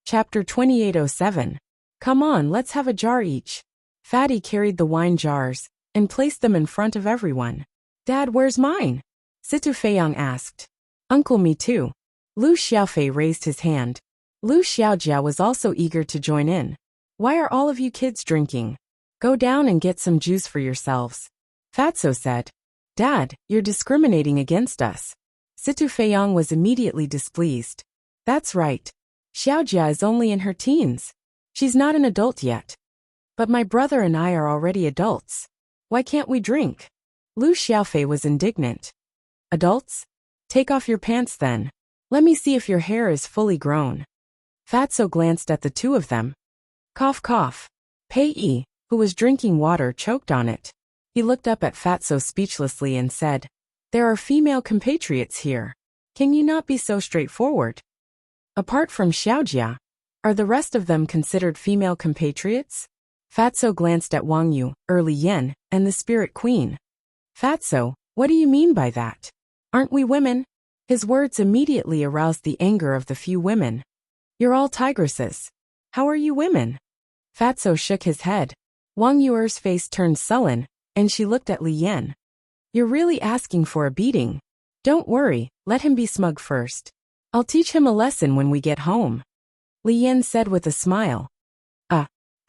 Chapter 2807. Come on, let's have a jar each. Fatty carried the wine jars and placed them in front of everyone. Dad, where's mine? Situ Feiyang asked. Uncle, me too. Lu Xiaofei raised his hand. Lu Xiaojia was also eager to join in. Why are all of you kids drinking? Go down and get some juice for yourselves. Fatso said. Dad, you're discriminating against us. Situ Feiyang was immediately displeased. That's right. Xiaojia is only in her teens. She's not an adult yet. But my brother and I are already adults. Why can't we drink? Lu Xiaofei was indignant. Adults? Take off your pants then. Let me see if your hair is fully grown. Fatso glanced at the two of them. Cough cough. Pei Yi, who was drinking water, choked on it. He looked up at Fatso speechlessly and said, There are female compatriots here. Can you not be so straightforward? Apart from Xiaojia, are the rest of them considered female compatriots? Fatso glanced at Wang Yu, Li Yan, and the Spirit Queen. Fatso, what do you mean by that? Aren't we women? His words immediately aroused the anger of the few women. You're all tigresses. How are you women? Fatso shook his head. Wang Yu's face turned sullen, and she looked at Li Yan. You're really asking for a beating. Don't worry, let him be smug first. I'll teach him a lesson when we get home. Li Yan said with a smile.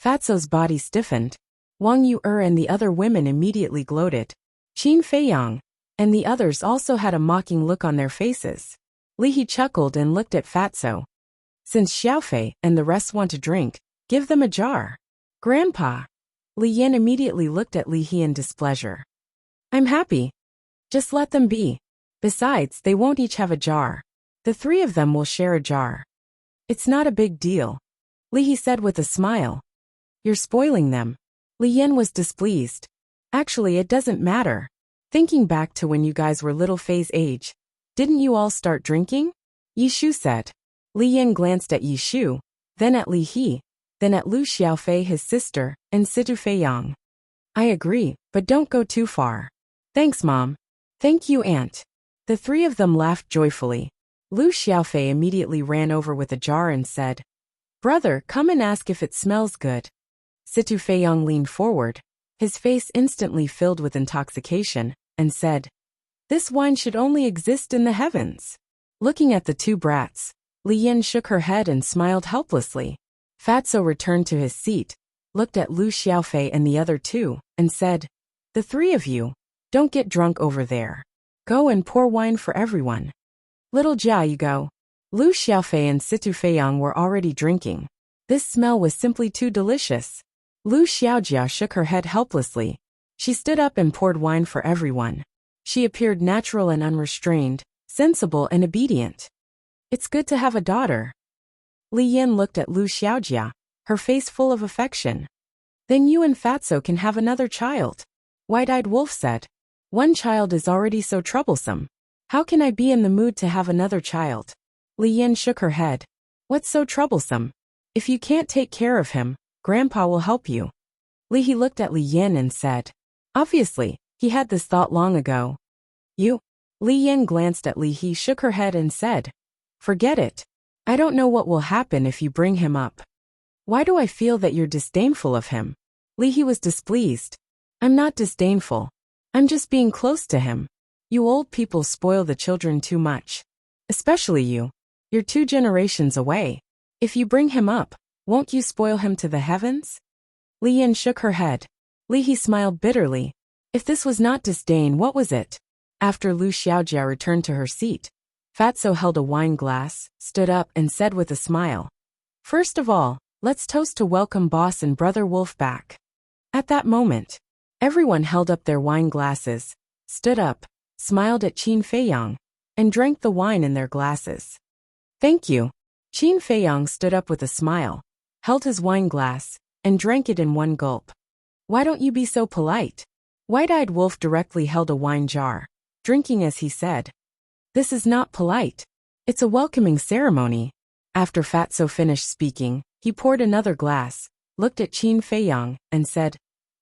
Fatso's body stiffened. Wang Yu and the other women immediately gloated. Qin Feiyang and the others also had a mocking look on their faces. Li He chuckled and looked at Fatso. Since Xiaofei and the rest want to drink, give them a jar. Grandpa. Li Yan immediately looked at Li He in displeasure. I'm happy. Just let them be. Besides, they won't each have a jar. The three of them will share a jar. It's not a big deal. Li He said with a smile. You're spoiling them. Li Yan was displeased. Actually, it doesn't matter. Thinking back to when you guys were little Fei's age, didn't you all start drinking? Yi Shu said. Li Yan glanced at Yi Shu, then at Li He, then at Lu Xiaofei, his sister, and Situ Feiyang. I agree, but don't go too far. Thanks, Mom. Thank you, Aunt. The three of them laughed joyfully. Lu Xiaofei immediately ran over with a jar and said, Brother, come and ask if it smells good. Situ Feiyang leaned forward, his face instantly filled with intoxication, and said, This wine should only exist in the heavens. Looking at the two brats, Li Yan shook her head and smiled helplessly. Fatso returned to his seat, looked at Lu Xiaofei and the other two, and said, The three of you, don't get drunk over there. Go and pour wine for everyone. Little Jia, you go. Lu Xiaofei and Situ Feiyang were already drinking. This smell was simply too delicious. Lu Xiaojia shook her head helplessly. She stood up and poured wine for everyone. She appeared natural and unrestrained, sensible and obedient. It's good to have a daughter. Li Yan looked at Lu Xiaojia, her face full of affection. Then you and Fatso can have another child. White-Eyed Wolf said. One child is already so troublesome. How can I be in the mood to have another child? Li Yan shook her head. What's so troublesome? If you can't take care of him, Grandpa will help you. Li He looked at Li Yan and said. Obviously, he had this thought long ago. You? Li Yan glanced at Li He, shook her head and said. Forget it. I don't know what will happen if you bring him up. Why do I feel that you're disdainful of him? Li He was displeased. I'm not disdainful. I'm just being close to him. You old people spoil the children too much. Especially you. You're 2 generations away. If you bring him up, won't you spoil him to the heavens? Li Yan shook her head. Li He smiled bitterly. If this was not disdain, what was it? After Lu Xiaojia returned to her seat, Fatso held a wine glass, stood up and said with a smile. First of all, let's toast to welcome Boss and Brother Wolf back. At that moment, everyone held up their wine glasses, stood up, smiled at Qin Feiyang, and drank the wine in their glasses. Thank you. Qin Feiyang stood up with a smile, held his wine glass, and drank it in one gulp. Why don't you be so polite? White-Eyed Wolf directly held a wine jar, drinking as he said. This is not polite. It's a welcoming ceremony. After Fatso finished speaking, he poured another glass, looked at Qin Feiyang, and said,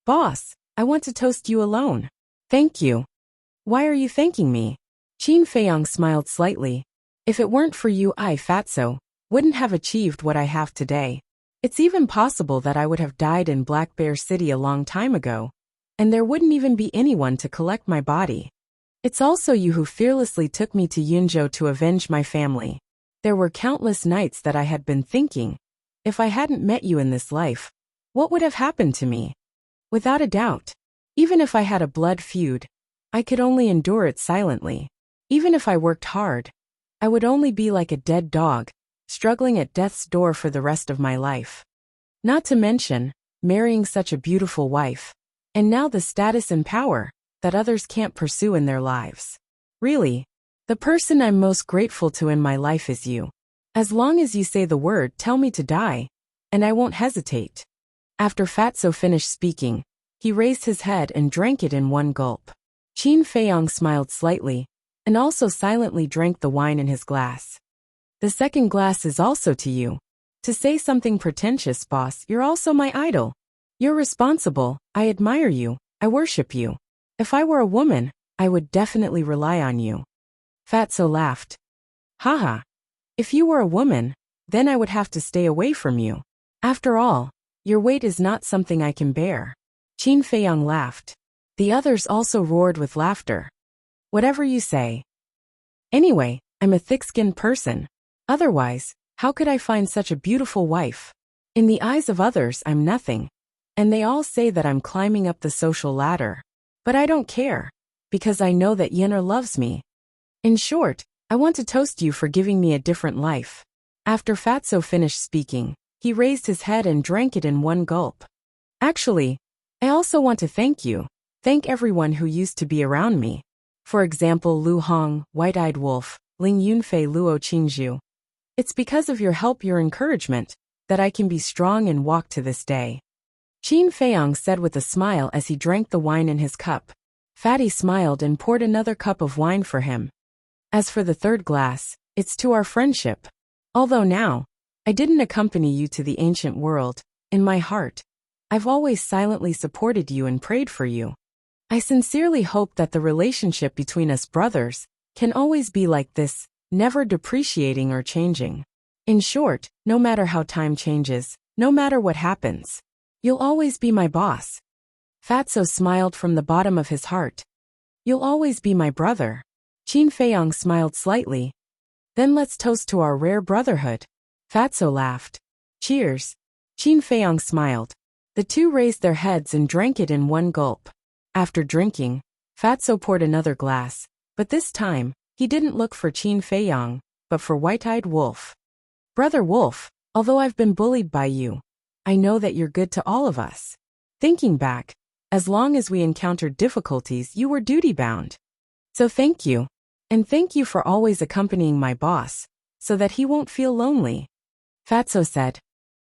Boss, I want to toast you alone. Thank you. Why are you thanking me? Qin Feiyang smiled slightly. If it weren't for you, Fatso, wouldn't have achieved what I have today. It's even possible that I would have died in Black Bear City a long time ago, and there wouldn't even be anyone to collect my body. It's also you who fearlessly took me to Yunzhou to avenge my family. There were countless nights that I had been thinking, if I hadn't met you in this life, what would have happened to me? Without a doubt. Even if I had a blood feud, I could only endure it silently. Even if I worked hard, I would only be like a dead dog, struggling at death's door for the rest of my life. Not to mention, marrying such a beautiful wife, and now the status and power that others can't pursue in their lives. Really, the person I'm most grateful to in my life is you. As long as you say the word, tell me to die, and I won't hesitate. After Fatso finished speaking, he raised his head and drank it in one gulp. Qin Feiyang smiled slightly, and also silently drank the wine in his glass. The second glass is also to you. To say something pretentious, boss, you're also my idol. You're responsible, I admire you, I worship you. If I were a woman, I would definitely rely on you. Fatso laughed. Haha. If you were a woman, then I would have to stay away from you. After all, your weight is not something I can bear. Qin Feiyang laughed. The others also roared with laughter. Whatever you say. Anyway, I'm a thick-skinned person. Otherwise, how could I find such a beautiful wife? In the eyes of others, I'm nothing. And they all say that I'm climbing up the social ladder. But I don't care, because I know that Yener loves me. In short, I want to toast you for giving me a different life. After Fatso finished speaking, he raised his head and drank it in one gulp. Actually, I also want to thank you. Thank everyone who used to be around me. For example, Lu Hong, White-Eyed Wolf, Ling Yunfei, Luo Qingzhu. It's because of your help, your encouragement, that I can be strong and walk to this day. Qin Feiyang said with a smile as he drank the wine in his cup. Fatty smiled and poured another cup of wine for him. As for the third glass, it's to our friendship. Although now, I didn't accompany you to the ancient world, in my heart, I've always silently supported you and prayed for you. I sincerely hope that the relationship between us brothers can always be like this, never depreciating or changing. In short, no matter how time changes, no matter what happens, you'll always be my boss. Fatso smiled from the bottom of his heart. You'll always be my brother. Qin Feiyang smiled slightly. Then let's toast to our rare brotherhood. Fatso laughed. Cheers. Qin Feiyang smiled. The two raised their heads and drank it in one gulp. After drinking, Fatso poured another glass, but this time, he didn't look for Qin Feiyang, but for White-Eyed Wolf. Brother Wolf, although I've been bullied by you, I know that you're good to all of us. Thinking back, as long as we encountered difficulties, you were duty-bound. So thank you. And thank you for always accompanying my boss, so that he won't feel lonely. Fatso said.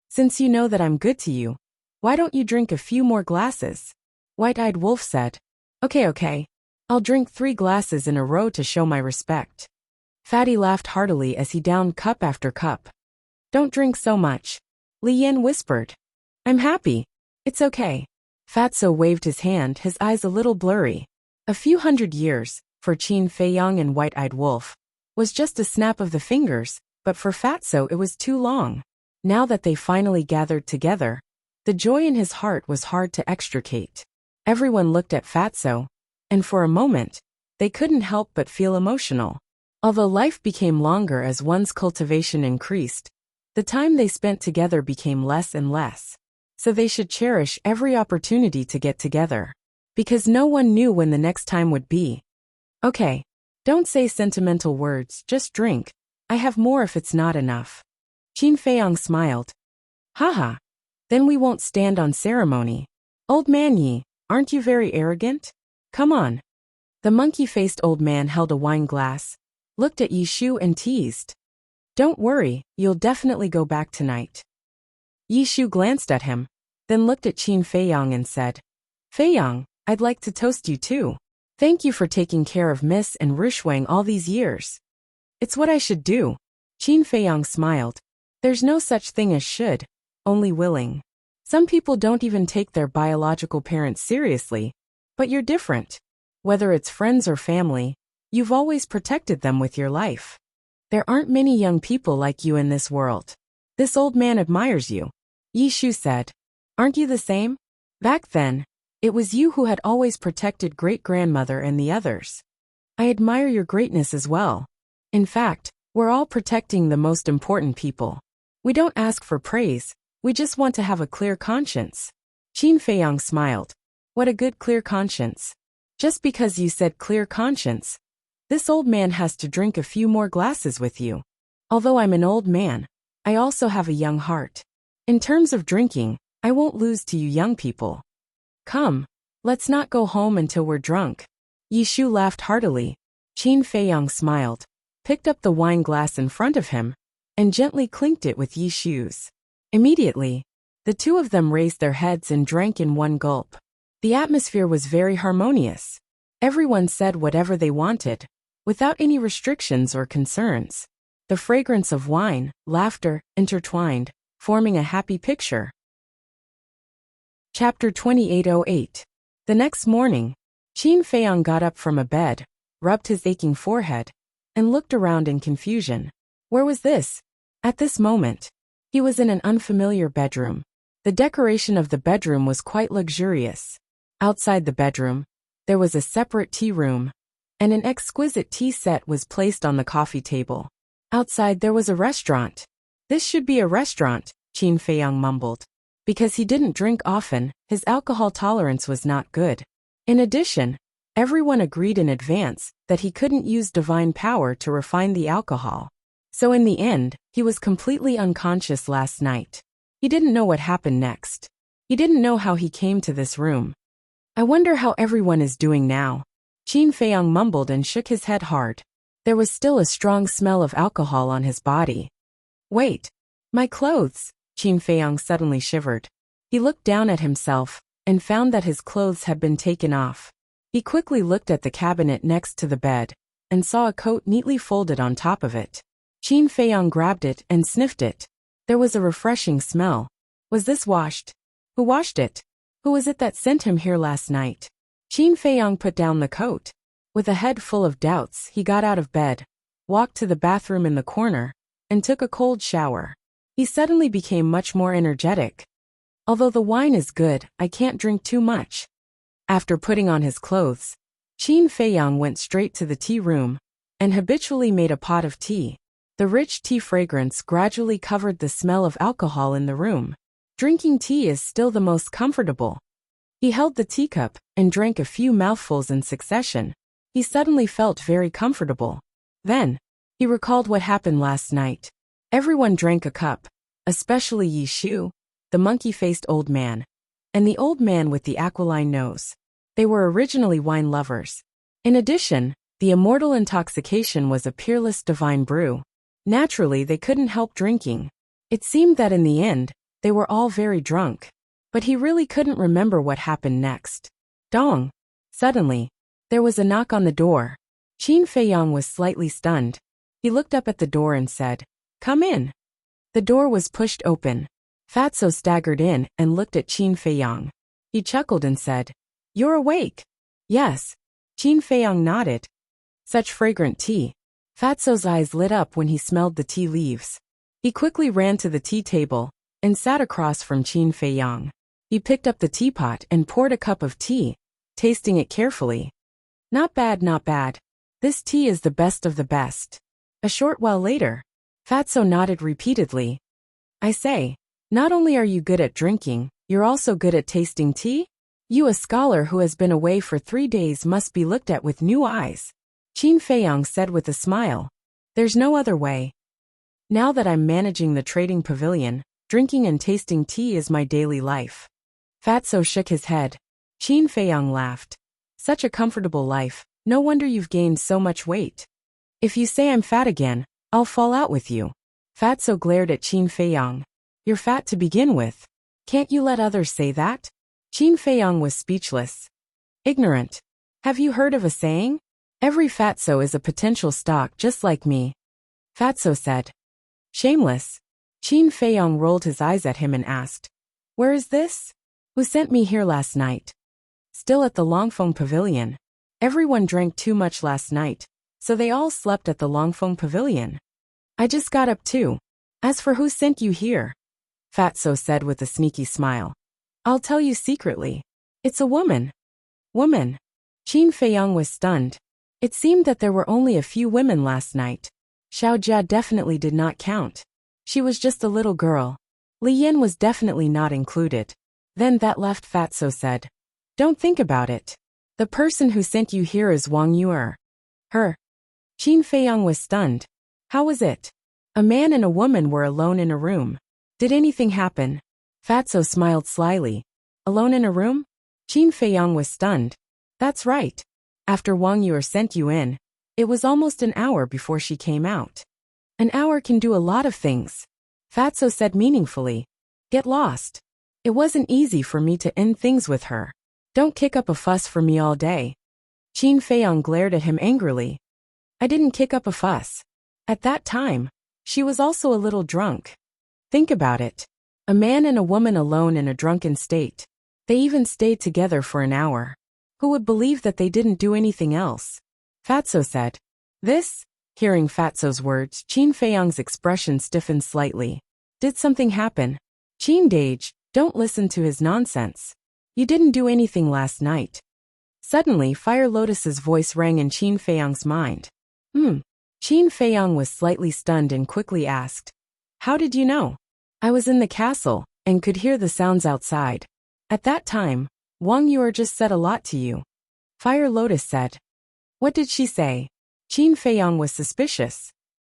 Since you know that I'm good to you, why don't you drink a few more glasses? White-Eyed Wolf said. Okay. I'll drink 3 glasses in a row to show my respect. Fatty laughed heartily as he downed cup after cup. Don't drink so much. Li Yan whispered. I'm happy. It's okay. Fatso waved his hand, his eyes a little blurry. A few hundred years, for Qin Feiyang and White-Eyed Wolf, was just a snap of the fingers, but for Fatso it was too long. Now that they finally gathered together, the joy in his heart was hard to extricate. Everyone looked at Fatso, and for a moment, they couldn't help but feel emotional. Although life became longer as one's cultivation increased, the time they spent together became less and less. So they should cherish every opportunity to get together. Because no one knew when the next time would be. Okay. Don't say sentimental words, just drink. I have more if it's not enough. Qin Feiyang smiled. Haha. Then we won't stand on ceremony. Old man Yi, aren't you very arrogant? Come on. The monkey-faced old man held a wine glass, looked at Yishu and teased. Don't worry, you'll definitely go back tonight. Yishu glanced at him, then looked at Qin Feiyang and said, Feiyang, I'd like to toast you too. Thank you for taking care of Miss and Rishuang all these years. It's what I should do. Qin Feiyang smiled. There's no such thing as should, only willing. Some people don't even take their biological parents seriously, but you're different. Whether it's friends or family, you've always protected them with your life. There aren't many young people like you in this world. This old man admires you. Yi Shu said. Aren't you the same? Back then, it was you who had always protected great-grandmother and the others. I admire your greatness as well. In fact, we're all protecting the most important people. We don't ask for praise, we just want to have a clear conscience. Qin Feiyang smiled. What a good clear conscience. Just because you said clear conscience, this old man has to drink a few more glasses with you. Although I'm an old man, I also have a young heart. In terms of drinking, I won't lose to you young people. Come, let's not go home until we're drunk. Yi Shu laughed heartily. Qin Feiyang smiled, picked up the wine glass in front of him, and gently clinked it with Yi Shu's. Immediately, the two of them raised their heads and drank in one gulp. The atmosphere was very harmonious. Everyone said whatever they wanted, without any restrictions or concerns. The fragrance of wine, laughter, intertwined, forming a happy picture. Chapter 2808. The next morning, Qin Feiyang got up from a bed, rubbed his aching forehead, and looked around in confusion. Where was this? At this moment, he was in an unfamiliar bedroom. The decoration of the bedroom was quite luxurious. Outside the bedroom, there was a separate tea room, and an exquisite tea set was placed on the coffee table. Outside there was a restaurant. This should be a restaurant, Qin Feiyang mumbled. Because he didn't drink often, his alcohol tolerance was not good. In addition, everyone agreed in advance that he couldn't use divine power to refine the alcohol. So in the end, he was completely unconscious last night. He didn't know what happened next. He didn't know how he came to this room. I wonder how everyone is doing now. Qin Feiyang mumbled and shook his head hard. There was still a strong smell of alcohol on his body. Wait, my clothes! Qin Feiyang suddenly shivered. He looked down at himself and found that his clothes had been taken off. He quickly looked at the cabinet next to the bed and saw a coat neatly folded on top of it. Qin Feiyang grabbed it and sniffed it. There was a refreshing smell. Was this washed? Who washed it? Who was it that sent him here last night? Qin Feiyang put down the coat. With a head full of doubts, he got out of bed, walked to the bathroom in the corner, and took a cold shower. He suddenly became much more energetic. Although the wine is good, I can't drink too much. After putting on his clothes, Qin Feiyang went straight to the tea room and habitually made a pot of tea. The rich tea fragrance gradually covered the smell of alcohol in the room. Drinking tea is still the most comfortable. He held the teacup and drank a few mouthfuls in succession. He suddenly felt very comfortable. Then, he recalled what happened last night. Everyone drank a cup, especially Yi Shu, the monkey-faced old man, and the old man with the aquiline nose. They were originally wine lovers. In addition, the immortal intoxication was a peerless divine brew. Naturally, they couldn't help drinking. It seemed that in the end, they were all very drunk. But he really couldn't remember what happened next. Dong! Suddenly, there was a knock on the door. Qin Feiyang was slightly stunned. He looked up at the door and said, "Come in." The door was pushed open. Fatso staggered in and looked at Qin Feiyang. He chuckled and said, "You're awake." "Yes." Qin Feiyang nodded. Such fragrant tea. Fatso's eyes lit up when he smelled the tea leaves. He quickly ran to the tea table and sat across from Qin Feiyang. He picked up the teapot and poured a cup of tea, tasting it carefully. Not bad, not bad. This tea is the best of the best. A short while later, Fatso nodded repeatedly. I say, not only are you good at drinking, you're also good at tasting tea? You, a scholar who has been away for 3 days, must be looked at with new eyes. Qin Feiyang said with a smile. There's no other way. Now that I'm managing the trading pavilion, drinking and tasting tea is my daily life. Fatso shook his head. Qin Feiyang laughed. Such a comfortable life, no wonder you've gained so much weight. If you say I'm fat again, I'll fall out with you. Fatso glared at Qin Feiyang. You're fat to begin with. Can't you let others say that? Qin Feiyang was speechless. Ignorant. Have you heard of a saying? Every fatso is a potential stock just like me. Fatso said. Shameless. Qin Feiyang rolled his eyes at him and asked, Where is this? Who sent me here last night? Still at the Longfeng Pavilion. Everyone drank too much last night, so they all slept at the Longfeng Pavilion. I just got up too. As for who sent you here, Fatso said with a sneaky smile, I'll tell you secretly. It's a woman. Woman. Qin Feiyang was stunned. It seemed that there were only a few women last night. Xiao Jia definitely did not count. She was just a little girl. Li Yin was definitely not included. Then that left Fatso said, Don't think about it. The person who sent you here is Wang Yuer. Her. Qin Feiyang was stunned. How was it? A man and a woman were alone in a room. Did anything happen? Fatso smiled slyly. Alone in a room? Qin Feiyang was stunned. That's right. After Wang Yuer sent you in, it was almost an hour before she came out. An hour can do a lot of things. Fatso said meaningfully. Get lost. It wasn't easy for me to end things with her. Don't kick up a fuss for me all day. Qin Feiyang glared at him angrily. I didn't kick up a fuss. At that time, she was also a little drunk. Think about it. A man and a woman alone in a drunken state. They even stayed together for an hour. Who would believe that they didn't do anything else? Fatso said. This? Hearing Fatso's words, Qin Feiyang's expression stiffened slightly. Did something happen? Qin Dage, don't listen to his nonsense. You didn't do anything last night. Suddenly, Fire Lotus's voice rang in Qin Feiyang's mind. Qin Feiyang was slightly stunned and quickly asked. How did you know? I was in the castle, and could hear the sounds outside. At that time, Wang Yuer just said a lot to you. Fire Lotus said. What did she say? Qin Feiyang was suspicious.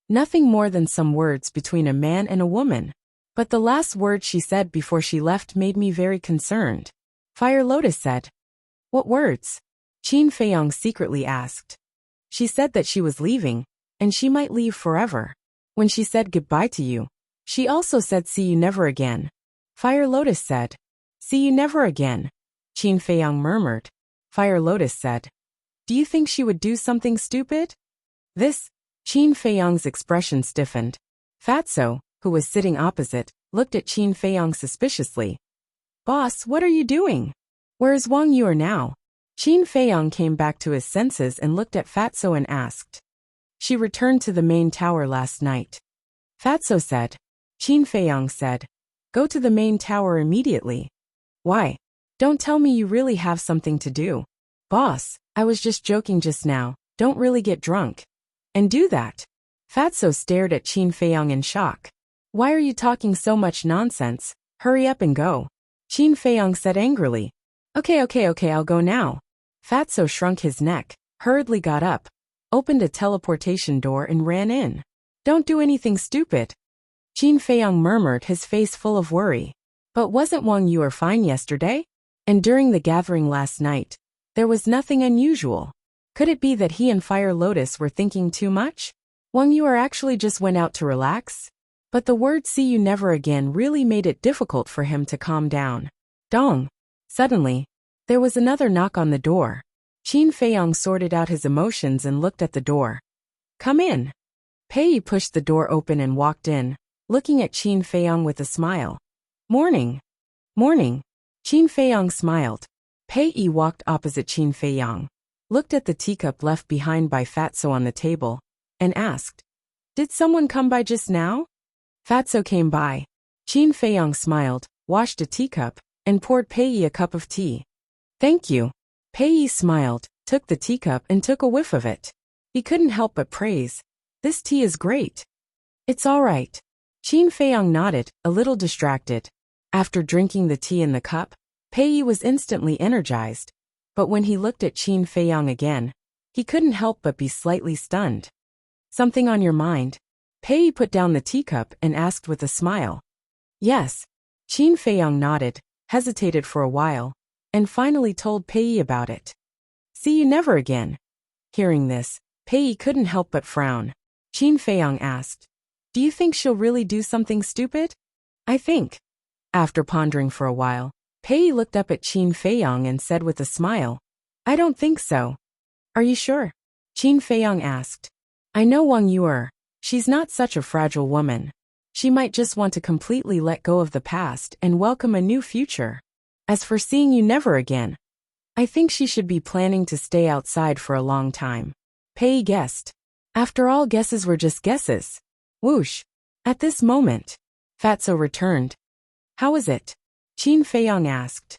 Nothing more than some words between a man and a woman. But the last word she said before she left made me very concerned. Fire Lotus said. What words? Qin Feiyang secretly asked. She said that she was leaving, and she might leave forever. When she said goodbye to you, she also said see you never again. Fire Lotus said. See you never again. Qin Feiyang murmured. Fire Lotus said. Do you think she would do something stupid? This? Qin Feiyang's expression stiffened. Fatso, who was sitting opposite, looked at Qin Feiyang suspiciously. Boss, what are you doing? Where is Wang Yuer now? Qin Feiyang came back to his senses and looked at Fatso and asked. She returned to the main tower last night. Fatso said. Qin Feiyang said. Go to the main tower immediately. Why? Don't tell me you really have something to do. Boss, I was just joking just now. Don't really get drunk. And do that. Fatso stared at Qin Feiyang in shock. Why are you talking so much nonsense? Hurry up and go. Qin Feiyang said angrily. Okay, I'll go now. Fatso shrunk his neck, hurriedly got up, opened a teleportation door and ran in. Don't do anything stupid. Qin Feiyang murmured, his face full of worry. But wasn't Wang Yuer fine yesterday? And during the gathering last night, there was nothing unusual. Could it be that he and Fire Lotus were thinking too much? Wang Yuer actually just went out to relax? But the word see you never again really made it difficult for him to calm down. Dong. Suddenly, there was another knock on the door. Qin Feiyang sorted out his emotions and looked at the door. Come in. Pei pushed the door open and walked in, looking at Qin Feiyang with a smile. Morning. Morning. Qin Feiyang smiled. Pei walked opposite Qin Feiyang, looked at the teacup left behind by Fatso on the table, and asked, Did someone come by just now? Fatso came by. Qin Feiyang smiled, washed a teacup, and poured Pei a cup of tea. Thank you. Pei smiled, took the teacup and took a whiff of it. He couldn't help but praise. This tea is great. It's all right. Qin Feiyang nodded, a little distracted. After drinking the tea in the cup, Pei was instantly energized. But when he looked at Qin Feiyang again, he couldn't help but be slightly stunned. Something on your mind? Pei put down the teacup and asked with a smile. Yes. Qin Feiyang nodded, hesitated for a while, and finally told Pei about it. See you never again. Hearing this, Pei couldn't help but frown. Qin Feiyang asked, Do you think she'll really do something stupid? I think. After pondering for a while, Pei looked up at Qin Feiyang and said with a smile, I don't think so. Are you sure? Qin Feiyang asked. I know Wang Yuer. She's not such a fragile woman. She might just want to completely let go of the past and welcome a new future. As for seeing you never again, I think she should be planning to stay outside for a long time. Pei guessed. After all, guesses were just guesses. Whoosh. At this moment, Fatso returned. How is it? Qin Feiyang asked.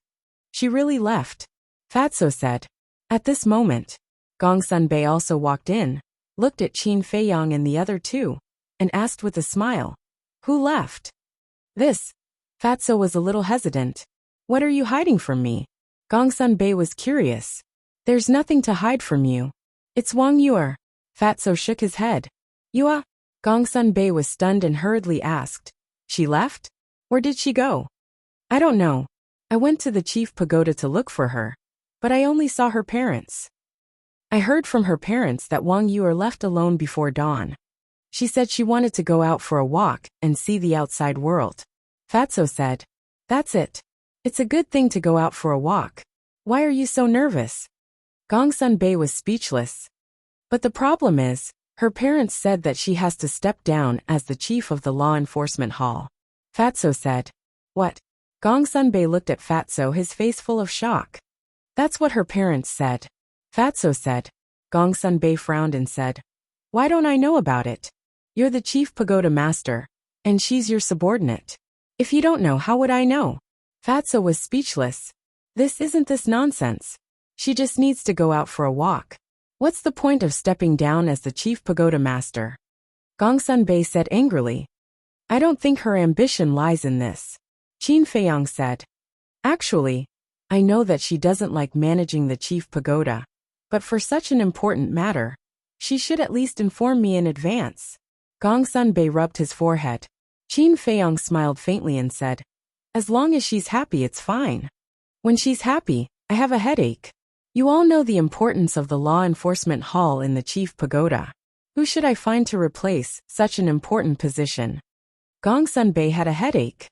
She really left, Fatso said. At this moment, Gong Sunbei also walked in, looked at Qin Feiyang and the other two, and asked with a smile, Who left? This. Fatso was a little hesitant. What are you hiding from me? Gong Sunbei was curious. There's nothing to hide from you. It's Wang Yuer. Fatso shook his head. Yua? Gong Sunbei was stunned and hurriedly asked. She left? Where did she go? I don't know. I went to the chief pagoda to look for her, but I only saw her parents. I heard from her parents that Wang Yuer left alone before dawn. She said she wanted to go out for a walk and see the outside world. Fatso said. That's it. It's a good thing to go out for a walk. Why are you so nervous? Gong Sunbei was speechless. But the problem is, her parents said that she has to step down as the chief of the law enforcement hall. Fatso said. What? Gong Sunbei looked at Fatso, his face full of shock. That's what her parents said. Fatso said. Gong Sunbei frowned and said. Why don't I know about it? You're the chief pagoda master, and she's your subordinate. If you don't know, how would I know? Fatso was speechless. This isn't this nonsense. She just needs to go out for a walk. What's the point of stepping down as the chief pagoda master? Gong Sunbei said angrily. I don't think her ambition lies in this. Qin Feiyang said. Actually, I know that she doesn't like managing the chief pagoda, but for such an important matter, she should at least inform me in advance. Gong Sunbei rubbed his forehead. Qin Feiyang smiled faintly and said, As long as she's happy, it's fine. When she's happy, I have a headache. You all know the importance of the law enforcement hall in the chief pagoda. Who should I find to replace such an important position? Gong Sunbei had a headache.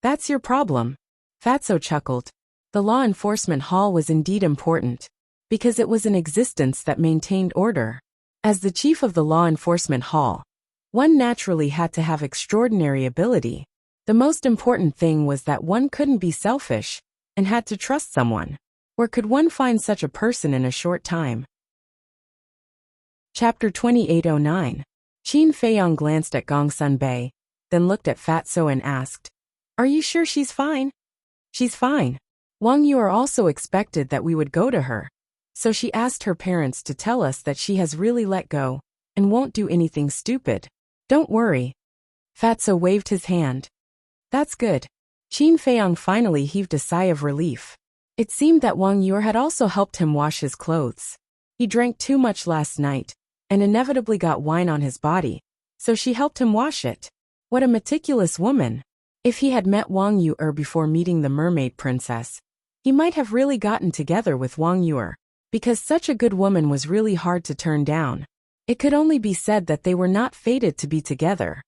That's your problem. Fatso chuckled. The law enforcement hall was indeed important, because it was an existence that maintained order. As the chief of the law enforcement hall, one naturally had to have extraordinary ability. The most important thing was that one couldn't be selfish, and had to trust someone. Where could one find such a person in a short time? Chapter 2809. Qin Feiyang glanced at Gong Sunbei, then looked at Fatso and asked, Are you sure she's fine? She's fine. Wang Yuer also expected that we would go to her, so she asked her parents to tell us that she has really let go, and won't do anything stupid. Don't worry. Fatso waved his hand. That's good. Qin Feiyang finally heaved a sigh of relief. It seemed that Wang Yuer had also helped him wash his clothes. He drank too much last night, and inevitably got wine on his body, so she helped him wash it. What a meticulous woman. If he had met Wang Yuer before meeting the mermaid princess, he might have really gotten together with Wang Yuer, because such a good woman was really hard to turn down. It could only be said that they were not fated to be together.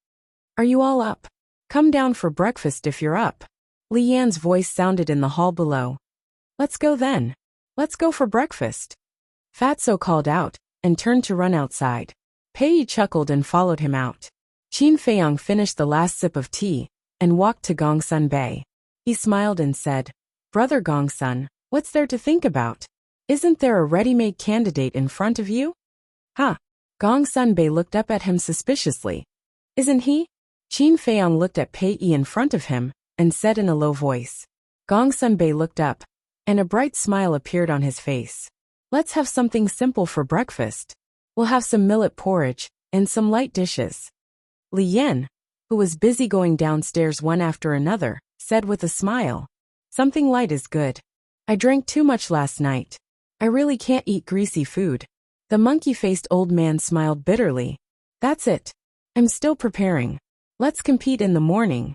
Are you all up? Come down for breakfast if you're up. Li Yan's voice sounded in the hall below. Let's go then. Let's go for breakfast. Fatso called out, and turned to run outside. Pei chuckled and followed him out. Qin Feiyang finished the last sip of tea, and walked to Gong Sunbei. He smiled and said, Brother Gong Sun, what's there to think about? Isn't there a ready-made candidate in front of you? Huh? Gong Sunbei looked up at him suspiciously. Isn't he? Qin Feiyang looked at Pei in front of him, and said in a low voice. Gong Sunbei looked up, and a bright smile appeared on his face. Let's have something simple for breakfast. We'll have some millet porridge, and some light dishes. Li Yan, who was busy going downstairs one after another, said with a smile. Something light is good. I drank too much last night. I really can't eat greasy food. The monkey-faced old man smiled bitterly. That's it. I'm still preparing. Let's compete in the morning.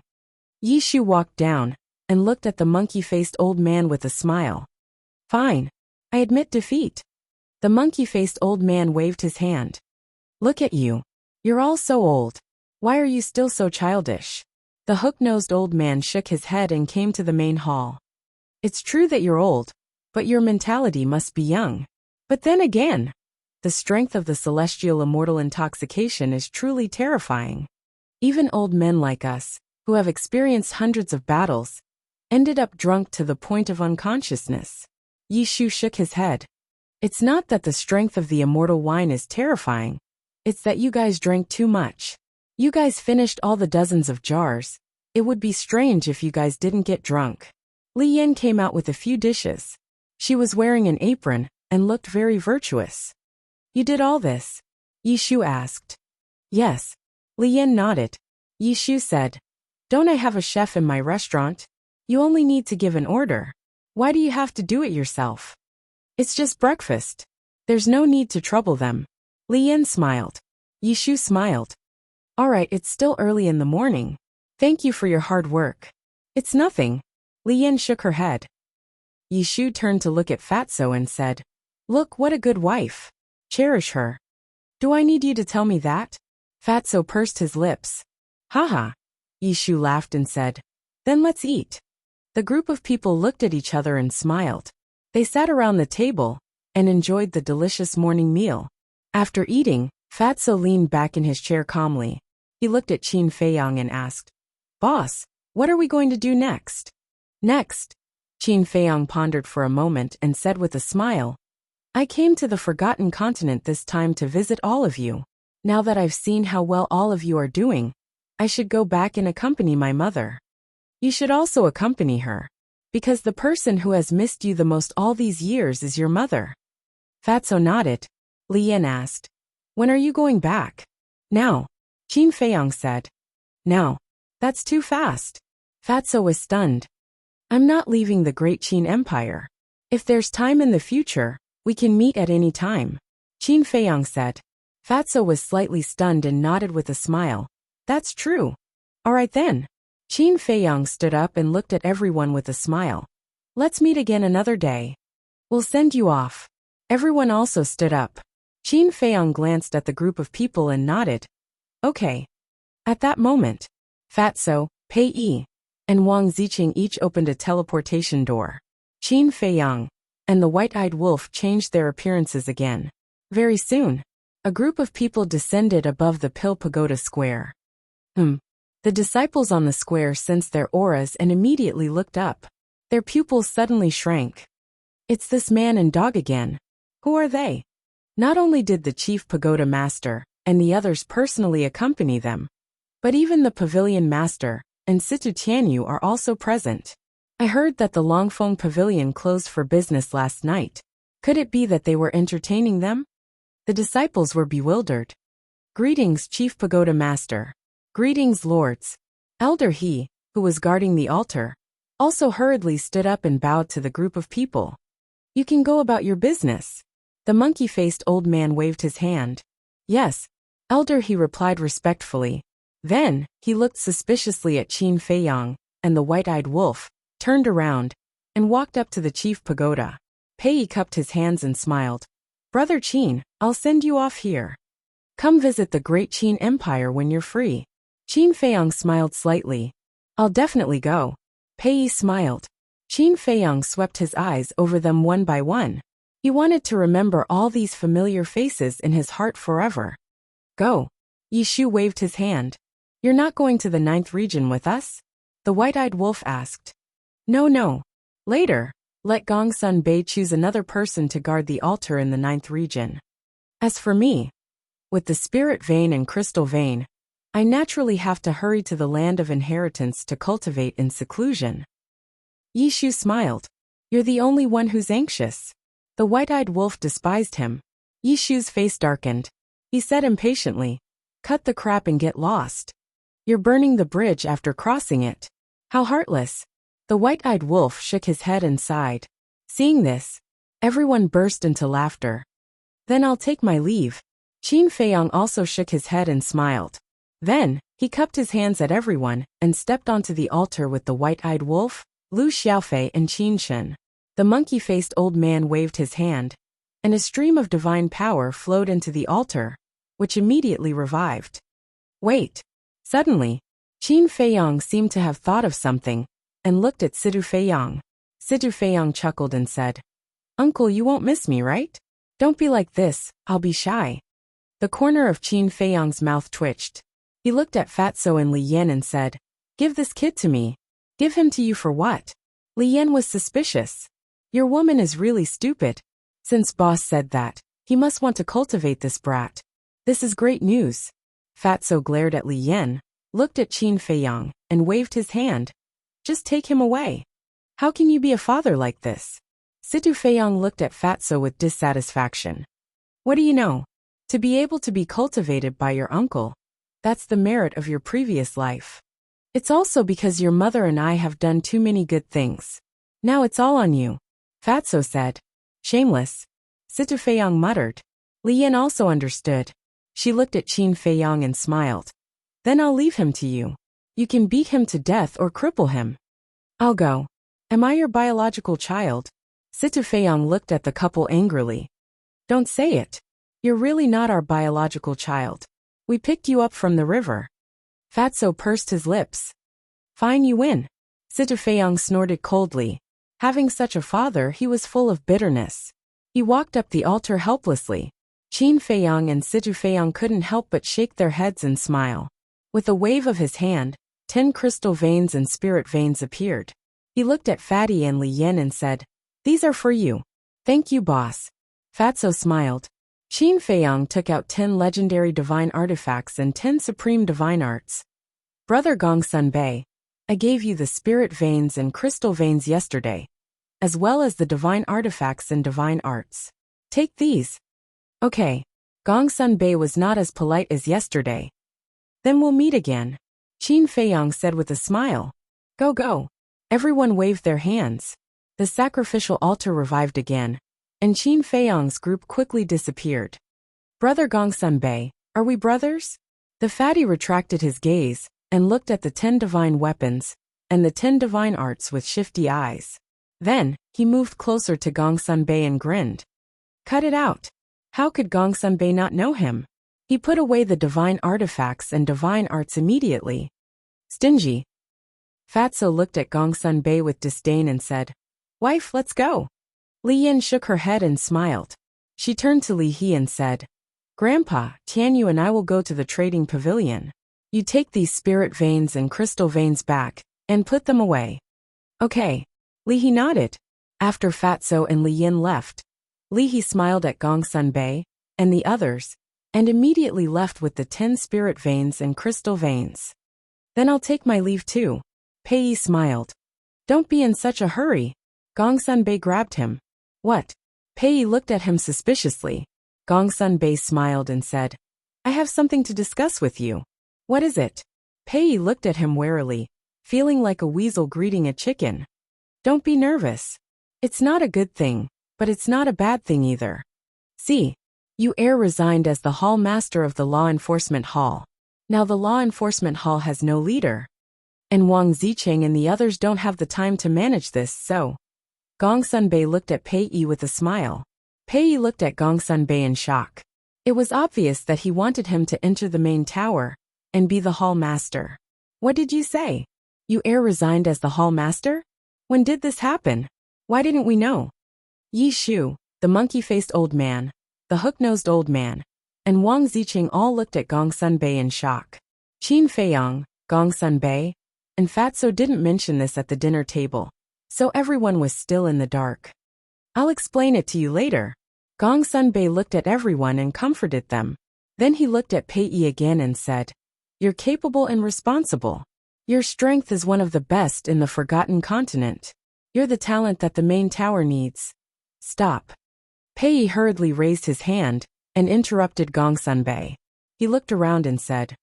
Yishu walked down, and looked at the monkey-faced old man with a smile. Fine. I admit defeat. The monkey-faced old man waved his hand. Look at you. You're all so old. Why are you still so childish? The hook-nosed old man shook his head and came to the main hall. It's true that you're old, but your mentality must be young. But then again, the strength of the celestial immortal intoxication is truly terrifying. Even old men like us, who have experienced hundreds of battles, ended up drunk to the point of unconsciousness. Yishu shook his head. It's not that the strength of the immortal wine is terrifying, it's that you guys drank too much. You guys finished all the dozens of jars. It would be strange if you guys didn't get drunk. Li Yan came out with a few dishes. She was wearing an apron and looked very virtuous. You did all this? Yishu asked. Yes. Li Yan nodded. Yishu said, don't I have a chef in my restaurant? You only need to give an order. Why do you have to do it yourself? It's just breakfast. There's no need to trouble them. Li Yan smiled. Yishu smiled. All right, it's still early in the morning. Thank you for your hard work. It's nothing. Li Yan shook her head. Yishu turned to look at Fatso and said, look, what a good wife. Cherish her. Do I need you to tell me that? Fatso pursed his lips. Haha. Yishu laughed and said, then let's eat. The group of people looked at each other and smiled. They sat around the table and enjoyed the delicious morning meal. After eating, Fatso leaned back in his chair calmly. He looked at Qin Feiyang and asked, Boss, what are we going to do next? Next. Qin Feiyang pondered for a moment and said with a smile, I came to the Forgotten Continent this time to visit all of you. Now that I've seen how well all of you are doing, I should go back and accompany my mother. You should also accompany her, because the person who has missed you the most all these years is your mother. Fatso nodded. Li Yan asked, when are you going back? Now. Qin Feiyang said. Now. That's too fast. Fatso was stunned. I'm not leaving the Great Qin Empire. If there's time in the future, we can meet at any time. Qin Feiyang said. Fatso was slightly stunned and nodded with a smile. That's true. All right then. Qin Feiyang stood up and looked at everyone with a smile. Let's meet again another day. We'll send you off. Everyone also stood up. Qin Feiyang glanced at the group of people and nodded. Okay. At that moment, Fatso, Pei Yi, and Wang Ziqing each opened a teleportation door. Qin Feiyang and the white-eyed wolf changed their appearances again. Very soon, a group of people descended above the Pill Pagoda Square. The disciples on the square sensed their auras and immediately looked up. Their pupils suddenly shrank. It's this man and dog again. Who are they? Not only did the chief pagoda master and the others personally accompany them, but even the pavilion master and Situ Tianyu are also present. I heard that the Longfeng Pavilion closed for business last night. Could it be that they were entertaining them? The disciples were bewildered. Greetings, Chief Pagoda Master. Greetings, lords. Elder He, who was guarding the altar, also hurriedly stood up and bowed to the group of people. You can go about your business. The monkey-faced old man waved his hand. Yes, Elder He replied respectfully. Then, he looked suspiciously at Qin Feiyang, and the white-eyed wolf, turned around, and walked up to the chief pagoda. Pei cupped his hands and smiled. Brother Qin, I'll send you off here. Come visit the Great Qin Empire when you're free. Qin Feiyang smiled slightly. I'll definitely go. Pei smiled. Qin Feiyang swept his eyes over them one by one. He wanted to remember all these familiar faces in his heart forever. Go. Yishu waved his hand. You're not going to the 9th region with us? The white-eyed wolf asked. No. Later, let Gongsun Bei choose another person to guard the altar in the 9th region. As for me, with the spirit vein and crystal vein, I naturally have to hurry to the land of inheritance to cultivate in seclusion. Yishu smiled. You're the only one who's anxious. The white-eyed wolf despised him. Yishu's face darkened. He said impatiently, cut the crap and get lost. You're burning the bridge after crossing it. How heartless. The white-eyed wolf shook his head and sighed. Seeing this, everyone burst into laughter. Then I'll take my leave. Qin Feiyang also shook his head and smiled. Then, he cupped his hands at everyone and stepped onto the altar with the white-eyed wolf, Lu Xiaofei and Qin Shen. The monkey-faced old man waved his hand, and a stream of divine power flowed into the altar, which immediately revived. Wait. Suddenly, Qin Feiyang seemed to have thought of something, and looked at Situ Feiyang. Situ Feiyang chuckled and said, Uncle, you won't miss me, right? Don't be like this, I'll be shy. The corner of Qin Feiyang's mouth twitched. He looked at Fatso and Li Yan and said, Give this kid to me. Give him to you for what? Li Yan was suspicious. Your woman is really stupid. Since boss said that, he must want to cultivate this brat. This is great news. Fatso glared at Li Yin, looked at Qin Feiyang, and waved his hand. Just take him away. How can you be a father like this? Situ Feiyang looked at Fatso with dissatisfaction. What do you know? To be able to be cultivated by your uncle, that's the merit of your previous life. It's also because your mother and I have done too many good things. Now it's all on you, Fatso said. Shameless. Situ Feiyang muttered. Li Yin also understood. She looked at Qin Feiyang and smiled. Then I'll leave him to you. You can beat him to death or cripple him. I'll go. Am I your biological child? Situ Feiyang looked at the couple angrily. Don't say it. You're really not our biological child. We picked you up from the river. Fatso pursed his lips. Fine, you win. Situ Feiyang snorted coldly. Having such a father, he was full of bitterness. He walked up the altar helplessly. Qin Feiyang and Situ Feiyang couldn't help but shake their heads and smile. With a wave of his hand, 10 crystal veins and spirit veins appeared. He looked at Fatty and Li Yin and said, These are for you. Thank you, boss. Fatso smiled. Qin Feiyang took out 10 legendary divine artifacts and 10 supreme divine arts. Brother Gongsun Bei, I gave you the spirit veins and crystal veins yesterday, as well as the divine artifacts and divine arts. Take these. Okay. Gongsun Bei was not as polite as yesterday. Then we'll meet again, Qin Feiyang said with a smile. Go, go. Everyone waved their hands. The sacrificial altar revived again, and Qin Feiyang's group quickly disappeared. Brother Gongsun Bei, are we brothers? The fatty retracted his gaze and looked at the 10 divine weapons and the 10 divine arts with shifty eyes. Then, he moved closer to Gongsun Bei and grinned. Cut it out. How could Gongsun Bei not know him? He put away the divine artifacts and divine arts immediately. Stingy. Fatso looked at Gongsun Bei with disdain and said, Wife, let's go. Li Yin shook her head and smiled. She turned to Li He and said, Grandpa, Tianyu and I will go to the trading pavilion. You take these spirit veins and crystal veins back, and put them away. Okay. Li He nodded. After Fatso and Li Yin left, Li He smiled at Gongsun Bei and the others, and immediately left with the 10 spirit veins and crystal veins. Then I'll take my leave too. Pei Yi smiled. Don't be in such a hurry. Gongsun Bei grabbed him. What? Pei Yi looked at him suspiciously. Gongsun Bei smiled and said, I have something to discuss with you. What is it? Pei Yi looked at him warily, feeling like a weasel greeting a chicken. Don't be nervous. It's not a good thing, but it's not a bad thing either. See, you heir resigned as the hall master of the law enforcement hall. Now the law enforcement hall has no leader. And Wang Zicheng and the others don't have the time to manage this, so. Gongsun Bei looked at Pei Yi with a smile. Pei Yi looked at Gongsun Bei in shock. It was obvious that he wanted him to enter the main tower and be the hall master. What did you say? You heir resigned as the hall master? When did this happen? Why didn't we know? Yi Shu, the monkey-faced old man, the hook-nosed old man, and Wang Zicheng all looked at Gongsun Bei in shock. Qin Feiyang, Gongsun Bei, and Fatso didn't mention this at the dinner table, so everyone was still in the dark. I'll explain it to you later. Gongsun Bei looked at everyone and comforted them. Then he looked at Pei Yi again and said, You're capable and responsible. Your strength is one of the best in the Forgotten Continent. You're the talent that the main tower needs. Stop. Pei Yi hurriedly raised his hand and interrupted Gongsun Bei. He looked around and said,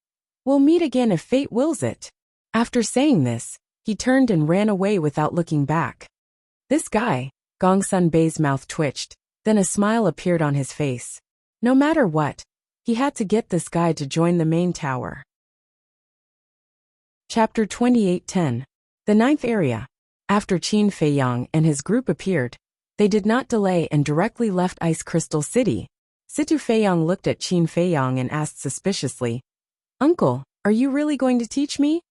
We'll meet again if fate wills it. After saying this, he turned and ran away without looking back. This guy, Gongsun Bei's mouth twitched, then a smile appeared on his face. No matter what, he had to get this guy to join the main tower. Chapter 28:10. The ninth area. After Qin Feiyang and his group appeared, they did not delay and directly left Ice Crystal City. Situ Feiyang looked at Qin Feiyang and asked suspiciously, Uncle, are you really going to teach me?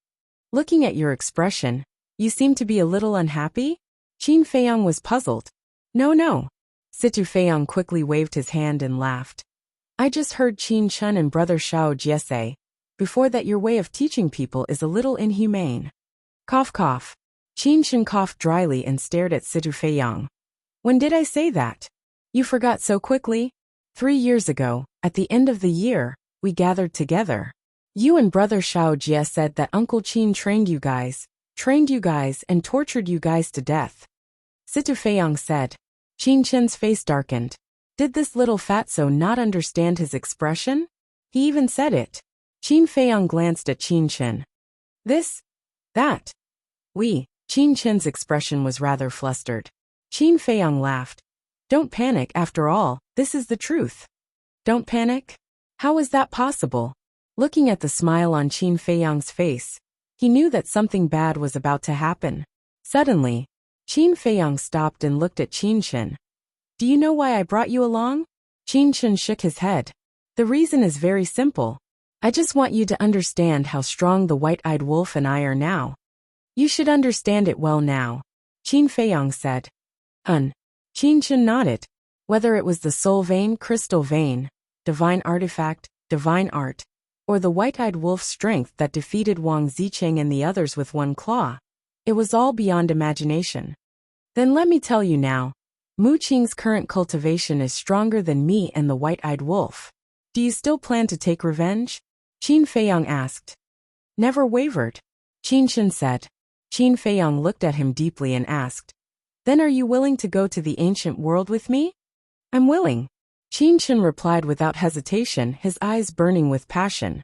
Looking at your expression, you seem to be a little unhappy? Qin Feiyang was puzzled. No. Situ Feiyang quickly waved his hand and laughed. I just heard Qin Chun and brother Shao Jie say, before that your way of teaching people is a little inhumane. Cough cough. Qin Chun coughed dryly and stared at Situ Feiyang. When did I say that? You forgot so quickly? 3 years ago, at the end of the year, we gathered together. You and brother Xiaojia said that Uncle Qin trained you guys, and tortured you guys to death. Situ Feiyang said. Qin Chen's face darkened. Did this little fatso not understand his expression? He even said it. Qin Feiyang glanced at Qin Chen. This? That? We. Qin Chen's expression was rather flustered. Qin Feiyang laughed. Don't panic, after all, this is the truth. Don't panic? How is that possible? Looking at the smile on Qin Feiyang's face, he knew that something bad was about to happen. Suddenly, Qin Feiyang stopped and looked at Qin Chen. Do you know why I brought you along? Qin Chen shook his head. The reason is very simple. I just want you to understand how strong the white-eyed wolf and I are now. You should understand it well now. Qin Feiyang said. Qin Chen nodded. Whether it was the soul vein, crystal vein, divine artifact, divine art, or the white-eyed wolf's strength that defeated Wang Zicheng and the others with one claw, it was all beyond imagination. Then let me tell you now, Mu Qing's current cultivation is stronger than me and the white-eyed wolf. Do you still plan to take revenge? Qin Feiyang asked. Never wavered. Qin Chen said. Qin Feiyang looked at him deeply and asked, Then are you willing to go to the ancient world with me? I'm willing. Qin Chen replied without hesitation, his eyes burning with passion.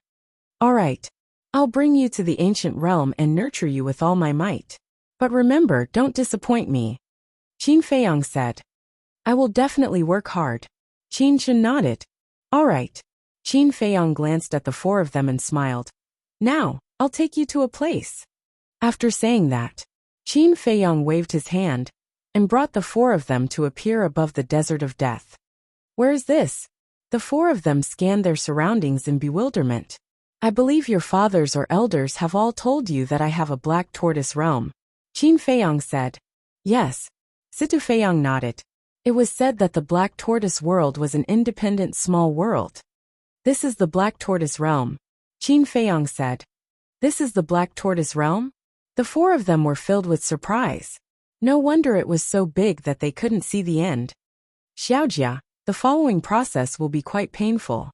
All right. I'll bring you to the ancient realm and nurture you with all my might. But remember, don't disappoint me. Qin Feiyang said. I will definitely work hard. Qin Chen nodded. All right. Qin Feiyang glanced at the four of them and smiled. Now, I'll take you to a place. After saying that, Qin Feiyang waved his hand and brought the four of them to appear above the desert of death. Where is this? The four of them scanned their surroundings in bewilderment. I believe your fathers or elders have all told you that I have a black tortoise realm. Qin Feiyang said. Yes. Situ Feiyang nodded. It was said that the black tortoise world was an independent small world. This is the black tortoise realm. Qin Feiyang said. This is the black tortoise realm? The four of them were filled with surprise. No wonder it was so big that they couldn't see the end. Xiaojia, the following process will be quite painful.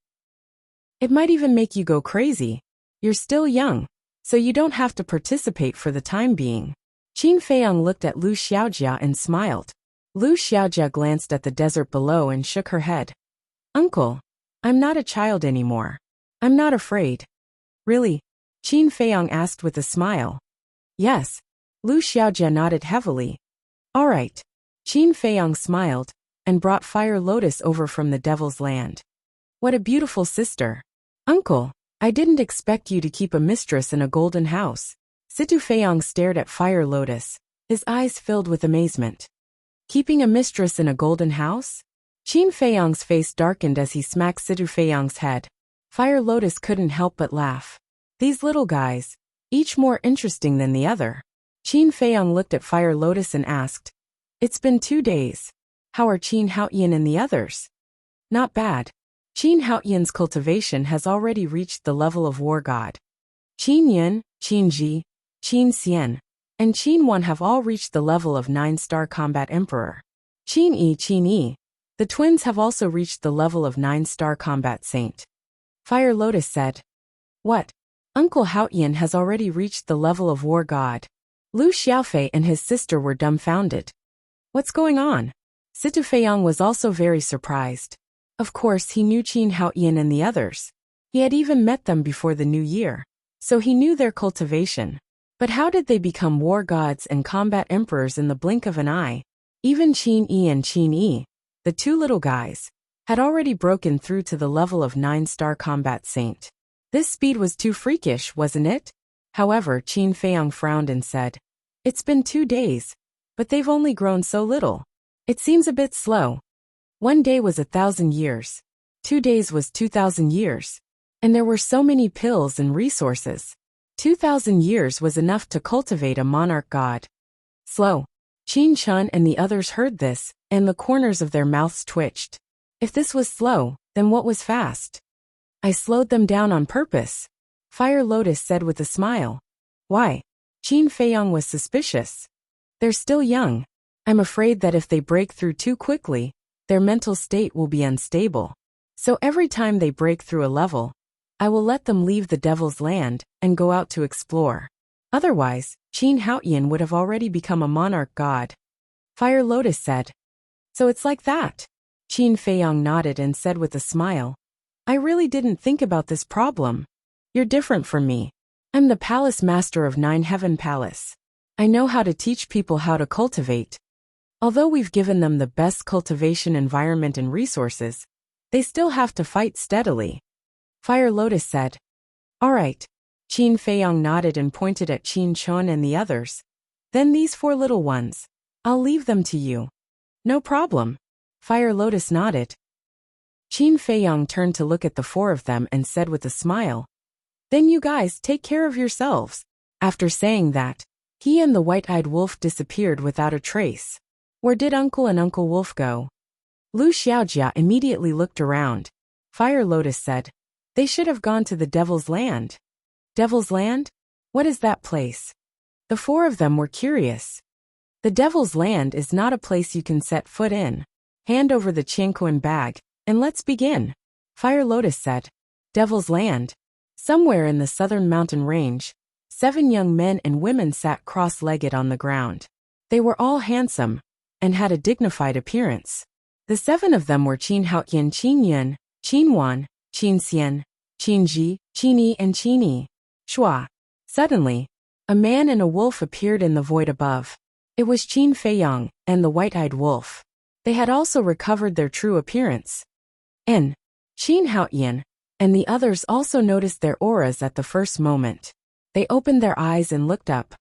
It might even make you go crazy. You're still young, so you don't have to participate for the time being. Qin Feiyang looked at Lu Xiaojia and smiled. Lu Xiaojia glanced at the desert below and shook her head. Uncle, I'm not a child anymore. I'm not afraid. Really? Qin Feiyang asked with a smile. Yes. Lu Xiaojia nodded heavily. All right. Qin Feiyang smiled and brought Fire Lotus over from the Devil's Land. What a beautiful sister. Uncle, I didn't expect you to keep a mistress in a golden house. Situ Feiyang stared at Fire Lotus, his eyes filled with amazement. Keeping a mistress in a golden house? Qin Feiyang's face darkened as he smacked Situ Feiyang's head. Fire Lotus couldn't help but laugh. These little guys, each more interesting than the other. Qin Feiyang looked at Fire Lotus and asked, It's been 2 days. How are Qin Haoyan and the others? Not bad. Qin Haoyan's cultivation has already reached the level of War God. Qin Yun, Qin Ji, Qin Xian, and Qin Wan have all reached the level of 9-star Combat Emperor. Qin Yi, the twins have also reached the level of 9-star Combat Saint. Fire Lotus said. What? Uncle Haoyan has already reached the level of War God. Lu Xiaofei and his sister were dumbfounded. What's going on? Situ Feiyang was also very surprised. Of course he knew Qin Haoyan and the others. He had even met them before the new year, so he knew their cultivation. But how did they become war gods and combat emperors in the blink of an eye? Even Qin Yi and Qin Yi, the two little guys, had already broken through to the level of 9-star combat saint. This speed was too freakish, wasn't it? However, Qin Feiyang frowned and said, It's been 2 days, but they've only grown so little. It seems a bit slow. 1 day was 1,000 years. 2 days was 2,000 years. And there were so many pills and resources. 2,000 years was enough to cultivate a monarch god. Slow. Qin Chun and the others heard this, and the corners of their mouths twitched. If this was slow, then what was fast? I slowed them down on purpose. Fire Lotus said with a smile. Why? Qin Feiyang was suspicious. They're still young. I'm afraid that if they break through too quickly, their mental state will be unstable. So every time they break through a level, I will let them leave the devil's land and go out to explore. Otherwise, Qin Haotian would have already become a monarch god. Fire Lotus said. So it's like that. Qin Feiyang nodded and said with a smile. I really didn't think about this problem. You're different from me. I'm the palace master of Nine Heaven Palace. I know how to teach people how to cultivate. Although we've given them the best cultivation environment and resources, they still have to fight steadily. Fire Lotus said. All right. Qin Feiyang nodded and pointed at Qin Chun and the others. Then these 4 little ones. I'll leave them to you. No problem. Fire Lotus nodded. Qin Feiyang turned to look at the 4 of them and said with a smile. Then you guys take care of yourselves. After saying that, he and the white-eyed wolf disappeared without a trace. Where did Uncle and Uncle Wolf go? Lu Xiaojia immediately looked around. Fire Lotus said. They should have gone to the Devil's Land. Devil's Land? What is that place? The 4 of them were curious. The Devil's Land is not a place you can set foot in. Hand over the Qianquan bag, and let's begin. Fire Lotus said. Devil's Land. Somewhere in the southern mountain range, 7 young men and women sat cross-legged on the ground. They were all handsome, and had a dignified appearance. The 7 of them were Qin Haotian, Qin Yun, Qin Wan, Qin Xian, Qin Ji, Qin Yi and Qin Yi. Shua. Suddenly, a man and a wolf appeared in the void above. It was Qin Feiyang and the white-eyed wolf. They had also recovered their true appearance. And Qin Haotian and the others also noticed their auras at the first moment. They opened their eyes and looked up.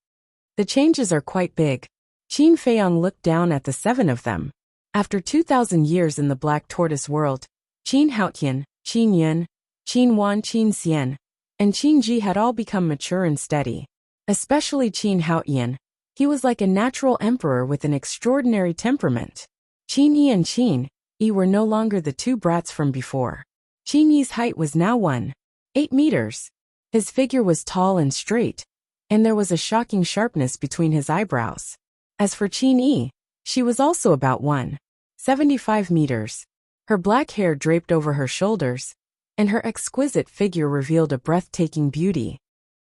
The changes are quite big. Qin Feiyang looked down at the 7 of them. After 2,000 years in the Black Tortoise world, Qin Haotian, Qin Yun, Qin Wan, Qin Xian, and Qin Ji had all become mature and steady. Especially Qin Haotian. He was like a natural emperor with an extraordinary temperament. Qin Yi and Qin Yi were no longer the 2 brats from before. Qin Yi's height was now 1.8 meters. His figure was tall and straight, and there was a shocking sharpness between his eyebrows. As for Qin Yi, she was also about 1.75 meters. Her black hair draped over her shoulders, and her exquisite figure revealed a breathtaking beauty.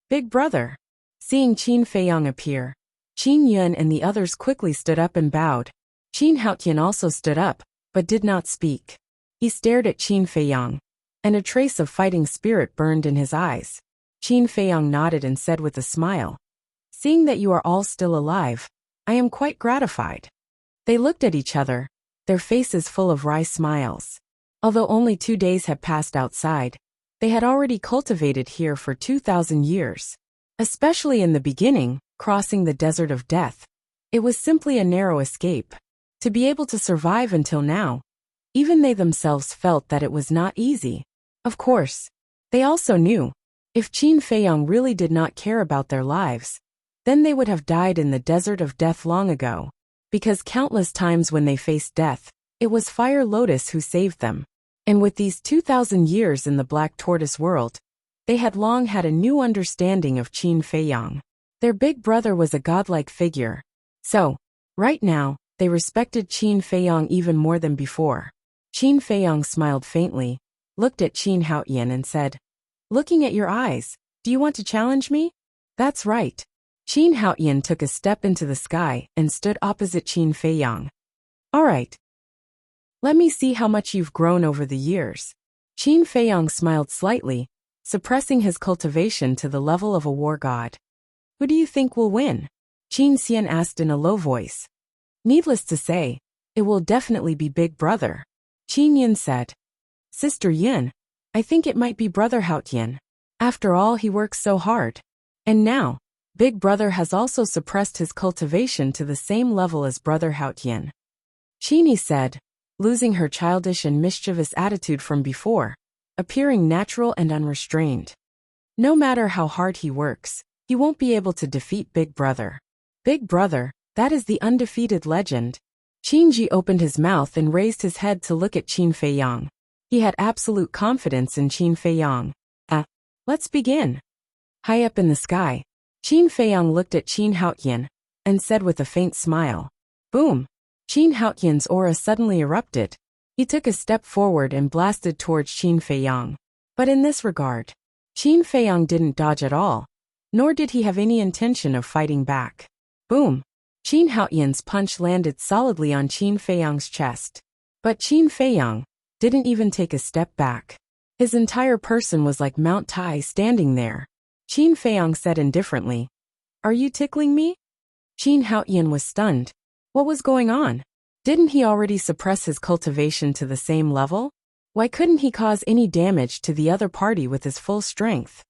Big brother. Seeing Qin Feiyang appear, Qin Yun and the others quickly stood up and bowed. Qin Haotian also stood up, but did not speak. He stared at Qin Feiyang, and a trace of fighting spirit burned in his eyes. Qin Feiyang nodded and said with a smile. Seeing that you are all still alive, I am quite gratified. They looked at each other, their faces full of wry smiles. Although only 2 days had passed outside, they had already cultivated here for 2,000 years. Especially in the beginning, crossing the desert of death. It was simply a narrow escape. To be able to survive until now, even they themselves felt that it was not easy. Of course, they also knew, if Qin Feiyang really did not care about their lives, then they would have died in the desert of death long ago. Because countless times when they faced death, it was Fire Lotus who saved them. And with these 2,000 years in the Black Tortoise world, they had long had a new understanding of Qin Feiyang. Their big brother was a godlike figure. So, right now, they respected Qin Feiyang even more than before. Qin Feiyang smiled faintly, looked at Qin Haotian and said, Looking at your eyes, do you want to challenge me? That's right. Qin Haotian took a step into the sky and stood opposite Qin Feiyang. All right. Let me see how much you've grown over the years. Qin Feiyang smiled slightly, suppressing his cultivation to the level of a war god. Who do you think will win? Qin Xian asked in a low voice. Needless to say, it will definitely be Big Brother. Qin Yin said. Sister Yin, I think it might be Brother Haotian. After all, he works so hard. And now, Big Brother has also suppressed his cultivation to the same level as Brother Haotian. Qin Yi said, losing her childish and mischievous attitude from before, appearing natural and unrestrained. No matter how hard he works, he won't be able to defeat Big Brother. Big Brother, that is the undefeated legend. Qin Ji opened his mouth and raised his head to look at Qin Feiyang. He had absolute confidence in Qin Feiyang. Let's begin. High up in the sky, Qin Feiyang looked at Qin Haotian and said with a faint smile. Boom! Qin Haotian's aura suddenly erupted. He took a step forward and blasted towards Qin Feiyang. But in this regard, Qin Feiyang didn't dodge at all, nor did he have any intention of fighting back. Boom! Qin Haoyan's punch landed solidly on Qin Feiyang's chest. But Qin Feiyang didn't even take a step back. His entire person was like Mount Tai standing there. Qin Feiyang said indifferently, "Are you tickling me?" Qin Haoyan was stunned. What was going on? Didn't he already suppress his cultivation to the same level? Why couldn't he cause any damage to the other party with his full strength?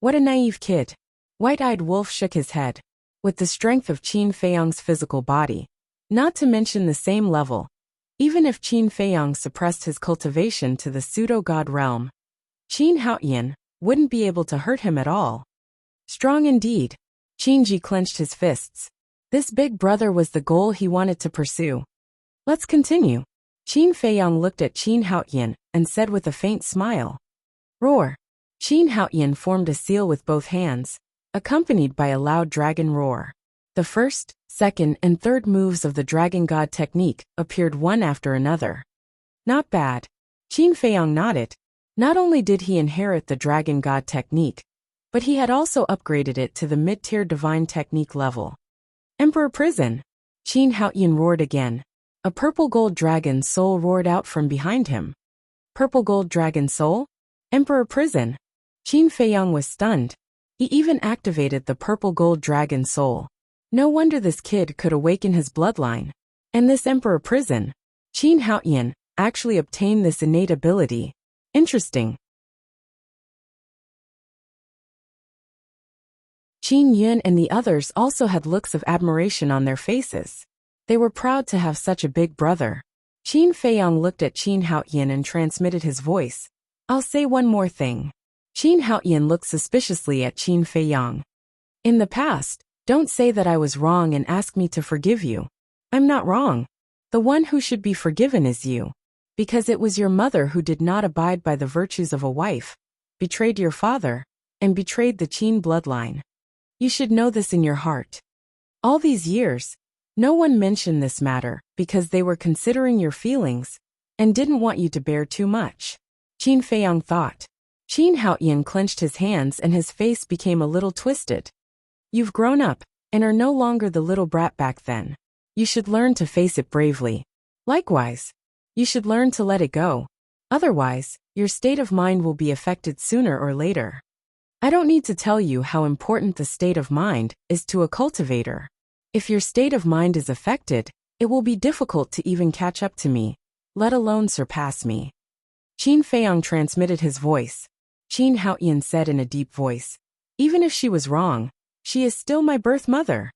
What a naive kid. White-eyed Wolf shook his head. With the strength of Qin Feiyang's physical body, not to mention the same level, even if Qin Feiyang suppressed his cultivation to the pseudo-god realm, Qin Haoyan wouldn't be able to hurt him at all. Strong indeed. Qin Ji clenched his fists. This big brother was the goal he wanted to pursue. Let's continue. Qin Feiyang looked at Qin Haoyan and said with a faint smile. Roar. Qin Haoyan formed a seal with both hands, accompanied by a loud dragon roar. The first, second, and third moves of the Dragon God technique appeared one after another. Not bad. Qin Feiyang nodded. Not only did he inherit the Dragon God technique, but he had also upgraded it to the mid-tier divine technique level. Emperor Prison. Qin Haoyan roared again. A purple gold dragon soul roared out from behind him. Purple gold dragon soul? Emperor Prison. Qin Feiyang was stunned. He even activated the purple gold dragon soul. No wonder this kid could awaken his bloodline. And this Emperor Prison. Qin Haoyan actually obtained this innate ability. Interesting. Qin Yun and the others also had looks of admiration on their faces. They were proud to have such a big brother. Qin Feiyang looked at Qin Haoyan and transmitted his voice. I'll say one more thing. Qin Haoyan looked suspiciously at Qin Feiyang. In the past, don't say that I was wrong and ask me to forgive you. I'm not wrong. The one who should be forgiven is you. Because it was your mother who did not abide by the virtues of a wife, betrayed your father, and betrayed the Qin bloodline. You should know this in your heart. All these years, no one mentioned this matter because they were considering your feelings and didn't want you to bear too much. Qin Feiyang thought. Qin Haoyan clenched his hands and his face became a little twisted. You've grown up and are no longer the little brat back then. You should learn to face it bravely. Likewise, you should learn to let it go. Otherwise, your state of mind will be affected sooner or later. I don't need to tell you how important the state of mind is to a cultivator. If your state of mind is affected, it will be difficult to even catch up to me, let alone surpass me. Qin Feiyang transmitted his voice. Qin Haoyan said in a deep voice, even if she was wrong, she is still my birth mother.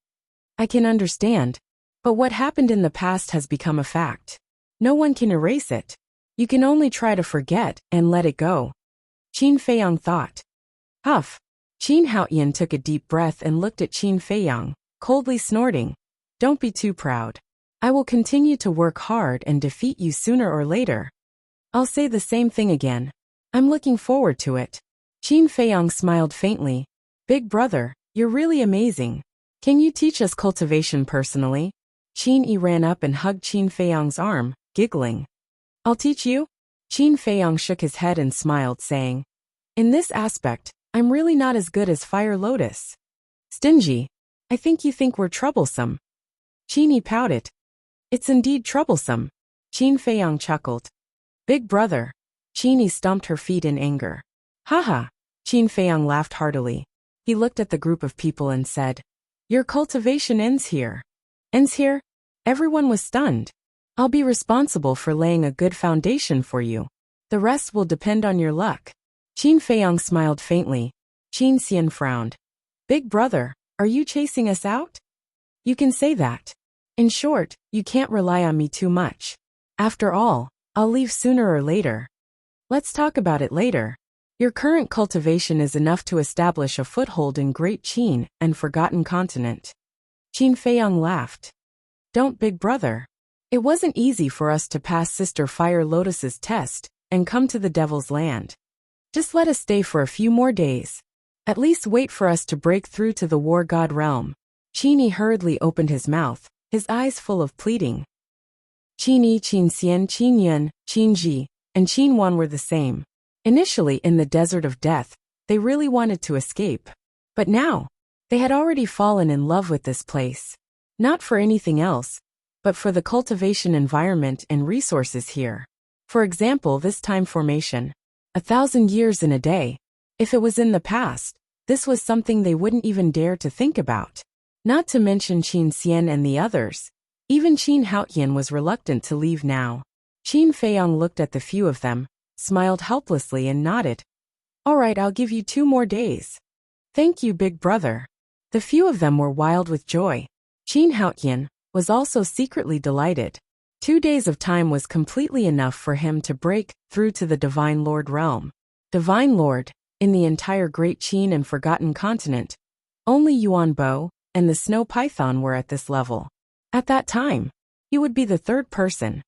I can understand, but what happened in the past has become a fact. No one can erase it. You can only try to forget and let it go. Qin Feiyang thought. Huff. Qin Haoyan took a deep breath and looked at Qin Feiyang, coldly snorting. Don't be too proud. I will continue to work hard and defeat you sooner or later. I'll say the same thing again. I'm looking forward to it. Qin Feiyang smiled faintly. Big brother, you're really amazing. Can you teach us cultivation personally? Qin Yi ran up and hugged Qin Feiyang's arm, giggling. I'll teach you? Qin Feiyang shook his head and smiled, saying, in this aspect, I'm really not as good as Fire Lotus. Stingy. I think you think we're troublesome. Qin Yi pouted. It's indeed troublesome. Qin Feiyang chuckled. Big brother. Qin Yi stomped her feet in anger. Haha. Qin Feiyang laughed heartily. He looked at the group of people and said, your cultivation ends here. Ends here? Everyone was stunned. I'll be responsible for laying a good foundation for you. The rest will depend on your luck. Qin Feiyang smiled faintly. Qin Xian frowned. Big brother, are you chasing us out? You can say that. In short, you can't rely on me too much. After all, I'll leave sooner or later. Let's talk about it later. Your current cultivation is enough to establish a foothold in Great Qin and Forgotten Continent. Qin Feiyang laughed. Don't, big brother. It wasn't easy for us to pass Sister Fire Lotus's test and come to the Devil's Land. Just let us stay for a few more days. At least wait for us to break through to the War God realm. Qin Yi hurriedly opened his mouth, his eyes full of pleading. Qin Yi, Qin Xian, Qin Yun, Qin Ji, and Qin Wan were the same. Initially in the Desert of Death, They really wanted to escape. But now, they had already fallen in love with this place. Not for anything else, but for the cultivation environment and resources here. For example, this time formation. 1,000 years in a day. If it was in the past, this was something they wouldn't even dare to think about. Not to mention Qin Xian and the others. Even Qin Haotian was reluctant to leave now. Qin Feiyang looked at the few of them, smiled helplessly and nodded. All right, I'll give you 2 more days. Thank you, big brother. The few of them were wild with joy. Qin Haotian was also secretly delighted. 2 days of time was completely enough for him to break through to the Divine Lord realm. Divine Lord, in the entire Great Qin and Forgotten Continent, only Yuan Bo and the Snow Python were at this level. At that time, he would be the 3rd person.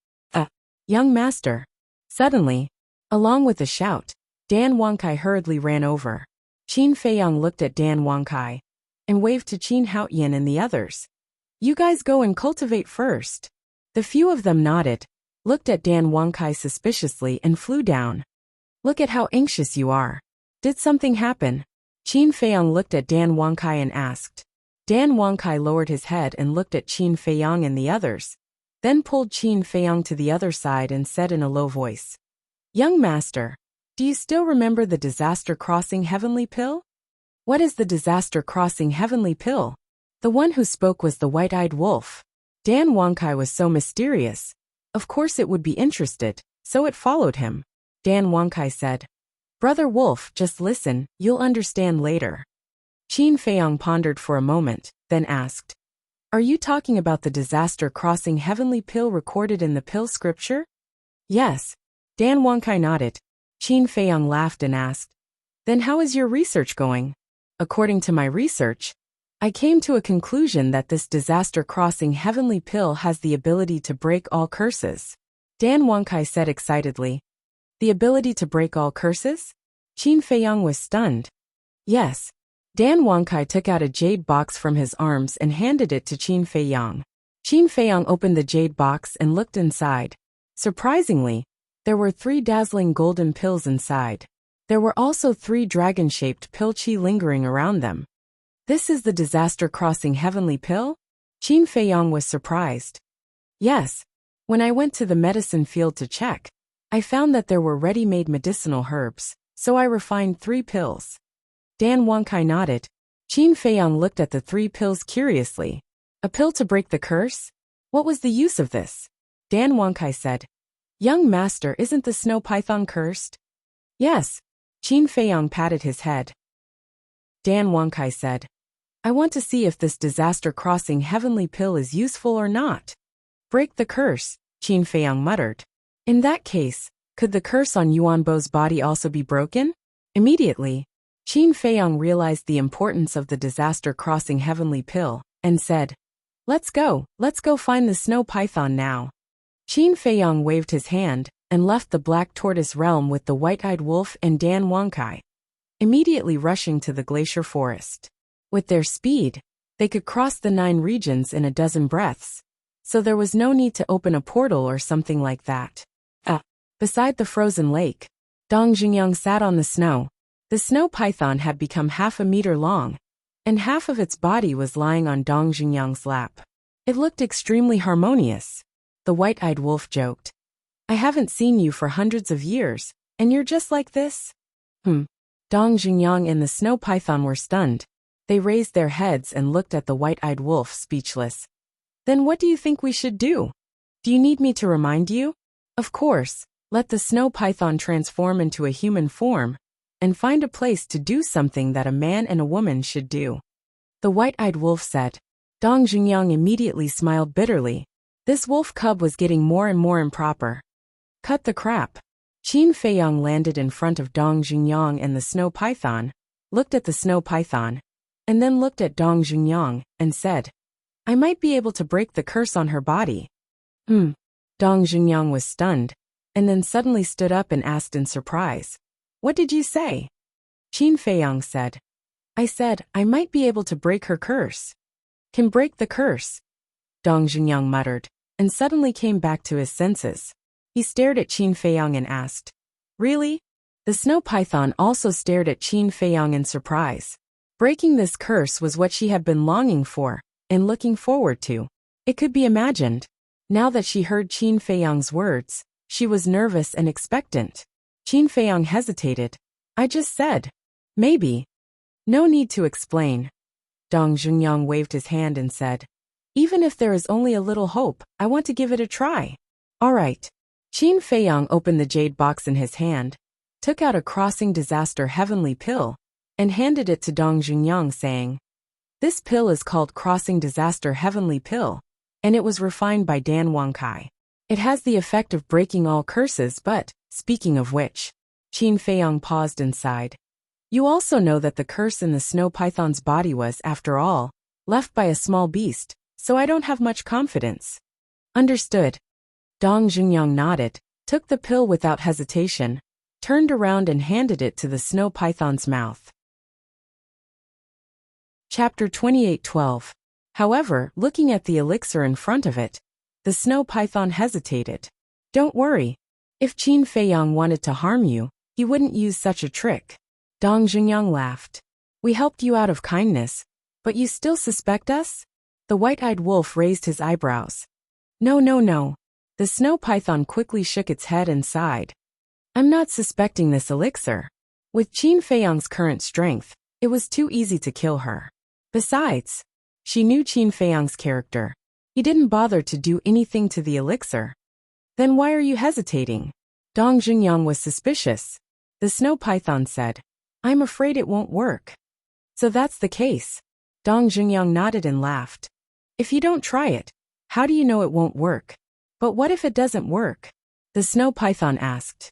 Young master. Suddenly, along with a shout, Dan Wangkai hurriedly ran over. Qin Feiyang looked at Dan Wangkai and waved to Qin Haotian and the others. You guys go and cultivate first. The few of them nodded, looked at Dan Wangkai suspiciously and flew down. Look at how anxious you are. Did something happen? Qin Feiyang looked at Dan Wangkai and asked. Dan Wangkai lowered his head and looked at Qin Feiyang and the others, then pulled Qin Feiyang to the other side and said in a low voice, Young master, do you still remember the disaster crossing heavenly pill? What is the disaster crossing heavenly pill? The one who spoke was the white-eyed wolf. Dan Wangkai was so mysterious. Of course it would be interested, so it followed him. Dan Wangkai said, Brother Wolf, just listen, you'll understand later. Qin Feiyang pondered for a moment, then asked, Are you talking about the disaster crossing heavenly pill recorded in the pill scripture? Yes. Dan Wangkai nodded. Qin Feiyang laughed and asked, Then how is your research going? According to my research, I came to a conclusion that this disaster crossing heavenly pill has the ability to break all curses. Dan Wangkai said excitedly, The ability to break all curses? Qin Feiyang was stunned. Yes. Dan Wangkai took out a jade box from his arms and handed it to Qin Feiyang. Qin Feiyang opened the jade box and looked inside. Surprisingly, there were 3 dazzling golden pills inside. There were also 3 dragon-shaped pill chi lingering around them. This is the disaster crossing heavenly pill? Qin Feiyang was surprised. Yes. When I went to the medicine field to check, I found that there were ready-made medicinal herbs, so I refined 3 pills. Dan Wangkai nodded. Qin Feiyang looked at the 3 pills curiously. A pill to break the curse? What was the use of this? Dan Wangkai said, Young master, isn't the snow python cursed? Yes. Qin Feiyang patted his head. Dan Wangkai said, I want to see if this disaster crossing heavenly pill is useful or not. Break the curse, Qin Feiyang muttered. In that case, could the curse on Yuan Bo's body also be broken? Immediately, Qin Feiyang realized the importance of the disaster crossing heavenly pill, and said, Let's go find the snow python now. Qin Feiyang waved his hand, and left the Black Tortoise realm with the white-eyed wolf and Dan Wangkai, immediately rushing to the glacier forest. With their speed, they could cross the 9 regions in a dozen breaths, so there was no need to open a portal or something like that. Beside the frozen lake, Dong Jingyang sat on the snow. The snow python had become half a meter long, and half of its body was lying on Dong Jingyang's lap. It looked extremely harmonious. The white-eyed wolf joked, I haven't seen you for hundreds of years, and you're just like this? Dong Jingyang and the snow python were stunned. They raised their heads and looked at the white-eyed wolf, speechless. Then what do you think we should do? Do you need me to remind you? Of course, let the snow python transform into a human form, and find a place to do something that a man and a woman should do. The white-eyed wolf said. Dong Jingyang immediately smiled bitterly. This wolf cub was getting more and more improper. Cut the crap. Qin Feiyang landed in front of Dong Jingyang and the snow python, looked at the snow python, and then looked at Dong Jingyang, and said, I might be able to break the curse on her body. Dong Jingyang was stunned, and then suddenly stood up and asked in surprise, What did you say? Qin Feiyang said, I said, I might be able to break her curse. Can break the curse. Dong Jingyang muttered, and suddenly came back to his senses. He stared at Qin Feiyang and asked, Really? The snow python also stared at Qin Feiyang in surprise. Breaking this curse was what she had been longing for and looking forward to. It could be imagined. Now that she heard Qin Feiyang's words, she was nervous and expectant. Qin Feiyang hesitated. I just said. Maybe. No need to explain. Dong Jungyang waved his hand and said, even if there is only a little hope, I want to give it a try. All right. Qin Feiyang opened the jade box in his hand, took out a crossing disaster heavenly pill, and handed it to Dong Jungyang saying, this pill is called crossing disaster heavenly pill, and it was refined by Dan Wangkai. It has the effect of breaking all curses but, speaking of which, Qin Feiyang paused and sighed. You also know that the curse in the snow python's body was, after all, left by a small beast, so I don't have much confidence. Understood. Dong Jungyang nodded, took the pill without hesitation, turned around and handed it to the snow python's mouth. Chapter 28:12. However, looking at the elixir in front of it, the snow python hesitated. Don't worry. If Qin Feiyang wanted to harm you, he wouldn't use such a trick. Dong Jungyang laughed. We helped you out of kindness, but you still suspect us? The white-eyed wolf raised his eyebrows. No. The snow python quickly shook its head and sighed. I'm not suspecting this elixir. With Qin Feiyang's current strength, it was too easy to kill her. Besides, she knew Qin Feiyang's character. He didn't bother to do anything to the elixir. Then why are you hesitating? Dong Jungyang was suspicious. The snow python said, I'm afraid it won't work. So that's the case. Dong Jungyang nodded and laughed. If you don't try it, how do you know it won't work? But what if it doesn't work? The snow python asked.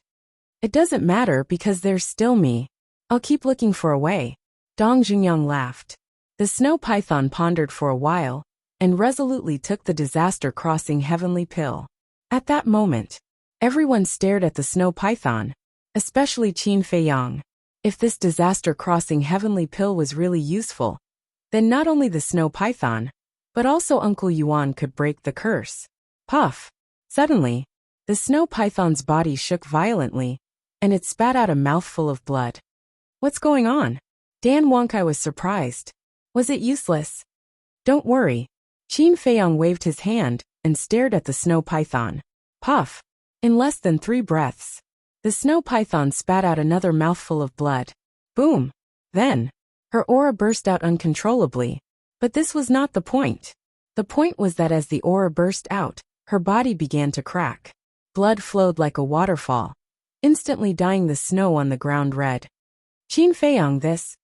It doesn't matter because there's still me. I'll keep looking for a way. Dong Jungyang laughed. The snow python pondered for a while, and resolutely took the disaster-crossing heavenly pill. At that moment, everyone stared at the snow python, especially Qin Feiyang. If this disaster-crossing heavenly pill was really useful, then not only the snow python, but also Uncle Yuan could break the curse. Puff! Suddenly, the snow python's body shook violently, and it spat out a mouthful of blood. What's going on? Dan Wangkai was surprised. Was it useless? Don't worry. Qin Feiyang waved his hand and stared at the snow python. Puff! In less than 3 breaths, the snow python spat out another mouthful of blood. Boom! Then, her aura burst out uncontrollably. But this was not the point. The point was that as the aura burst out, her body began to crack. Blood flowed like a waterfall, instantly dyeing the snow on the ground red. Qin Feiyang, this.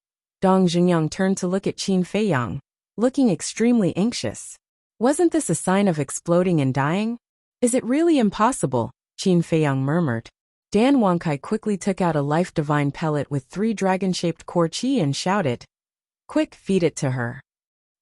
Dong Jungyang turned to look at Qin Feiyang, looking extremely anxious. Wasn't this a sign of exploding and dying? Is it really impossible? Qin Feiyang murmured. Dan Wangkai quickly took out a life divine pellet with 3 dragon-shaped core qi and shouted, Quick, feed it to her.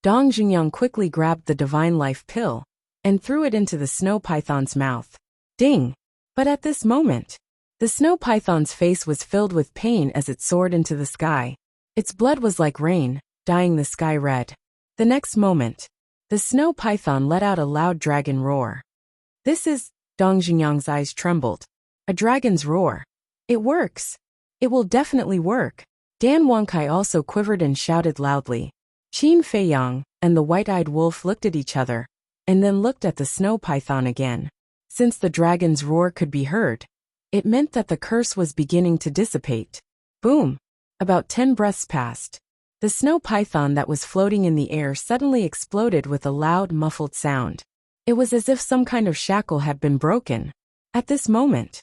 Dong Jungyang quickly grabbed the divine life pill and threw it into the snow python's mouth. Ding! But at this moment, the snow python's face was filled with pain as it soared into the sky. Its blood was like rain, dyeing the sky red. The next moment, the snow python let out a loud dragon roar. This is, Dong Jungyang's eyes trembled. A dragon's roar. It works. It will definitely work. Dan Wangkai also quivered and shouted loudly. Qin Feiyang and the white-eyed wolf looked at each other, and then looked at the snow python again. Since the dragon's roar could be heard, it meant that the curse was beginning to dissipate. Boom! About 10 breaths passed. The snow python that was floating in the air suddenly exploded with a loud, muffled sound. It was as if some kind of shackle had been broken. At this moment,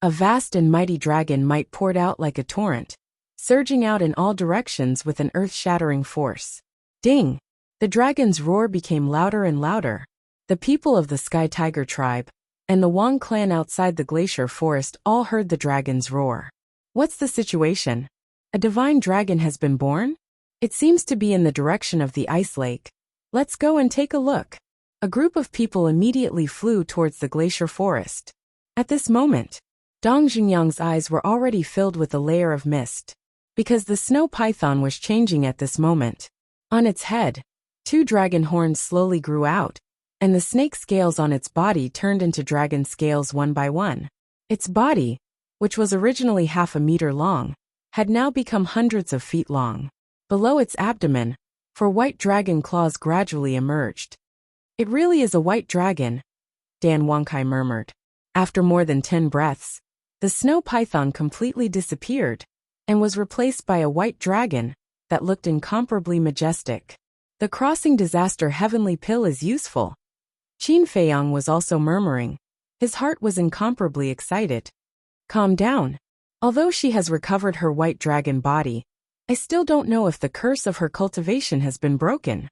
a vast and mighty dragon might poured out like a torrent, surging out in all directions with an earth-shattering force. Ding! The dragon's roar became louder and louder. The people of the Sky Tiger tribe and the Wang clan outside the glacier forest all heard the dragon's roar. What's the situation? A divine dragon has been born? It seems to be in the direction of the ice lake. Let's go and take a look. A group of people immediately flew towards the glacier forest. At this moment, Dong Jungyang's eyes were already filled with a layer of mist, because the snow python was changing at this moment. On its head, 2 dragon horns slowly grew out, and the snake scales on its body turned into dragon scales one by one. Its body, which was originally half a meter long, had now become hundreds of feet long. Below its abdomen, four white dragon claws gradually emerged. It really is a white dragon, Dan Wangkai murmured. After more than 10 breaths, the snow python completely disappeared and was replaced by a white dragon that looked incomparably majestic. The crossing disaster heavenly pill is useful. Qin Feiyang was also murmuring. His heart was incomparably excited. Calm down. Although she has recovered her white dragon body, I still don't know if the curse of her cultivation has been broken.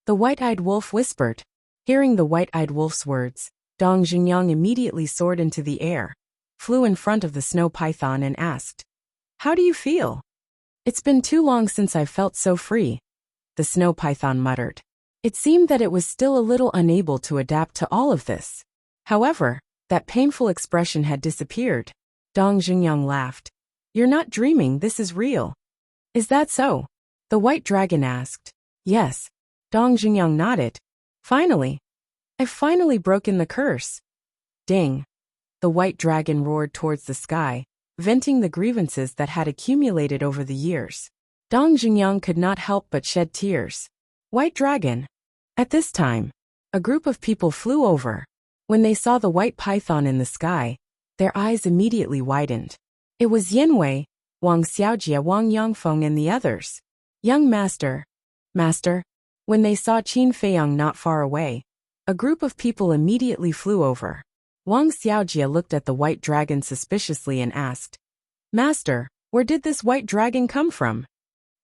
The white-eyed wolf whispered. Hearing the white-eyed wolf's words, Dong Xingyang immediately soared into the air, flew in front of the snow python and asked, "How do you feel?" "It's been too long since I've felt so free," the snow python muttered. It seemed that it was still a little unable to adapt to all of this. However, that painful expression had disappeared. Dong Xingyang laughed. "You're not dreaming, this is real." "Is that so?" the white dragon asked. "Yes." Dong Xingyang nodded. "Finally. I've finally broken the curse." Ding. The white dragon roared towards the sky, venting the grievances that had accumulated over the years. Dong Xingyang could not help but shed tears. White dragon. At this time, a group of people flew over. When they saw the white python in the sky, their eyes immediately widened. It was Yanwei, Wang Xiaojia, Wang Yangfeng and the others. "Young master." "Master." When they saw Qin Feiyang not far away, a group of people immediately flew over. Wang Xiaojia looked at the white dragon suspiciously and asked, "Master, where did this white dragon come from?"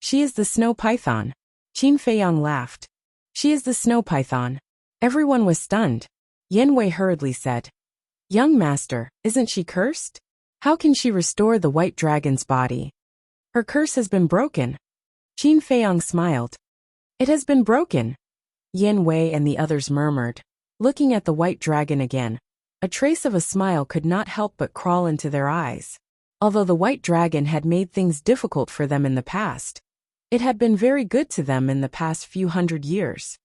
"She is the snow python." Qin Feiyang laughed. "She is the snow python." Everyone was stunned. Yanwei hurriedly said, "Young master, isn't she cursed? How can she restore the white dragon's body?" "Her curse has been broken." Qin Feiyang smiled. "It has been broken." Yanwei and the others murmured. Looking at the white dragon again, a trace of a smile could not help but crawl into their eyes. Although the white dragon had made things difficult for them in the past, it had been very good to them in the past few hundred years.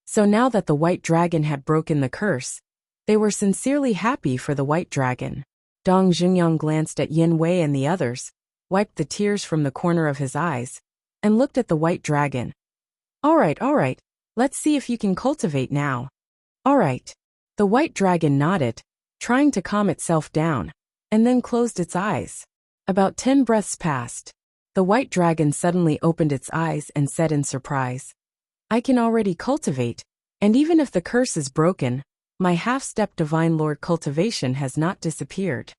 So now that the white dragon had broken the curse, they were sincerely happy for the white dragon. Dong Xingyang glanced at Yanwei and the others, wiped the tears from the corner of his eyes, and looked at the white dragon. All right, let's see if you can cultivate now." "All right." The white dragon nodded, trying to calm itself down, and then closed its eyes. About 10 breaths passed. The white dragon suddenly opened its eyes and said in surprise, "I can already cultivate, and even if the curse is broken, my half-step Divine Lord cultivation has not disappeared."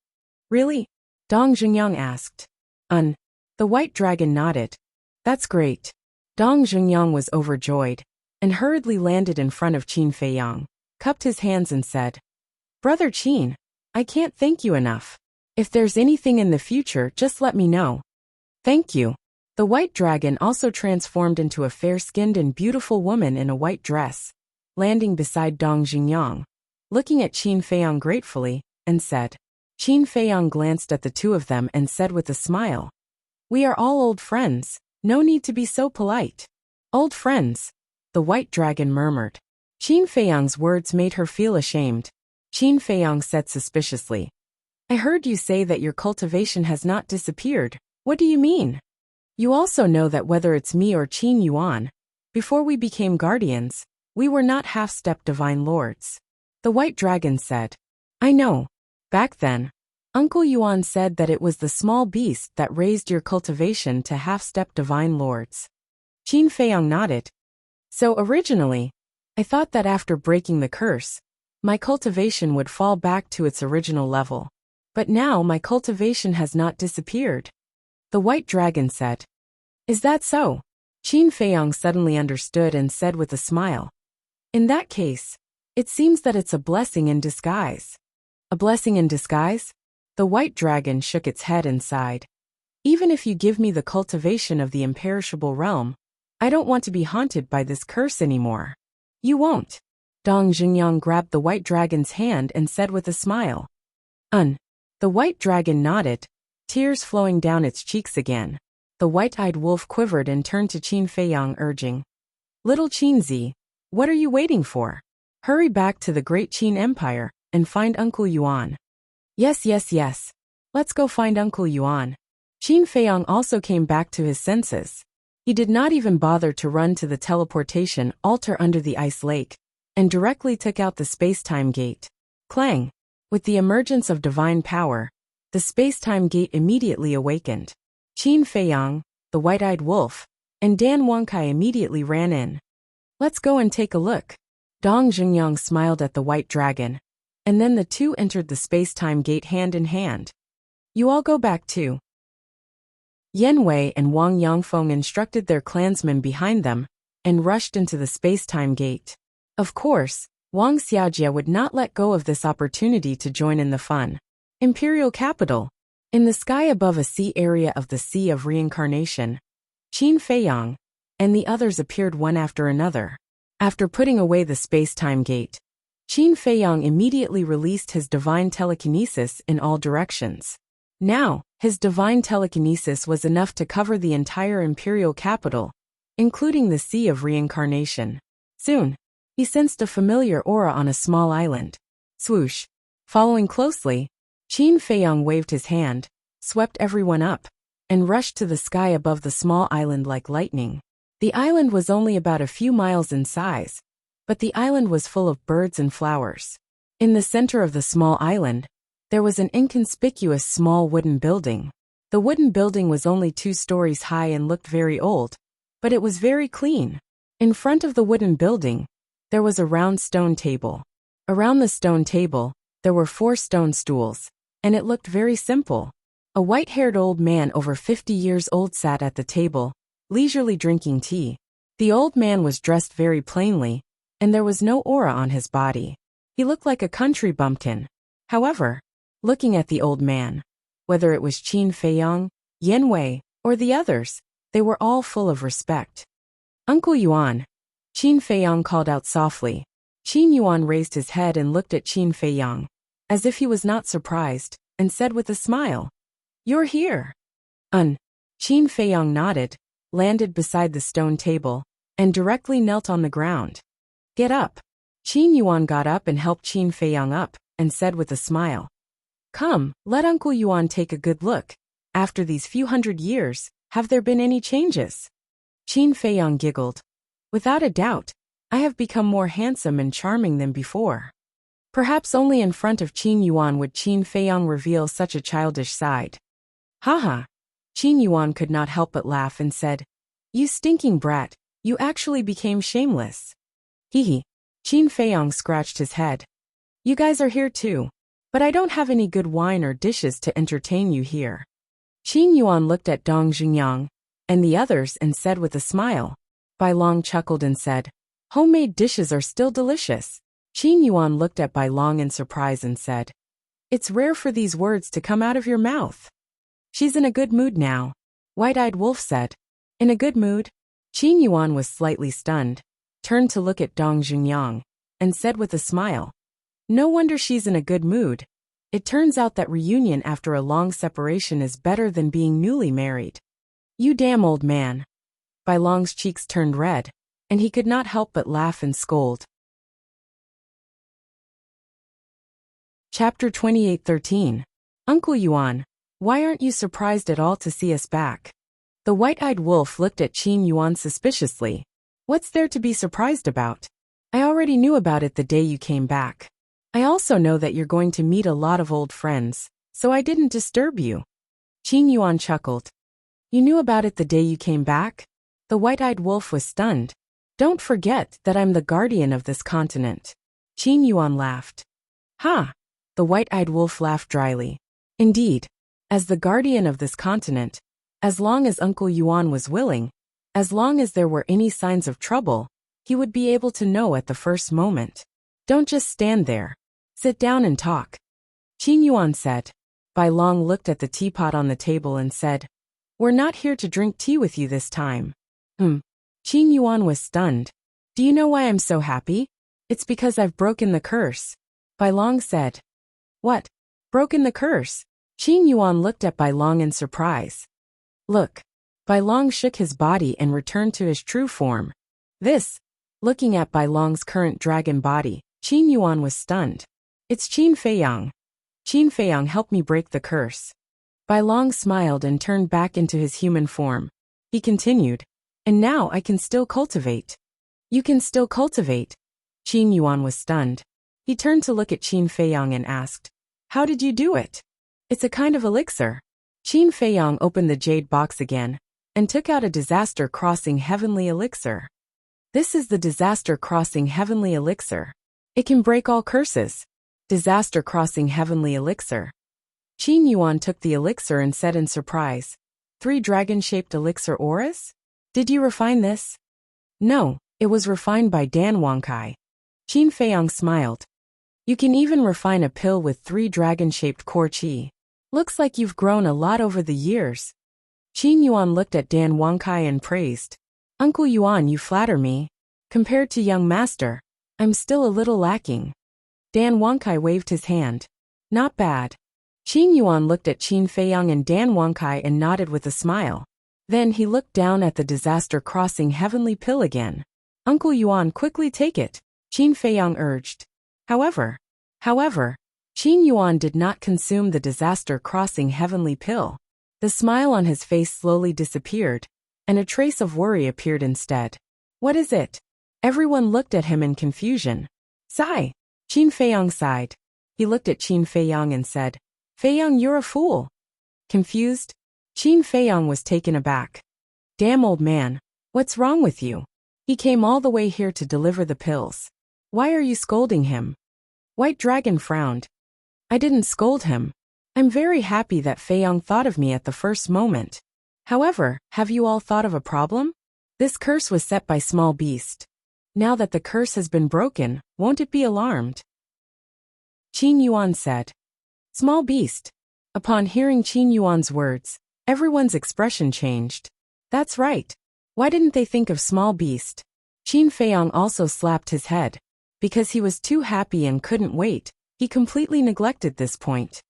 "Really?" Dong Xingyang asked. The white dragon nodded. "That's great." Dong Xingyang was overjoyed, and hurriedly landed in front of Qin Feiyang, cupped his hands and said, "Brother Qin, I can't thank you enough. If there's anything in the future, just let me know." "Thank you." The white dragon also transformed into a fair-skinned and beautiful woman in a white dress, landing beside Dong Xingyang, looking at Qin Feiyang gratefully, and said. Qin Feiyang glanced at the two of them and said with a smile, "We are all old friends. No need to be so polite." "Old friends," the white dragon murmured. Qin Feiyang's words made her feel ashamed. Qin Feiyang said suspiciously, "I heard you say that your cultivation has not disappeared. What do you mean? You also know that whether it's me or Qin Yuan, before we became guardians, we were not half-step divine lords." The white dragon said, "I know. Back then, Uncle Yuan said that it was the small beast that raised your cultivation to half-step divine lords." Qin Feiyang nodded. "So originally, I thought that after breaking the curse, my cultivation would fall back to its original level. But now my cultivation has not disappeared." The white dragon said. "Is that so?" Qin Feiyang suddenly understood and said with a smile, "In that case, it seems that it's a blessing in disguise." "A blessing in disguise?" The white dragon shook its head and sighed. "Even if you give me the cultivation of the imperishable realm, I don't want to be haunted by this curse anymore." "You won't." Dong Xingyang grabbed the white dragon's hand and said with a smile. The white dragon nodded, tears flowing down its cheeks again. The white-eyed wolf quivered and turned to Qin Feiyang urging, "Little Qinzi, what are you waiting for? Hurry back to the great Qin Empire and find Uncle Yuan." Yes, yes, yes. Let's go find Uncle Yuan. Qin Feiyang also came back to his senses. He did not even bother to run to the teleportation altar under the ice lake, and directly took out the space-time gate. Clang! With the emergence of divine power, the space-time gate immediately awakened. Qin Feiyang, the white-eyed wolf, and Dan Wangkai immediately ran in. Let's go and take a look. Dong Zhengyang smiled at the white dragon, and then the two entered the space-time gate hand in hand. You all go back too. Yen Wei and Wang Yangfeng instructed their clansmen behind them, and rushed into the space-time gate. Of course, Wang Xiaojie would not let go of this opportunity to join in the fun. Imperial capital. In the sky above a sea area of the Sea of Reincarnation, Qin Feiyang and the others appeared one after another. After putting away the space-time gate, Qin Feiyang immediately released his divine telekinesis in all directions. Now, his divine telekinesis was enough to cover the entire imperial capital, including the Sea of Reincarnation. Soon, he sensed a familiar aura on a small island. Swoosh! Following closely, Qin Feiyang waved his hand, swept everyone up, and rushed to the sky above the small island like lightning. The island was only about a few miles in size, but the island was full of birds and flowers. In the center of the small island, there was an inconspicuous small wooden building. The wooden building was only 2 stories high and looked very old, but it was very clean. In front of the wooden building, there was a round stone table. Around the stone table, there were 4 stone stools, and it looked very simple. A white-haired old man over 50 years old sat at the table, leisurely drinking tea. The old man was dressed very plainly, and there was no aura on his body. He looked like a country bumpkin. However, looking at the old man, whether it was Qin Feiyang, Yen Wei, or the others, they were all full of respect. Uncle Yuan, Qin Feiyang called out softly. Qin Yuan raised his head and looked at Qin Feiyang, as if he was not surprised, and said with a smile, "You're here." Qin Feiyang nodded, landed beside the stone table, and directly knelt on the ground. Get up. Qin Yuan got up and helped Qin Feiyang up, and said with a smile, "Come, let Uncle Yuan take a good look. After these few hundred years, have there been any changes?" Qin Feiyang giggled. Without a doubt, I have become more handsome and charming than before. Perhaps only in front of Qin Yuan would Qin Feiyang reveal such a childish side. Haha. Qin Yuan could not help but laugh and said, "You stinking brat, you actually became shameless." Hee. Qin Feiyang scratched his head. You guys are here too, but I don't have any good wine or dishes to entertain you here. Qin Yuan looked at Dong Zhengyang and the others and said with a smile. Bai Long chuckled and said, "Homemade dishes are still delicious." Qin Yuan looked at Bai Long in surprise and said, "It's rare for these words to come out of your mouth." She's in a good mood now, White-Eyed Wolf said. In a good mood? Qin Yuan was slightly stunned, turned to look at Dong Zhengyang, and said with a smile, "No wonder she's in a good mood. It turns out that reunion after a long separation is better than being newly married." You damn old man. Bai Long's cheeks turned red, and he could not help but laugh and scold. Chapter 28:13. Uncle Yuan, why aren't you surprised at all to see us back? The white-eyed wolf looked at Qin Yuan suspiciously. What's there to be surprised about? I already knew about it the day you came back. I also know that you're going to meet a lot of old friends, so I didn't disturb you. Qin Yuan chuckled. You knew about it the day you came back? The white-eyed wolf was stunned. Don't forget that I'm the guardian of this continent. Qin Yuan laughed. Ha! The white-eyed wolf laughed dryly. Indeed, as the guardian of this continent, as long as Uncle Yuan was willing, as long as there were any signs of trouble, he would be able to know at the first moment. Don't just stand there. Sit down and talk. Qin Yuan said. Bai Long looked at the teapot on the table and said, We're not here to drink tea with you this time. Qin Yuan was stunned. Do you know why I'm so happy? It's because I've broken the curse. Bai Long said. What? Broken the curse? Qin Yuan looked at Bai Long in surprise. Look. Bai Long shook his body and returned to his true form. Looking at Bai Long's current dragon body, Qin Yuan was stunned. It's Qin Feiyang. Qin Feiyang helped me break the curse. Bai Long smiled and turned back into his human form. He continued, and now I can still cultivate. You can still cultivate? Qin Yuan was stunned. He turned to look at Qin Feiyang and asked, how did you do it? It's a kind of elixir. Qin Feiyang opened the jade box again and took out a disaster-crossing heavenly elixir. This is the disaster-crossing heavenly elixir. It can break all curses. Disaster-crossing heavenly elixir. Qin Yuan took the elixir and said in surprise, 3 dragon-shaped elixir auras? Did you refine this? No, it was refined by Dan Wangkai. Qin Feiyang smiled. You can even refine a pill with 3 dragon-shaped core qi. Looks like you've grown a lot over the years. Qin Yuan looked at Dan Wangkai and praised. Uncle Yuan, you flatter me. Compared to young master, I'm still a little lacking. Dan Wangkai waved his hand. Not bad. Qin Yuan looked at Qin Feiyang and Dan Wangkai and nodded with a smile. Then he looked down at the disaster-crossing heavenly pill again. Uncle Yuan, quickly take it, Qin Feiyang urged. However, Qin Yuan did not consume the disaster-crossing heavenly pill. The smile on his face slowly disappeared, and a trace of worry appeared instead. What is it? Everyone looked at him in confusion. Sigh. Qin Feiyang sighed. He looked at Qin Feiyang and said, Feiyang, you're a fool. Confused? Qin Feiyang was taken aback. Damn old man, what's wrong with you? He came all the way here to deliver the pills. Why are you scolding him? White Dragon frowned. I didn't scold him. I'm very happy that Feiyang thought of me at the first moment. However, have you all thought of a problem? This curse was set by small beast. Now that the curse has been broken, won't it be alarmed? Qin Yuan said. Small beast. Upon hearing Qin Yuan's words, everyone's expression changed. That's right. Why didn't they think of small beast? Qin Feiyang also slapped his head. Because he was too happy and couldn't wait, he completely neglected this point.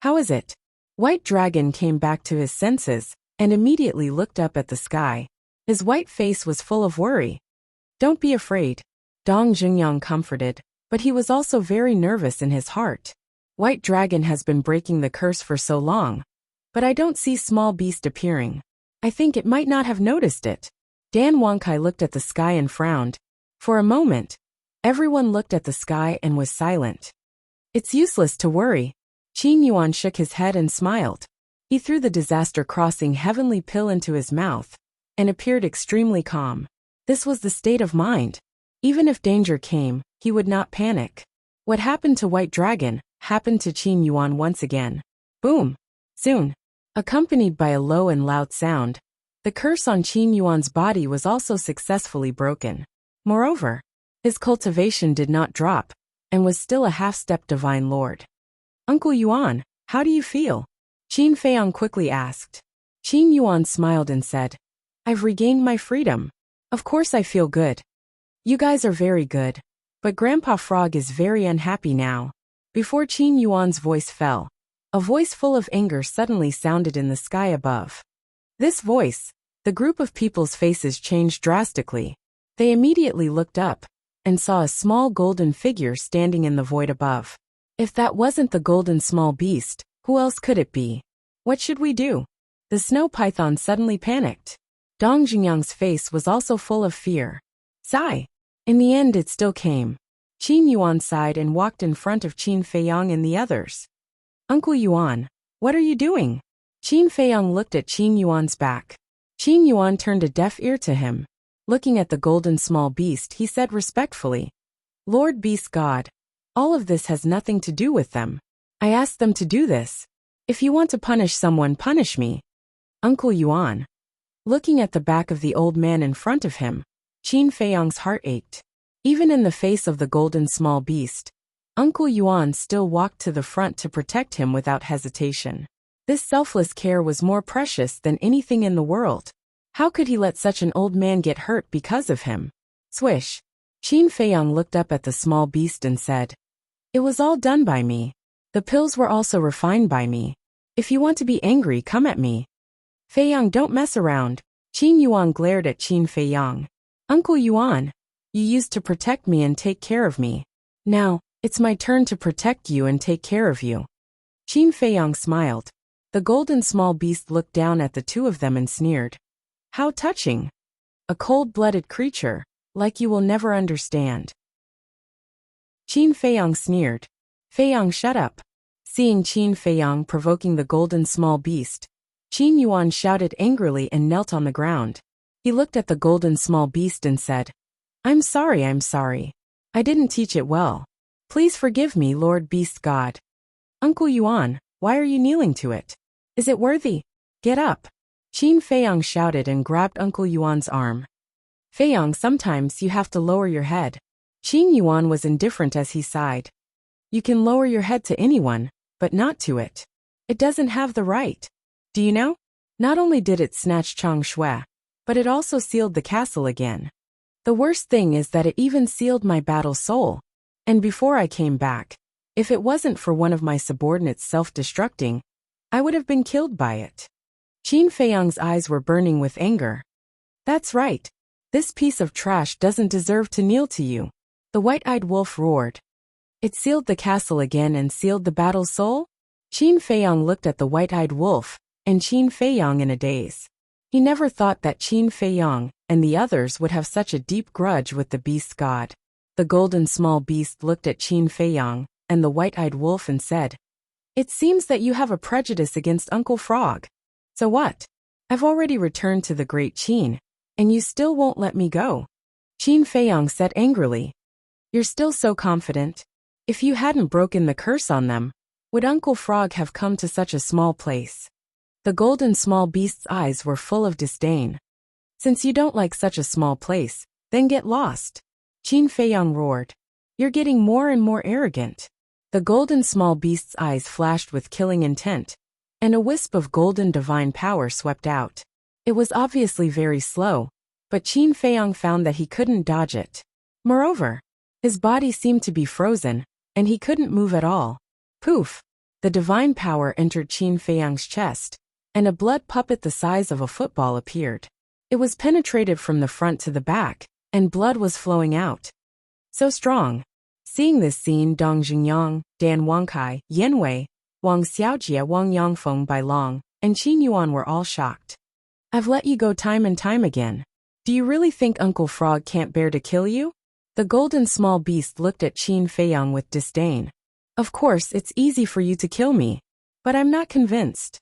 How is it? White Dragon came back to his senses and immediately looked up at the sky. His white face was full of worry. Don't be afraid. Dong Jungyang comforted, but he was also very nervous in his heart. White Dragon has been breaking the curse for so long, but I don't see small beast appearing. I think it might not have noticed it. Dan Wangkai looked at the sky and frowned. For a moment, everyone looked at the sky and was silent. It's useless to worry. Qin Yuan shook his head and smiled. He threw the disaster-crossing heavenly pill into his mouth and appeared extremely calm. This was the state of mind. Even if danger came, he would not panic. What happened to White Dragon happened to Qin Yuan once again. Boom! Soon, accompanied by a low and loud sound, the curse on Qin Yuan's body was also successfully broken. Moreover, his cultivation did not drop, and was still a half-step divine lord. Uncle Yuan, how do you feel? Qin Feiyang quickly asked. Qin Yuan smiled and said, I've regained my freedom. Of course I feel good. You guys are very good. But Grandpa Frog is very unhappy now. Before Qin Yuan's voice fell, a voice full of anger suddenly sounded in the sky above. This voice, the group of people's faces changed drastically. They immediately looked up and saw a small golden figure standing in the void above. If that wasn't the golden small beast, who else could it be? What should we do? The snow python suddenly panicked. Dong Jingyang's face was also full of fear. Sigh. In the end it still came. Qin Yuan sighed and walked in front of Qin Feiyang and the others. Uncle Yuan, what are you doing? Qin Feiyang looked at Qin Yuan's back. Qin Yuan turned a deaf ear to him. Looking at the golden small beast, he said respectfully, Lord Beast God, all of this has nothing to do with them. I asked them to do this. If you want to punish someone, punish me. Uncle Yuan. Looking at the back of the old man in front of him, Qin Feiyang's heart ached. Even in the face of the golden small beast, Uncle Yuan still walked to the front to protect him without hesitation. This selfless care was more precious than anything in the world. How could he let such an old man get hurt because of him? Swish. Qin Feiyang looked up at the small beast and said, It was all done by me. The pills were also refined by me. If you want to be angry, come at me. Feiyang, don't mess around. Qin Yuan glared at Qin Feiyang. Uncle Yuan, you used to protect me and take care of me. Now, it's my turn to protect you and take care of you. Qin Feiyang smiled. The golden small beast looked down at the two of them and sneered. How touching! A cold-blooded creature, like you will never understand. Qin Feiyang sneered. Feiyang, shut up. Seeing Qin Feiyang provoking the golden small beast, Qin Yuan shouted angrily and knelt on the ground. He looked at the golden small beast and said, I'm sorry. I didn't teach it well. Please forgive me, Lord Beast God. Uncle Yuan, why are you kneeling to it? Is it worthy? Get up. Qin Feiyang shouted and grabbed Uncle Yuan's arm. Feiyang, sometimes you have to lower your head. Qin Yuan was indifferent as he sighed. You can lower your head to anyone, but not to it. It doesn't have the right. Do you know? Not only did it snatch Chang Shui, but it also sealed the castle again. The worst thing is that it even sealed my battle soul. And before I came back, if it wasn't for one of my subordinates self-destructing, I would have been killed by it. Qin Feiyang's eyes were burning with anger. That's right. This piece of trash doesn't deserve to kneel to you. The white-eyed wolf roared. It sealed the castle again and sealed the battle soul? Qin Feiyang looked at the white-eyed wolf, and Qin Feiyang in a daze. He never thought that Qin Feiyang and the others would have such a deep grudge with the beast god. The golden small beast looked at Qin Feiyang and the white-eyed wolf and said, It seems that you have a prejudice against Uncle Frog. So what? I've already returned to the great Qin, and you still won't let me go. Qin Feiyang said angrily. You're still so confident. If you hadn't broken the curse on them, would Uncle Frog have come to such a small place? The golden small beast's eyes were full of disdain. Since you don't like such a small place, then get lost. Qin Feiyang roared. You're getting more and more arrogant. The golden small beast's eyes flashed with killing intent, and a wisp of golden divine power swept out. It was obviously very slow, but Qin Feiyang found that he couldn't dodge it. Moreover, his body seemed to be frozen, and he couldn't move at all. Poof! The divine power entered Qin Feiyang's chest, and a blood puppet the size of a football appeared. It was penetrated from the front to the back, and blood was flowing out. So strong. Seeing this scene, Dong Jingyang, Dan Wangkai, Yan Wei, Wang Xiaojie, Wang Yangfeng, Bai Long, and Qin Yuan were all shocked. I've let you go time and time again. Do you really think Uncle Frog can't bear to kill you? The golden small beast looked at Qin Feiyang with disdain. Of course, it's easy for you to kill me, but I'm not convinced.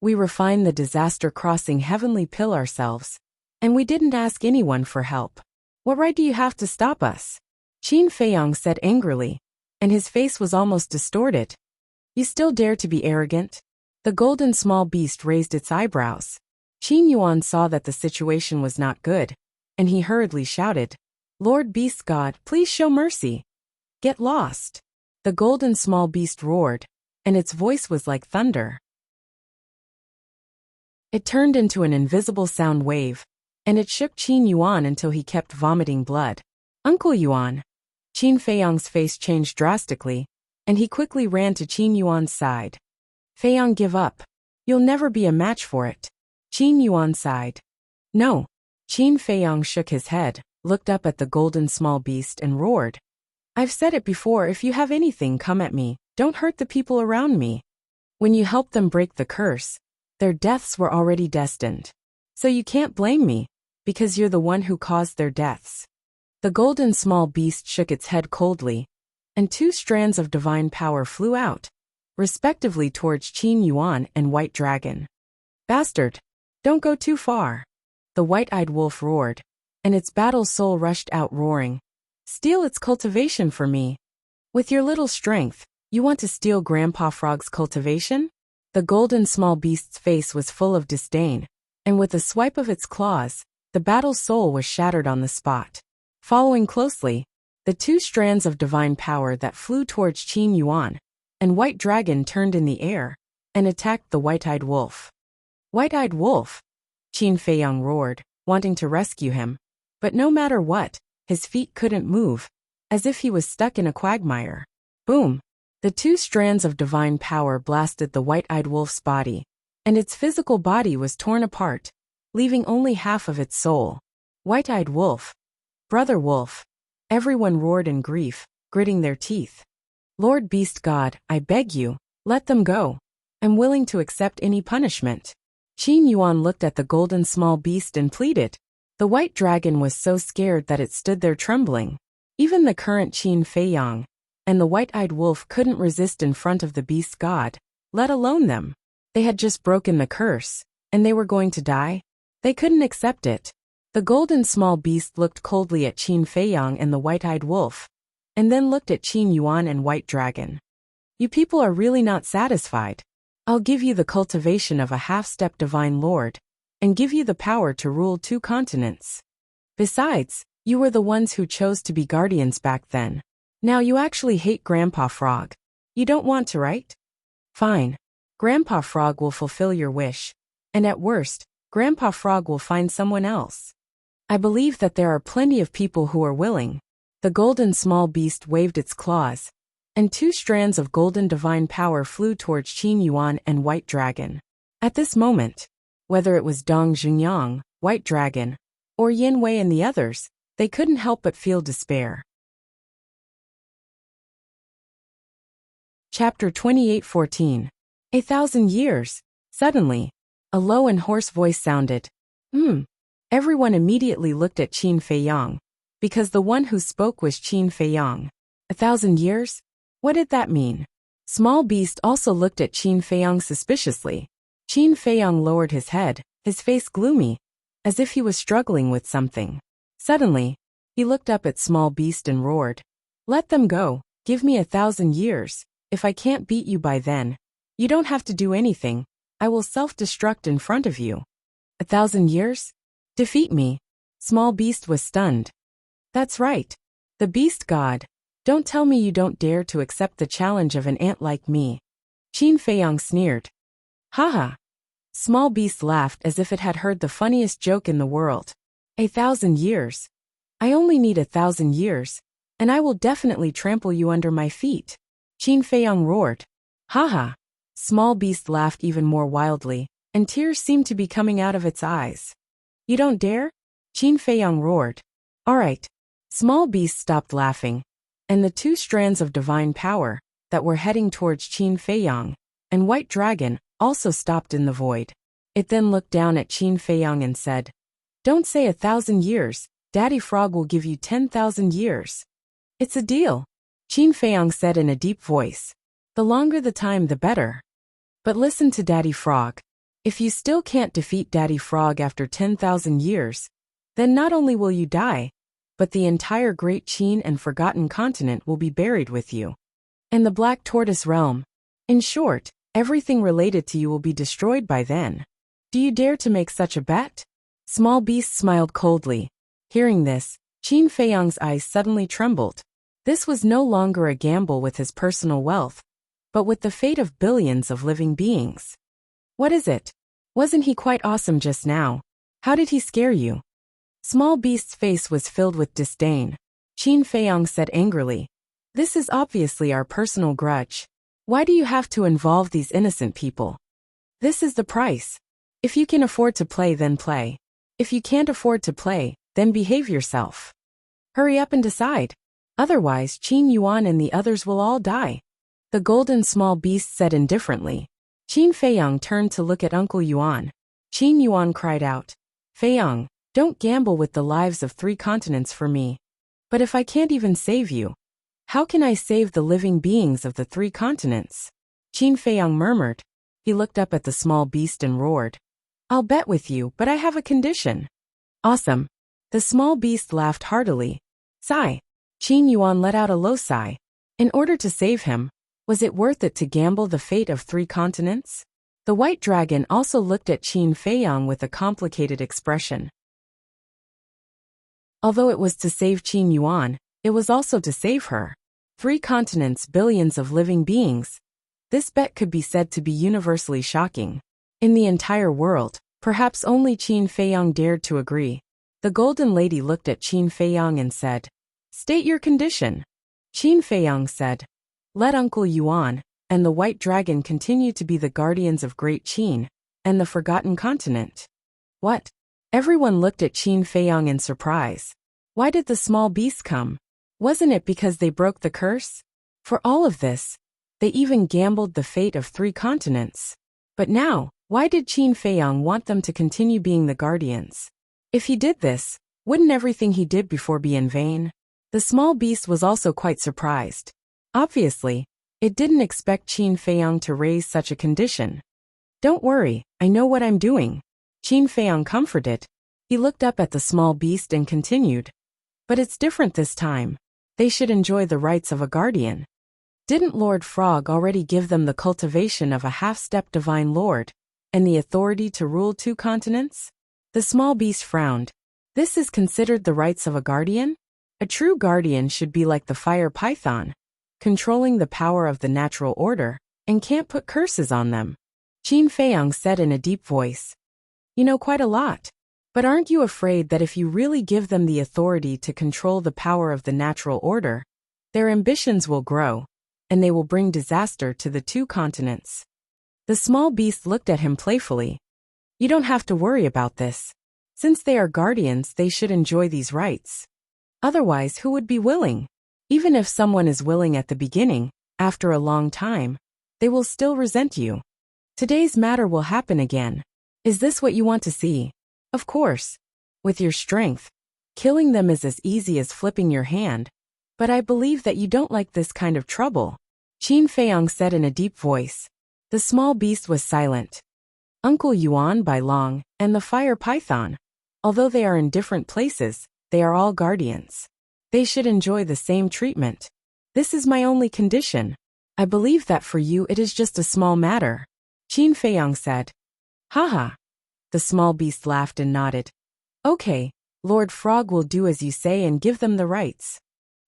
We refined the disaster crossing heavenly pill ourselves, and we didn't ask anyone for help. What right do you have to stop us? Qin Feiyang said angrily, and his face was almost distorted. You still dare to be arrogant? The golden small beast raised its eyebrows. Qin Yuan saw that the situation was not good, and he hurriedly shouted, Lord Beast God, please show mercy. Get lost. The golden small beast roared, and its voice was like thunder. It turned into an invisible sound wave, and it shook Qin Yuan until he kept vomiting blood. Uncle Yuan. Qin Feiyang's face changed drastically, and he quickly ran to Qin Yuan's side. Feiyang, give up. You'll never be a match for it. Qin Yuan sighed. No. Qin Feiyang shook his head, looked up at the golden small beast and roared. I've said it before, if you have anything come at me, don't hurt the people around me. When you helped them break the curse, their deaths were already destined. So you can't blame me, because you're the one who caused their deaths. The golden small beast shook its head coldly, and two strands of divine power flew out, respectively towards Qin Yuan and White Dragon. Bastard! Don't go too far. The white-eyed wolf roared, and its battle soul rushed out roaring. Steal its cultivation for me. With your little strength, you want to steal Grandpa Frog's cultivation? The golden small beast's face was full of disdain, and with a swipe of its claws, the battle soul was shattered on the spot. Following closely, the two strands of divine power that flew towards Qin Yuan and White Dragon turned in the air and attacked the white-eyed wolf. White-eyed wolf! Qin Feiyang roared, wanting to rescue him, but no matter what, his feet couldn't move, as if he was stuck in a quagmire. Boom! The two strands of divine power blasted the white-eyed wolf's body, and its physical body was torn apart, leaving only half of its soul. White-eyed wolf! Brother wolf! Everyone roared in grief, gritting their teeth. Lord Beast God, I beg you, Let them go. I'm willing to accept any punishment. Qin Yuan looked at the golden small beast and pleaded. The white dragon was so scared that it stood there trembling. Even the current Qin Feiyang and the white-eyed wolf couldn't resist in front of the beast god, let alone them. They had just broken the curse, and they were going to die? They couldn't accept it. The golden small beast looked coldly at Qin Feiyang and the white-eyed wolf, and then looked at Qin Yuan and white dragon. You people are really not satisfied. I'll give you the cultivation of a half-step divine lord, and give you the power to rule 2 continents. Besides, you were the ones who chose to be guardians back then. Now you actually hate Grandpa Frog. You don't want to, right? Fine. Grandpa Frog will fulfill your wish, and at worst, Grandpa Frog will find someone else. I believe that there are plenty of people who are willing. The golden small beast waved its claws, and 2 strands of golden divine power flew towards Qin Yuan and White Dragon. At this moment, whether it was Dong Zhunyang, White Dragon, or Yin Wei and the others, they couldn't help but feel despair. Chapter 28:14. 1,000 years. Suddenly, a low and hoarse voice sounded. Everyone immediately looked at Qin Feiyang, because the one who spoke was Qin Feiyang. 1,000 years? What did that mean? Small Beast also looked at Qin Feiyang suspiciously. Qin Feiyang lowered his head, his face gloomy, as if he was struggling with something. Suddenly, he looked up at Small Beast and roared. Let them go, give me 1,000 years. If I can't beat you by then, you don't have to do anything, I will self-destruct in front of you. 1,000 years? Defeat me. Small Beast was stunned. That's right. The Beast God. Don't tell me you don't dare to accept the challenge of an ant like me. Qin Feiyang sneered. Haha. Small Beast laughed as if it had heard the funniest joke in the world. 1,000 years. I only need 1,000 years, and I will definitely trample you under my feet. Qin Feiyang roared. Haha. Small Beast laughed even more wildly, and tears seemed to be coming out of its eyes. You don't dare? Qin Feiyang roared. All right. Small Beast stopped laughing, and the 2 strands of divine power that were heading towards Qin Feiyang and White Dragon also stopped in the void. It then looked down at Qin Feiyang and said, Don't say 1,000 years, Daddy Frog will give you 10,000 years. It's a deal, Qin Feiyang said in a deep voice. The longer the time, the better. But listen to Daddy Frog. If you still can't defeat Daddy Frog after 10,000 years, then not only will you die, but the entire Great Qin and Forgotten Continent will be buried with you. And the Black Tortoise Realm. In short, everything related to you will be destroyed by then. Do you dare to make such a bet? Small Beast smiled coldly. Hearing this, Qin Feiyang's eyes suddenly trembled. This was no longer a gamble with his personal wealth, but with the fate of billions of living beings. What is it? Wasn't he quite awesome just now? How did he scare you? Small Beast's face was filled with disdain. Qin Feiyang said angrily. This is obviously our personal grudge. Why do you have to involve these innocent people? This is the price. If you can afford to play, then play. If you can't afford to play, then behave yourself. Hurry up and decide. Otherwise, Qin Yuan and the others will all die. The golden small beast said indifferently. Qin Feiyang turned to look at Uncle Yuan. Qin Yuan cried out. Feiyang, don't gamble with the lives of 3 continents for me. But if I can't even save you, how can I save the living beings of the 3 continents? Qin Feiyang murmured. He looked up at the small beast and roared. I'll bet with you, but I have a condition. Awesome. The small beast laughed heartily. Sigh. Qin Yuan let out a low sigh. In order to save him, was it worth it to gamble the fate of 3 continents? The white dragon also looked at Qin Feiyang with a complicated expression. Although it was to save Qin Yuan, it was also to save her. 3 continents, billions of living beings. This bet could be said to be universally shocking. In the entire world, perhaps only Qin Feiyang dared to agree. The golden lady looked at Qin Feiyang and said, State your condition. Qin Feiyang said, Let Uncle Yuan and the white dragon continue to be the guardians of Great Qin and the Forgotten Continent. What? Everyone looked at Qin Feiyang in surprise. Why did the small beast come? Wasn't it because they broke the curse? For all of this, They even gambled the fate of 3 continents. But now, why did Qin Feiyang want them to continue being the guardians? If he did this, wouldn't everything he did before be in vain? The small beast was also quite surprised. Obviously, it didn't expect Qin Feiyang to raise such a condition. Don't worry, I know what I'm doing. Qin Feiyang comforted. He looked up at the small beast and continued. But it's different this time. They should enjoy the rights of a guardian. Didn't Lord Frog already give them the cultivation of a half-step divine lord, and the authority to rule 2 continents? The small beast frowned. This is considered the rights of a guardian? A true guardian should be like the fire python, controlling the power of the natural order, and can't put curses on them. Qin Feiyang said in a deep voice. You know quite a lot. But aren't you afraid that if you really give them the authority to control the power of the natural order, their ambitions will grow, and they will bring disaster to the 2 continents? The small beast looked at him playfully. You don't have to worry about this. Since they are guardians, they should enjoy these rights. Otherwise, who would be willing? Even if someone is willing at the beginning, after a long time, they will still resent you. Today's matter will happen again. Is this what you want to see? Of course. With your strength, killing them is as easy as flipping your hand. But I believe that you don't like this kind of trouble. Qin Feiyang said in a deep voice. The small beast was silent. Uncle Yuan Bai Long and the fire python. Although they are in different places, they are all guardians. They should enjoy the same treatment. This is my only condition. I believe that for you it is just a small matter. Qin Feiyang said. Haha. The small beast laughed and nodded. Okay, Lord Frog will do as you say and give them the rights.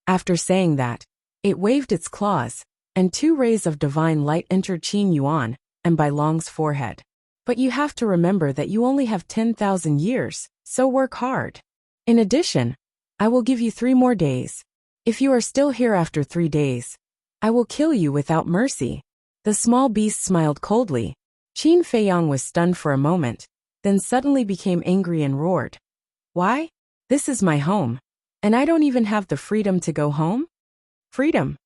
After saying that, it waved its claws, and 2 rays of divine light entered Qin Yuan and Bai Long's forehead. But you have to remember that you only have 10,000 years, so work hard. In addition, I will give you 3 more days. If you are still here after 3 days, I will kill you without mercy. The small beast smiled coldly. Qin Feiyang was stunned for a moment, then suddenly became angry and roared. Why? This is my home, and I don't even have the freedom to go home? Freedom?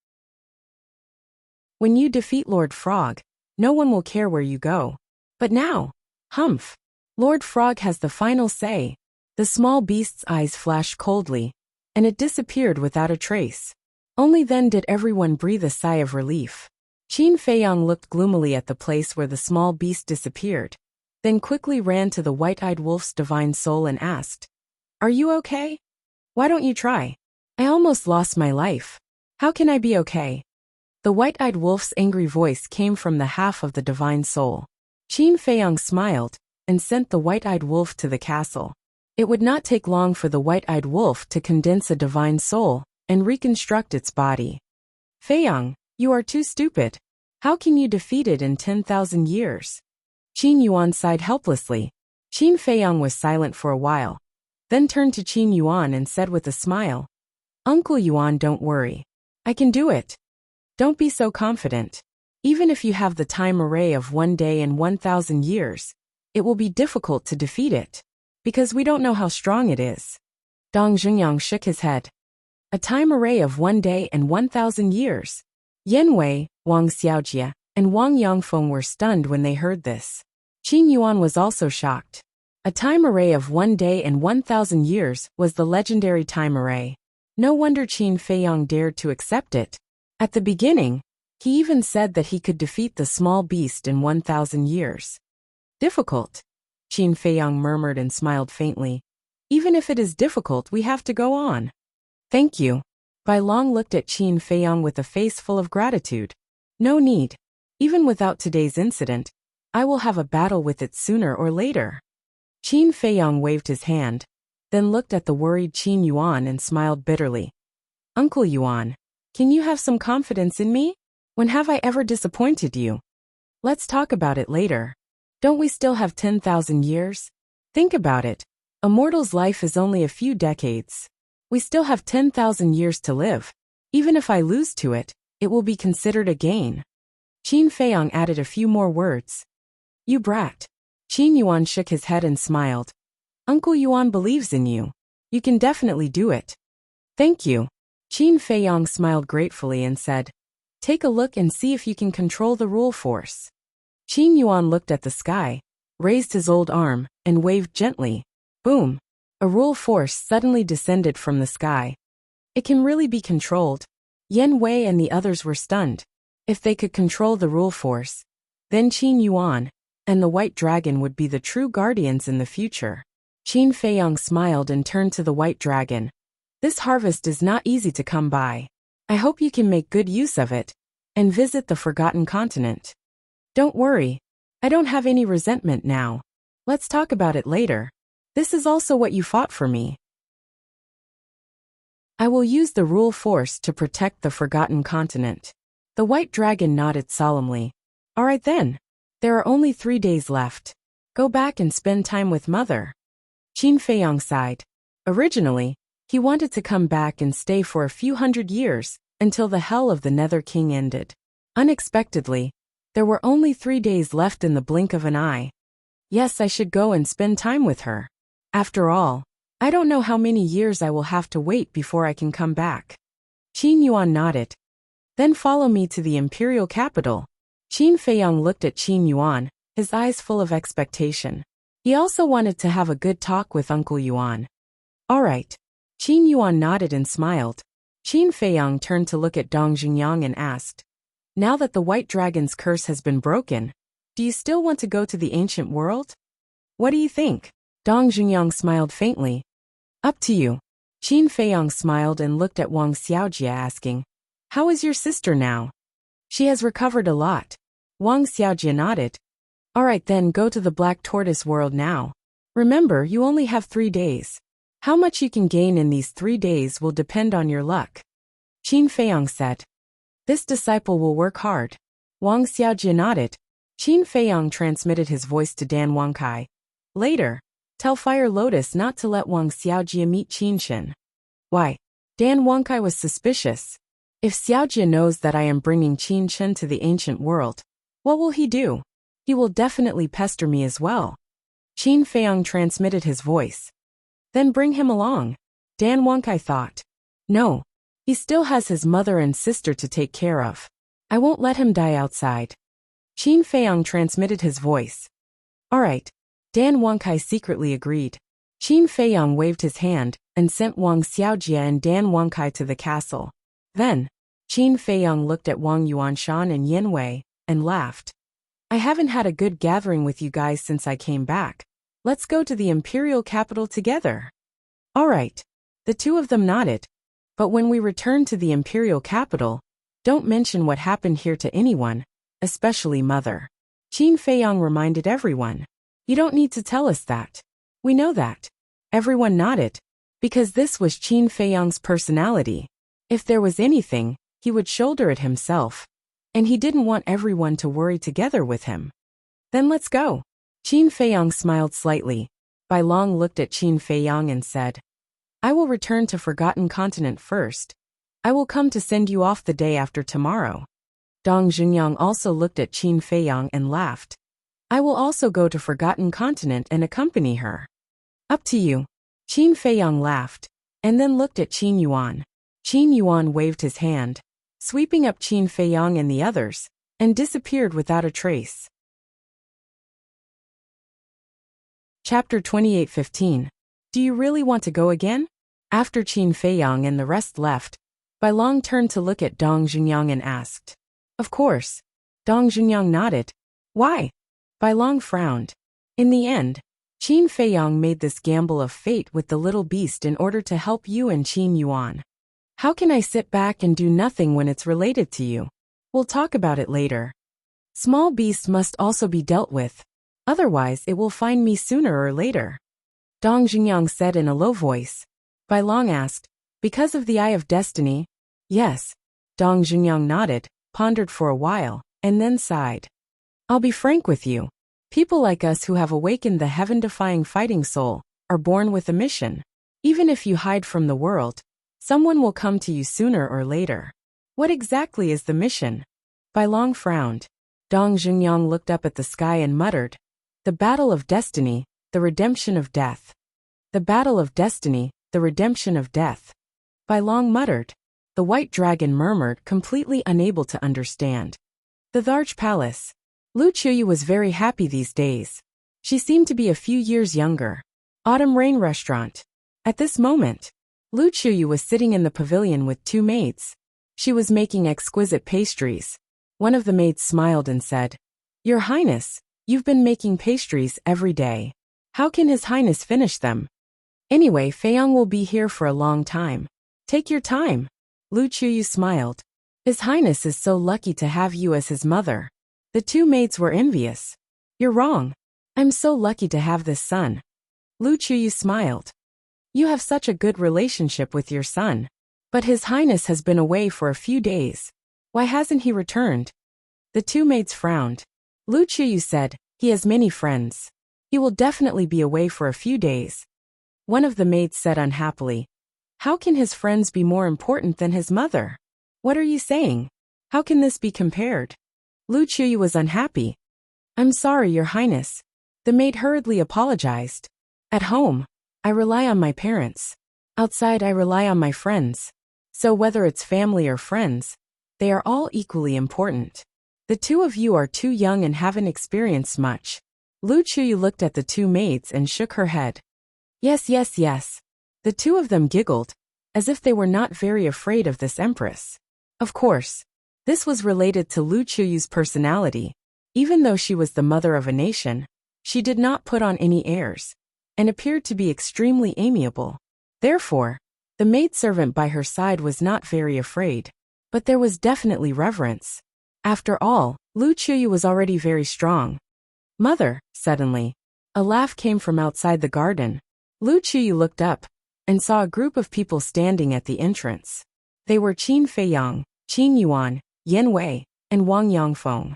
When you defeat Lord Frog, no one will care where you go. But now, humph! Lord Frog has the final say. The small beast's eyes flashed coldly, and it disappeared without a trace. Only then did everyone breathe a sigh of relief. Qin Feiyang looked gloomily at the place where the small beast disappeared, then quickly ran to the white-eyed wolf's divine soul and asked, Are you okay? Why don't you try? I almost lost my life. How can I be okay? The white-eyed wolf's angry voice came from the half of the divine soul. Qin Feiyang smiled and sent the white-eyed wolf to the castle. It would not take long for the white-eyed wolf to condense a divine soul and reconstruct its body. Feiyang, you are too stupid. How can you defeat it in 10,000 years? Qin Yuan sighed helplessly. Qin Feiyang was silent for a while, then turned to Qin Yuan and said with a smile, Uncle Yuan, don't worry. I can do it. Don't be so confident. Even if you have the time array of 1 day and 1,000 years, it will be difficult to defeat it, because we don't know how strong it is. Dong Zhengyang shook his head. A time array of 1 day and 1,000 years. Yan Wei, Wang Xiaojie, and Wang Yangfeng were stunned when they heard this. Qin Yuan was also shocked. A time array of 1 day and 1,000 years was the legendary time array. No wonder Qin Feiyang dared to accept it. At the beginning, he even said that he could defeat the small beast in 1,000 years. Difficult. Qin Feiyang murmured and smiled faintly. Even if it is difficult, we have to go on. Thank you. Bai Long looked at Qin Feiyang with a face full of gratitude. No need. Even without today's incident, I will have a battle with it sooner or later. Qin Feiyang waved his hand, then looked at the worried Qin Yuan and smiled bitterly. Uncle Yuan, can you have some confidence in me? When have I ever disappointed you? Let's talk about it later. Don't we still have 10,000 years? Think about it. A mortal's life is only a few decades. We still have 10,000 years to live. Even if I lose to it, it will be considered a gain. Qin Feiyang added a few more words. You brat. Qin Yuan shook his head and smiled. Uncle Yuan believes in you. You can definitely do it. Thank you. Qin Feiyang smiled gratefully and said, Take a look and see if you can control the rule force. Qin Yuan looked at the sky, raised his old arm, and waved gently. Boom! A rule force suddenly descended from the sky. It can really be controlled. Yan Wei and the others were stunned. If they could control the rule force, then Qin Yuan and the White Dragon would be the true guardians in the future. Qin Feiyang smiled and turned to the White Dragon. This harvest is not easy to come by. I hope you can make good use of it and visit the Forgotten Continent. Don't worry. I don't have any resentment now. Let's talk about it later. This is also what you fought for me. I will use the rule force to protect the Forgotten Continent. The White Dragon nodded solemnly. All right then. There are only 3 days left. Go back and spend time with Mother. Qin Feiyang sighed. Originally, he wanted to come back and stay for a few hundred years, until the hell of the Nether King ended. Unexpectedly, there were only 3 days left in the blink of an eye. Yes, I should go and spend time with her. After all, I don't know how many years I will have to wait before I can come back. Qin Yuan nodded. Then follow me to the imperial capital. Qin Feiyang looked at Qin Yuan, his eyes full of expectation. He also wanted to have a good talk with Uncle Yuan. All right. Qin Yuan nodded and smiled. Qin Feiyang turned to look at Dong Xingyang and asked, now that the White Dragon's curse has been broken, do you still want to go to the ancient world? What do you think? Dong Xingyang smiled faintly. Up to you. Qin Feiyang smiled and looked at Wang Xiaojia asking, how is your sister now? She has recovered a lot. Wang Xiaojia nodded. All right then, go to the Black Tortoise world now. Remember, you only have 3 days. How much you can gain in these 3 days will depend on your luck. Qin Feiyang said. This disciple will work hard. Wang Xiaojia nodded. Qin Feiyang transmitted his voice to Dan Wangkai. Later, tell Fire Lotus not to let Wang Xiaojia meet Qin Shen. Why? Dan Wangkai was suspicious. If Xiaojia knows that I am bringing Qin Shen to the ancient world, what will he do? He will definitely pester me as well. Qin Feiyang transmitted his voice. Then bring him along. Dan Wangkai thought. No. He still has his mother and sister to take care of. I won't let him die outside. Qin Feiyang transmitted his voice. All right. Dan Wangkai secretly agreed. Qin Feiyang waved his hand and sent Wang Xiaojia and Dan Wangkai to the castle. Then, Qin Feiyang looked at Wang Yuanshan and Yan Wei and laughed. I haven't had a good gathering with you guys since I came back. Let's go to the imperial capital together. All right. The two of them nodded. But when we return to the imperial capital, don't mention what happened here to anyone, especially Mother. Qin Feiyang reminded everyone. You don't need to tell us that. We know that. Everyone nodded. Because this was Qin Feiyang's personality. If there was anything, he would shoulder it himself. And he didn't want everyone to worry together with him. Then let's go. Qin Feiyang smiled slightly. Bai Long looked at Qin Feiyang and said, I will return to Forgotten Continent first. I will come to send you off the day after tomorrow. Dong Xingyang also looked at Qin Feiyang and laughed. I will also go to Forgotten Continent and accompany her. Up to you. Qin Feiyang laughed, and then looked at Qin Yuan. Qin Yuan waved his hand, sweeping up Qin Feiyang and the others, and disappeared without a trace. Chapter 28:15. Do you really want to go again? After Qin Feiyang and the rest left, Bai Long turned to look at Dong Xingyang and asked. Of course. Dong Xingyang nodded. Why? Bai Long frowned. In the end, Qin Feiyang made this gamble of fate with the little beast in order to help you and Qin Yuan. How can I sit back and do nothing when it's related to you? We'll talk about it later. Small beast must also be dealt with. Otherwise it will find me sooner or later. Dong Xingyang said in a low voice. Bai Long asked, because of the Eye of Destiny? Yes. Dong Xingyang nodded, pondered for a while, and then sighed. I'll be frank with you. People like us who have awakened the heaven-defying fighting soul are born with a mission. Even if you hide from the world, someone will come to you sooner or later. What exactly is the mission? Bai Long frowned. Dong Xingyang looked up at the sky and muttered, the battle of destiny, the redemption of death. The battle of destiny, the redemption of death. Bai Long muttered. the white dragon murmured, completely unable to understand. The Tharge Palace. Lu Chuyu was very happy these days. She seemed to be a few years younger. Autumn Rain Restaurant. At this moment, Lu Chuyu was sitting in the pavilion with two maids. She was making exquisite pastries. One of the maids smiled and said, "Your Highness, you've been making pastries every day. How can His Highness finish them? Anyway, Feiyang will be here for a long time. Take your time." Lu Chuyu smiled. His Highness is so lucky to have you as his mother. The two maids were envious. You're wrong. I'm so lucky to have this son. Lu Chuyu smiled. You have such a good relationship with your son. But His Highness has been away for a few days. Why hasn't he returned? The two maids frowned. Lu Chuyu said, he has many friends. He will definitely be away for a few days. One of the maids said unhappily, how can his friends be more important than his mother? What are you saying? How can this be compared? Lu Chuyu was unhappy. I'm sorry, Your Highness. The maid hurriedly apologized. At home, I rely on my parents. Outside, I rely on my friends. So whether it's family or friends, they are all equally important. The two of you are too young and haven't experienced much. Lu Chuyu looked at the two maids and shook her head. Yes, yes, yes. The two of them giggled, as if they were not very afraid of this empress. Of course, this was related to Lu Chuyu's personality. Even though she was the mother of a nation, she did not put on any airs, and appeared to be extremely amiable. Therefore, the maidservant by her side was not very afraid, but there was definitely reverence. After all, Lu Chuyu was already very strong. Mother, suddenly, a laugh came from outside the garden. Lu Chuyu looked up, and saw a group of people standing at the entrance. They were Qin Feiyang, Qin Yuan, Yan Wei, and Wang Yangfeng.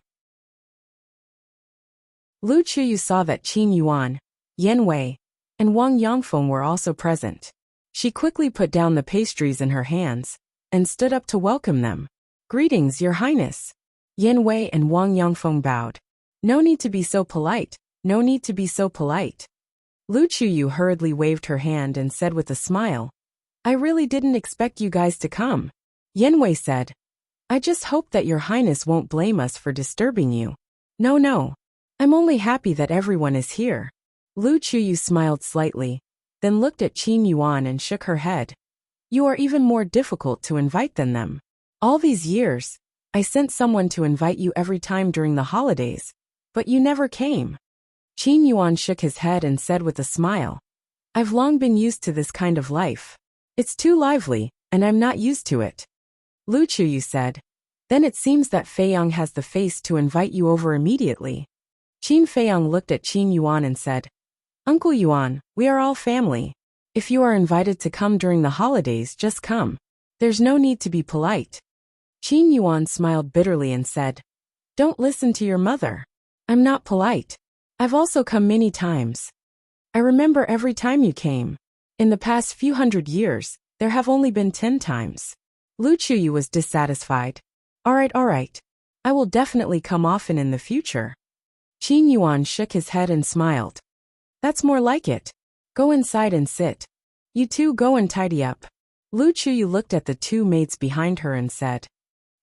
Lu Chuyu saw that Qin Yuan, Yan Wei, and Wang Yangfeng were also present. She quickly put down the pastries in her hands, and stood up to welcome them. Greetings, Your Highness. Yan Wei and Wang Yangfeng bowed. No need to be so polite, no need to be so polite. Lu Chuyu hurriedly waved her hand and said with a smile, I really didn't expect you guys to come. Yan Wei said, I just hope that Your Highness won't blame us for disturbing you. No. I'm only happy that everyone is here. Lu Chuyu smiled slightly, then looked at Qin Yuan and shook her head. You are even more difficult to invite than them. All these years, I sent someone to invite you every time during the holidays, but you never came. Qin Yuan shook his head and said with a smile, I've long been used to this kind of life. It's too lively, and I'm not used to it. Lu Chuyu said, Then it seems that Feiyang has the face to invite you over immediately. Qin Feiyang looked at Qin Yuan and said, Uncle Yuan, we are all family. If you are invited to come during the holidays, just come. There's no need to be polite. Qin Yuan smiled bitterly and said, Don't listen to your mother. I'm not polite. I've also come many times. I remember every time you came. In the past few hundred years, there have only been 10 times. Lu Chuyu was dissatisfied. All right. I will definitely come often in the future. Qin Yuan shook his head and smiled. That's more like it. Go inside and sit. You two go and tidy up. Lu Chuyu looked at the two maids behind her and said,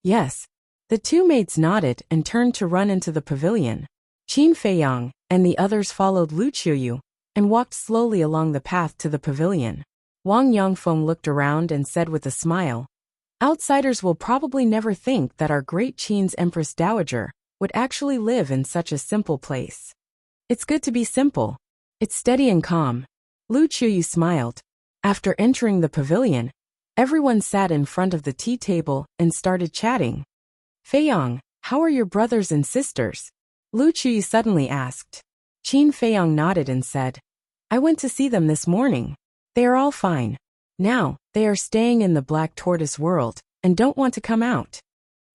Yes. The two maids nodded and turned to run into the pavilion. Qin Feiyang and the others followed Lu Chuyu and walked slowly along the path to the pavilion. Wang Yangfeng looked around and said with a smile, Outsiders will probably never think that our great Qin's Empress Dowager would actually live in such a simple place. It's good to be simple. It's steady and calm. Lu Chuyu smiled. After entering the pavilion, everyone sat in front of the tea table and started chatting. Feiyang, how are your brothers and sisters? Lu Chuyu suddenly asked. Qin Feiyang nodded and said, I went to see them this morning. They are all fine. Now, they are staying in the Black Tortoise world and don't want to come out.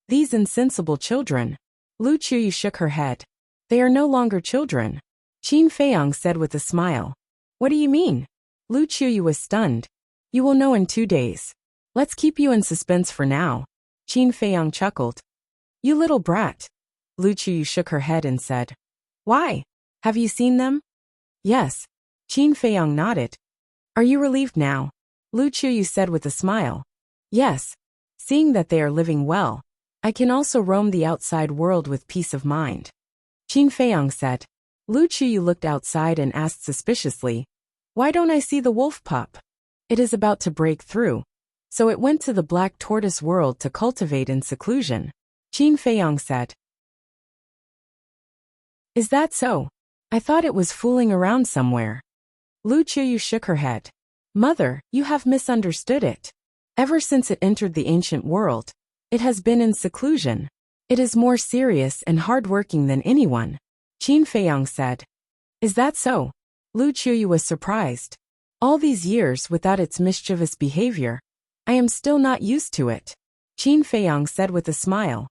These insensible children. Lu Chuyu shook her head. They are no longer children. Qin Feiyang said with a smile. What do you mean? Lu Chuyu was stunned. You will know in 2 days. Let's keep you in suspense for now. Qin Feiyang chuckled. You little brat. Lu Chuyu shook her head and said, Why? Have you seen them? Yes. Qin Feiyang nodded. Are you relieved now? Lu Chuyu said with a smile. Yes. Seeing that they are living well, I can also roam the outside world with peace of mind. Qin Feiyang said. Lu Qiyu looked outside and asked suspiciously, "Why don't I see the wolf pup? It is about to break through." So it went to the black tortoise world to cultivate in seclusion. Qin Feiyang said. Is that so? I thought it was fooling around somewhere. Lu Qiyu shook her head. Mother, you have misunderstood it. Ever since it entered the ancient world, it has been in seclusion. It is more serious and hardworking than anyone. Qin Feiyang said. Is that so? Lu Qiyu was surprised. All these years without its mischievous behavior, I am still not used to it. Qin Feiyang said with a smile.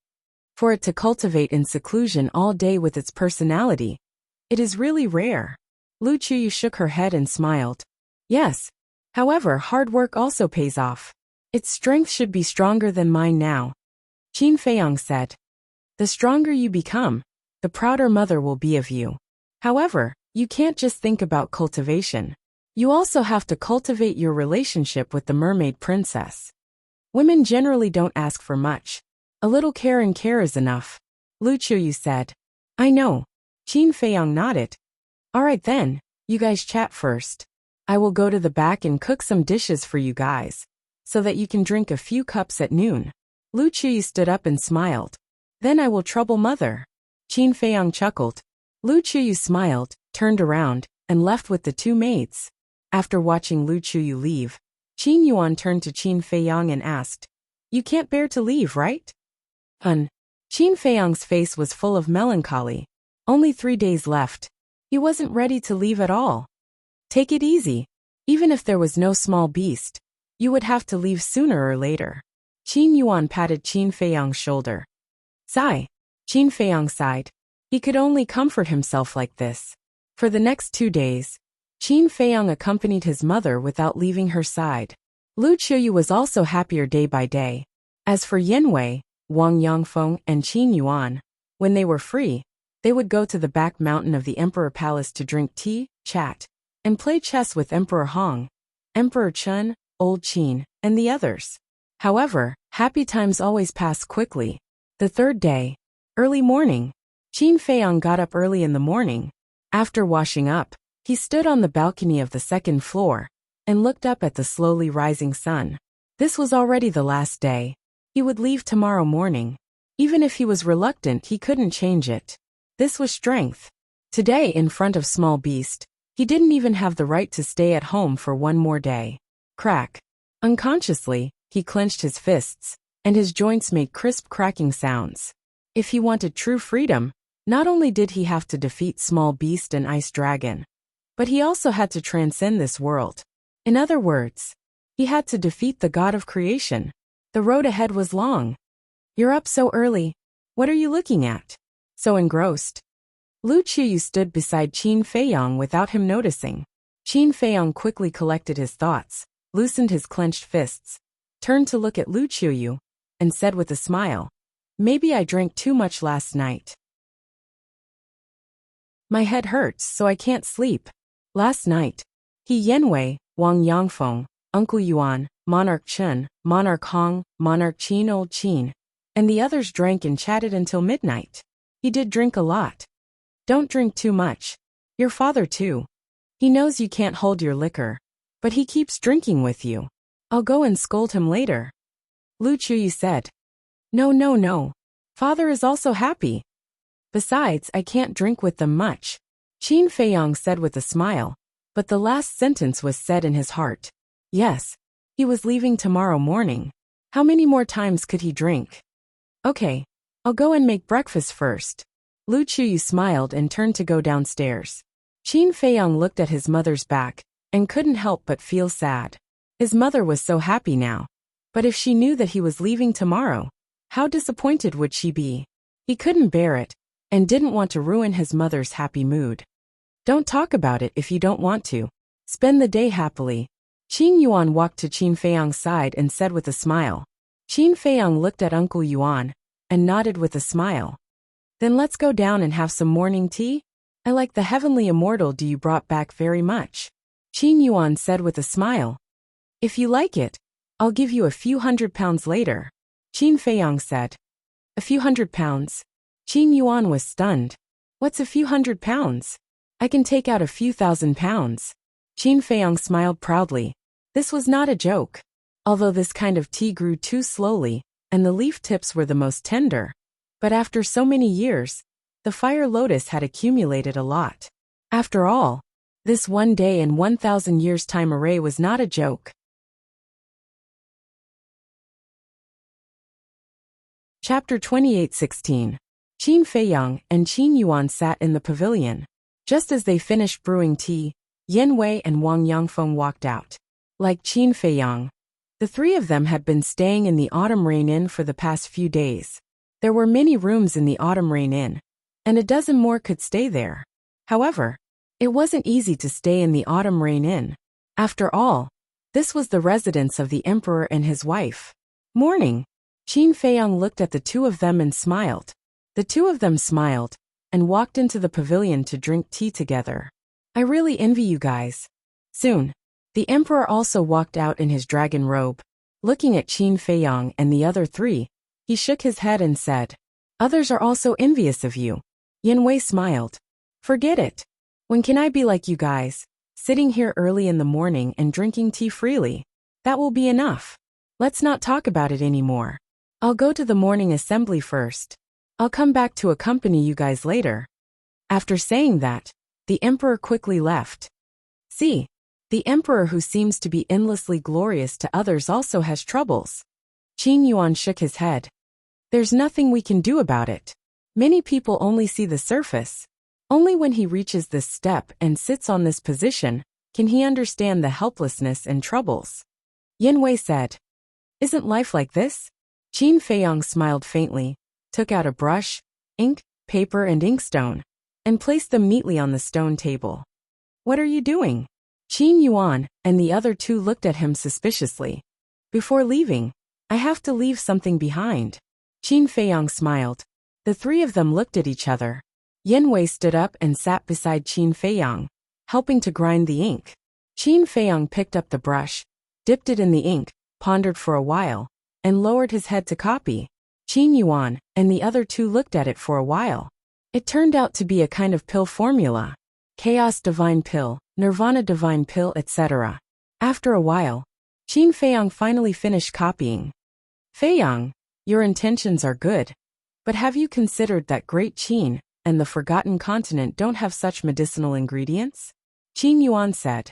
For it to cultivate in seclusion all day with its personality, it is really rare. Lu Qiyu shook her head and smiled. Yes. However, hard work also pays off. Its strength should be stronger than mine now. Qin Feiyang said. The stronger you become, the prouder mother will be of you. However, you can't just think about cultivation. You also have to cultivate your relationship with the mermaid princess. Women generally don't ask for much. A little care and care is enough. Lu Qiyu said. I know. Qin Feiyang nodded. All right then, you guys chat first. I will go to the back and cook some dishes for you guys, so that you can drink a few cups at noon. Lu Qiyu stood up and smiled. Then I will trouble mother. Qin Feiyang chuckled. Lu Qiyu smiled, turned around, and left with the two maids. After watching Lu Qiyu leave, Qin Yuan turned to Qin Feiyang and asked, You can't bear to leave, right? Qin Feiyang's face was full of melancholy. Only 3 days left. He wasn't ready to leave at all. Take it easy. Even if there was no small beast, you would have to leave sooner or later. Qin Yuan patted Qin Feiyang's shoulder. Sigh. Qin Feiyang sighed. He could only comfort himself like this. For the next 2 days, Qin Feiyang accompanied his mother without leaving her side. Lu Qiyu was also happier day by day. As for Yanwei, Wang Yangfeng, and Qin Yuan, when they were free, they would go to the back mountain of the Emperor Palace to drink tea, chat, and play chess with Emperor Hong, Emperor Chen, Old Qin, and the others. However, happy times always pass quickly. The third day, early morning, Qin Feiyang got up early in the morning. After washing up, he stood on the balcony of the second floor and looked up at the slowly rising sun. This was already the last day. He would leave tomorrow morning. Even if he was reluctant, he couldn't change it. This was strength. Today, in front of Small Beast, he didn't even have the right to stay at home for one more day. Crack. Unconsciously, he clenched his fists, and his joints made crisp cracking sounds. If he wanted true freedom, not only did he have to defeat Small Beast and Ice Dragon, but he also had to transcend this world. In other words, he had to defeat the god of creation. The road ahead was long. You're up so early. What are you looking at? So engrossed. Lu Qiyu stood beside Qin Feiyang without him noticing. Qin Feiyang quickly collected his thoughts, loosened his clenched fists, turned to look at Lu Qiyu, and said with a smile, Maybe I drank too much last night. My head hurts, so I can't sleep. Last night, he Yanwei, Wang Yangfeng, Uncle Yuan, Monarch Chen, Monarch Hong, Monarch Qin Old Qin, and the others drank and chatted until midnight. He did drink a lot. Don't drink too much. Your father too. He knows you can't hold your liquor, but he keeps drinking with you. I'll go and scold him later. Lu Qiyu said. No. Father is also happy. Besides, I can't drink with them much. Qin Feiyang said with a smile, but the last sentence was said in his heart. Yes, he was leaving tomorrow morning. How many more times could he drink? Okay, I'll go and make breakfast first. Lu Qiyu smiled and turned to go downstairs. Qin Feiyang looked at his mother's back and couldn't help but feel sad. His mother was so happy now. But if she knew that he was leaving tomorrow, how disappointed would she be? He couldn't bear it, and didn't want to ruin his mother's happy mood. Don't talk about it if you don't want to. Spend the day happily. Qin Yuan walked to Qin Feiyang's side and said with a smile. Qin Feiyang looked at Uncle Yuan and nodded with a smile. Then let's go down and have some morning tea? I like the heavenly immortal you brought back very much. Qin Yuan said with a smile. If you like it, I'll give you a few £100 later. Qin Feiyang said. A few £100. Qin Yuan was stunned. What's a few £100? I can take out a few £1,000. Qin Feiyang smiled proudly. This was not a joke. Although this kind of tea grew too slowly, and the leaf tips were the most tender. But after so many years, the fire lotus had accumulated a lot. After all, this 1 day and 1,000 years time array was not a joke. Chapter 28:16. Qin Feiyang and Qin Yuan sat in the pavilion. Just as they finished brewing tea, Yan Wei and Wang Yangfeng walked out. Like Qin Feiyang, the three of them had been staying in the Autumn Rain Inn for the past few days. There were many rooms in the Autumn Rain Inn, and a dozen more could stay there. However, it wasn't easy to stay in the Autumn Rain Inn. After all, this was the residence of the emperor and his wife. Morning. Qin Feiyang looked at the two of them and smiled. The two of them smiled and walked into the pavilion to drink tea together. I really envy you guys. Soon, the emperor also walked out in his dragon robe. Looking at Qin Feiyang and the other three, he shook his head and said, Others are also envious of you. Yan Wei smiled. Forget it. When can I be like you guys, sitting here early in the morning and drinking tea freely? That will be enough. Let's not talk about it anymore. I'll go to the morning assembly first. I'll come back to accompany you guys later. After saying that, the emperor quickly left. See, the emperor who seems to be endlessly glorious to others also has troubles. Qin Yuan shook his head. There's nothing we can do about it. Many people only see the surface. Only when he reaches this step and sits on this position can he understand the helplessness and troubles. Yan Wei said, Isn't life like this? Qin Feiyang smiled faintly, took out a brush, ink, paper and inkstone, and placed them neatly on the stone table. What are you doing? Qin Yuan and the other two looked at him suspiciously. Before leaving, I have to leave something behind. Qin Feiyang smiled. The three of them looked at each other. Yan Wei stood up and sat beside Qin Feiyang, helping to grind the ink. Qin Feiyang picked up the brush, dipped it in the ink, pondered for a while, and lowered his head to copy. Qin Yuan and the other two looked at it for a while. It turned out to be a kind of pill formula. Chaos Divine Pill, Nirvana Divine Pill, etc. After a while, Qin Feiyang finally finished copying. Feiyang, your intentions are good. But have you considered that Great Qin and the Forgotten Continent don't have such medicinal ingredients? Qin Yuan said.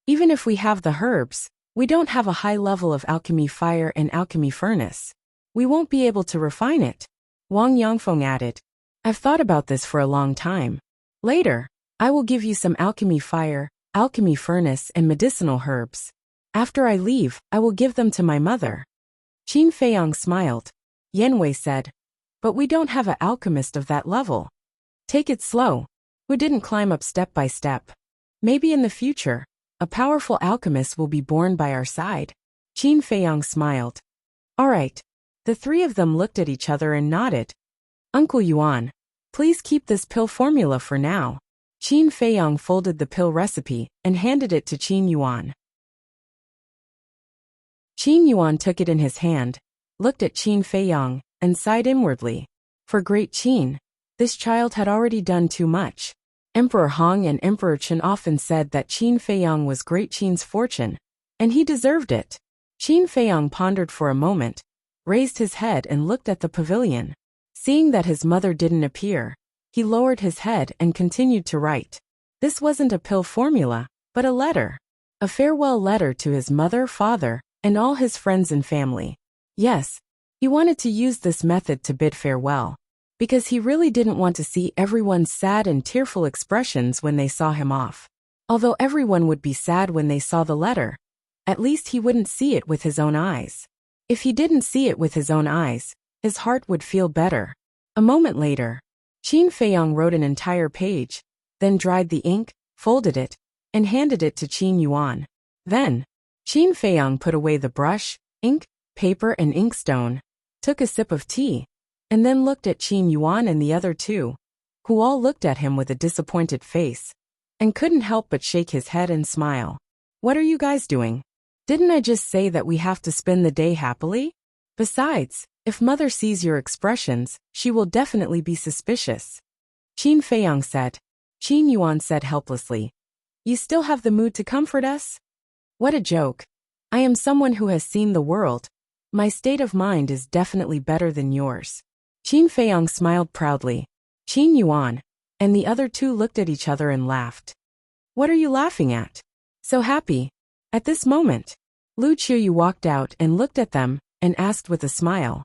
Even if we have the herbs, we don't have a high level of alchemy fire and alchemy furnace. We won't be able to refine it. Wang Yangfeng added. I've thought about this for a long time. Later, I will give you some alchemy fire, alchemy furnace and medicinal herbs. After I leave, I will give them to my mother. Qin Feiyang smiled. Yan Wei said, But we don't have an alchemist of that level. Take it slow. Who didn't climb up step by step? Maybe in the future, a powerful alchemist will be born by our side. Qin Feiyang smiled. All right. The three of them looked at each other and nodded. Uncle Yuan, please keep this pill formula for now. Qin Feiyang folded the pill recipe and handed it to Qin Yuan. Qin Yuan took it in his hand, looked at Qin Feiyang, and sighed inwardly. For Great Qin, this child had already done too much. Emperor Hong and Emperor Chen often said that Qin Feiyang was Great Qin's fortune, and he deserved it. Qin Feiyang pondered for a moment, raised his head and looked at the pavilion. Seeing that his mother didn't appear, he lowered his head and continued to write. This wasn't a pill formula, but a letter. A farewell letter to his mother, father, and all his friends and family. Yes, he wanted to use this method to bid farewell, because he really didn't want to see everyone's sad and tearful expressions when they saw him off. Although everyone would be sad when they saw the letter, at least he wouldn't see it with his own eyes. If he didn't see it with his own eyes, his heart would feel better. A moment later, Qin Feiyang wrote an entire page, then dried the ink, folded it, and handed it to Qin Yuan. Then, Qin Feiyang put away the brush, ink, paper and inkstone, took a sip of tea, and then looked at Qin Yuan and the other two, who all looked at him with a disappointed face, and couldn't help but shake his head and smile. What are you guys doing? Didn't I just say that we have to spend the day happily? Besides, If mother sees your expressions, she will definitely be suspicious. Qin Feiyang said. Qin Yuan said helplessly. You still have the mood to comfort us? What a joke. I am someone who has seen the world. My state of mind is definitely better than yours. Qin Feiyang smiled proudly. Qin Yuan and the other two looked at each other and laughed. What are you laughing at? So happy. At this moment, Lu Qiyu walked out and looked at them and asked with a smile.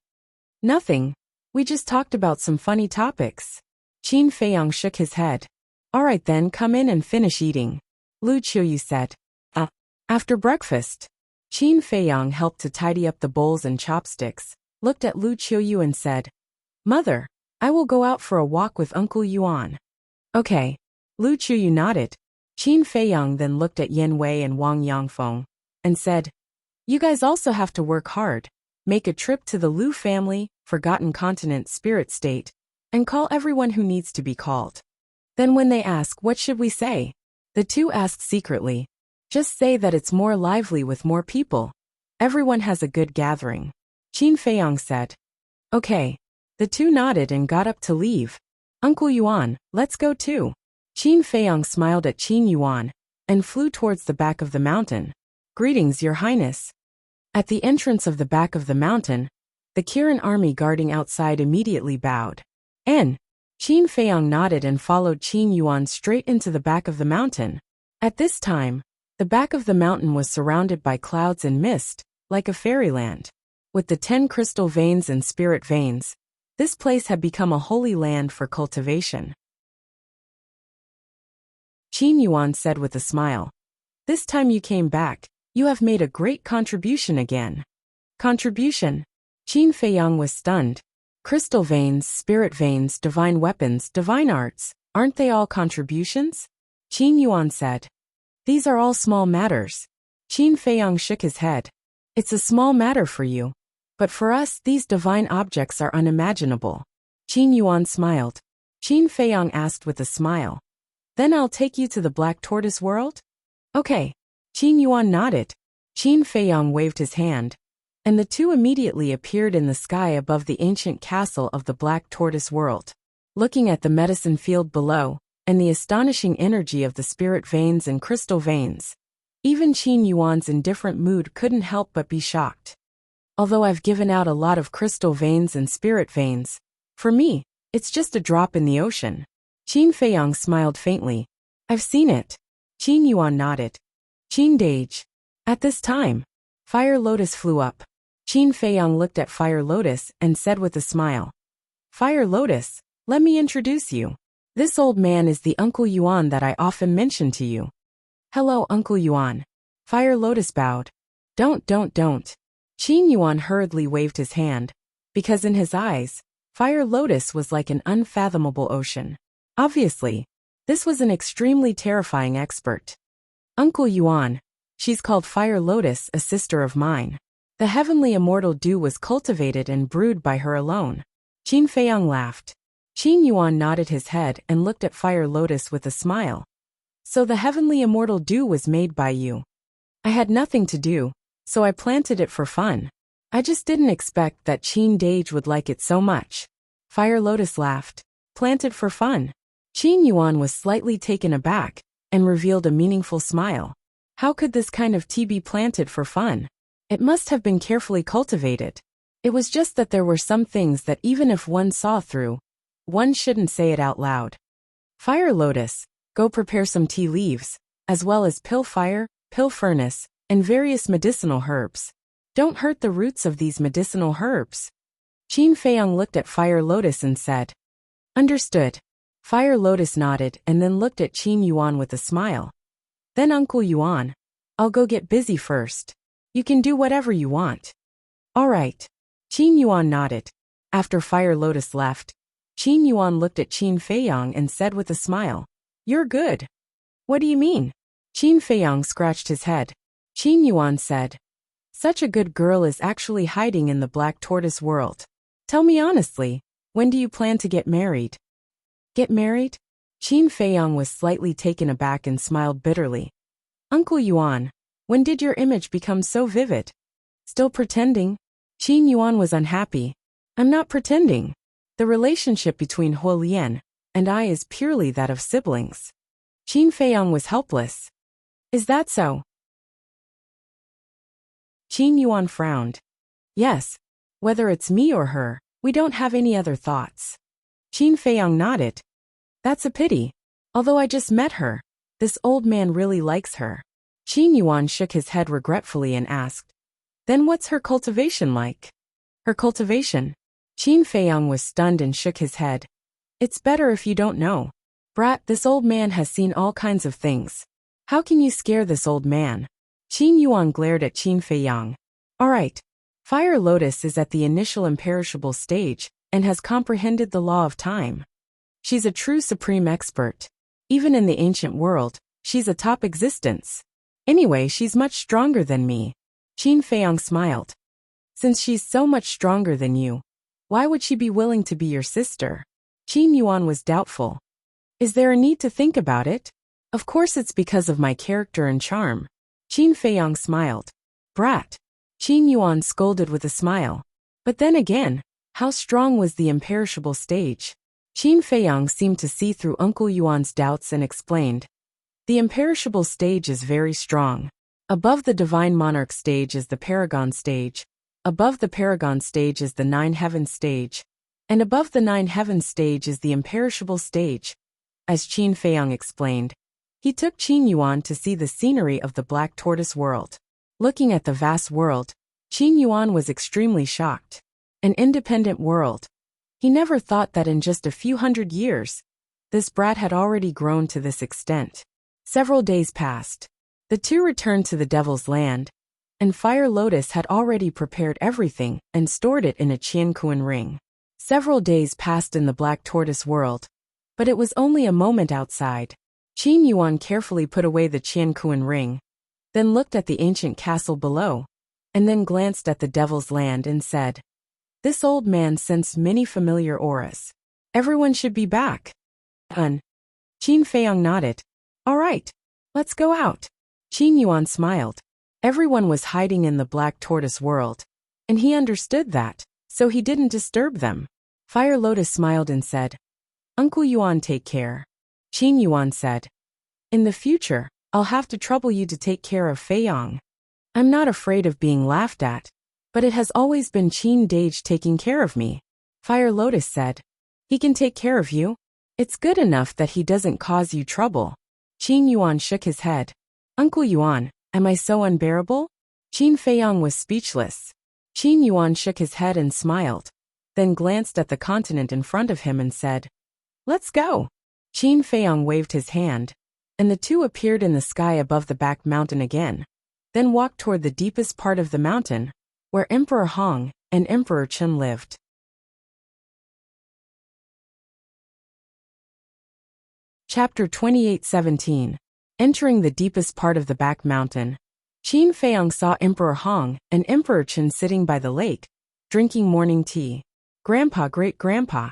Nothing. We just talked about some funny topics. Qin Feiyang shook his head. All right then, come in and finish eating. Lu Qiyu said. After breakfast. Qin Feiyang helped to tidy up the bowls and chopsticks, looked at Lu Qiyu and said, Mother, I will go out for a walk with Uncle Yuan. Okay. Lu Qiyu nodded. Qin Feiyang then looked at Yin Wei and Wang Yangfeng and said, You guys also have to work hard, make a trip to the Lu family, Forgotten Continent Spirit State, and call everyone who needs to be called. Then when they ask what should we say, the two asked secretly, just say that it's more lively with more people. Everyone has a good gathering. Qin Feiyang said. Okay. The two nodded and got up to leave. Uncle Yuan, let's go too. Qin Feiyang smiled at Qin Yuan and flew towards the back of the mountain. Greetings, Your Highness. At the entrance of the back of the mountain, the Kirin army guarding outside immediately bowed. Qin Feiyang nodded and followed Qin Yuan straight into the back of the mountain. At this time, the back of the mountain was surrounded by clouds and mist, like a fairyland. With the 10 crystal veins and spirit veins, this place had become a holy land for cultivation. Qin Yuan said with a smile. This time you came back, you have made a great contribution again. Contribution? Qin Feiyang was stunned. Crystal veins, spirit veins, divine weapons, divine arts, aren't they all contributions? Qin Yuan said. These are all small matters. Qin Feiyang shook his head. It's a small matter for you. But for us, these divine objects are unimaginable. Qin Yuan smiled. Qin Feiyang asked with a smile. Then I'll take you to the Black Tortoise world? Okay. Qin Yuan nodded. Qin Feiyang waved his hand, and the two immediately appeared in the sky above the ancient castle of the Black Tortoise world. Looking at the medicine field below, and the astonishing energy of the spirit veins and crystal veins, even Qin Yuan's indifferent mood couldn't help but be shocked. Although I've given out a lot of crystal veins and spirit veins, for me, it's just a drop in the ocean. Qin Feiyang smiled faintly. I've seen it. Qin Yuan nodded. Qin Dage. At this time, Fire Lotus flew up. Qin Feiyang looked at Fire Lotus and said with a smile. Fire Lotus, let me introduce you. This old man is the Uncle Yuan that I often mention to you. Hello, Uncle Yuan. Fire Lotus bowed. Don't. Qin Yuan hurriedly waved his hand, because in his eyes, Fire Lotus was like an unfathomable ocean. Obviously, this was an extremely terrifying expert. Uncle Yuan, she's called Fire Lotus, a sister of mine. The heavenly immortal dew was cultivated and brewed by her alone. Qin Feiyang laughed. Qin Yuan nodded his head and looked at Fire Lotus with a smile. So the heavenly immortal dew was made by you. I had nothing to do, so I planted it for fun. I just didn't expect that Qin Dage would like it so much. Fire Lotus laughed. Planted for fun. Qin Yuan was slightly taken aback and revealed a meaningful smile. How could this kind of tea be planted for fun? It must have been carefully cultivated. It was just that there were some things that even if one saw through, one shouldn't say it out loud. Fire Lotus, go prepare some tea leaves, as well as pill fire, pill furnace, and various medicinal herbs. Don't hurt the roots of these medicinal herbs. Qin Feiyang looked at Fire Lotus and said. Understood. Fire Lotus nodded and then looked at Qin Yuan with a smile. Then Uncle Yuan, I'll go get busy first. You can do whatever you want. All right. Qin Yuan nodded. After Fire Lotus left, Qin Yuan looked at Qin Feiyang and said with a smile. You're good. What do you mean? Qin Feiyang scratched his head. Qin Yuan said. Such a good girl is actually hiding in the Black Tortoise world. Tell me honestly, when do you plan to get married? Get married? Qin Feiyang was slightly taken aback and smiled bitterly. Uncle Yuan, when did your image become so vivid? Still pretending? Qin Yuan was unhappy. I'm not pretending. The relationship between Huo Lian and I is purely that of siblings. Qin Feiyang was helpless. Is that so? Qin Yuan frowned. Yes. Whether it's me or her, we don't have any other thoughts. Qin Feiyang nodded. That's a pity. Although I just met her, this old man really likes her. Qin Yuan shook his head regretfully and asked, then what's her cultivation like? Her cultivation? Qin Feiyang was stunned and shook his head. It's better if you don't know. Brat, this old man has seen all kinds of things. How can you scare this old man? Qin Yuan glared at Qin Feiyang. All right. Fire Lotus is at the initial imperishable stage and has comprehended the law of time. She's a true supreme expert. Even in the ancient world, she's a top existence. Anyway, she's much stronger than me. Qin Feiyang smiled. Since she's so much stronger than you, why would she be willing to be your sister? Qin Yuan was doubtful. Is there a need to think about it? Of course it's because of my character and charm. Qin Feiyang smiled. Brat. Qin Yuan scolded with a smile. But then again, how strong was the imperishable stage? Qin Feiyang seemed to see through Uncle Yuan's doubts and explained. The imperishable stage is very strong. Above the divine monarch stage is the paragon stage. Above the paragon stage is the nine heavens stage. And above the nine heavens stage is the imperishable stage. As Qin Feiyang explained, he took Qin Yuan to see the scenery of the Black Tortoise world. Looking at the vast world, Qin Yuan was extremely shocked. An independent world. He never thought that in just a few hundred years, this brat had already grown to this extent. Several days passed. The two returned to the Devil's Land, and Fire Lotus had already prepared everything and stored it in a Qiankuan ring. Several days passed in the Black Tortoise world, but it was only a moment outside. Qin Yuan carefully put away the Qiankuan ring, then looked at the ancient castle below, and then glanced at the Devil's Land and said, this old man sensed many familiar auras. Everyone should be back. Qin Feiyang nodded. All right. Let's go out. Qin Yuan smiled. Everyone was hiding in the Black Tortoise world, and he understood that, so he didn't disturb them. Fire Lotus smiled and said, Uncle Yuan, take care. Qin Yuan said, in the future, I'll have to trouble you to take care of Feiyang. I'm not afraid of being laughed at, but it has always been Qin Dage taking care of me. Fire Lotus said, he can take care of you. It's good enough that he doesn't cause you trouble. Qin Yuan shook his head. Uncle Yuan, am I so unbearable? Qin Feiyang was speechless. Qin Yuan shook his head and smiled, then glanced at the continent in front of him and said, let's go. Qin Feiyang waved his hand, and the two appeared in the sky above the back mountain again, then walked toward the deepest part of the mountain, where Emperor Hong and Emperor Chen lived. Chapter 28:17. Entering the deepest part of the back mountain, Qin Feiyang saw Emperor Hong and Emperor Chen sitting by the lake, drinking morning tea. Grandpa, great-grandpa.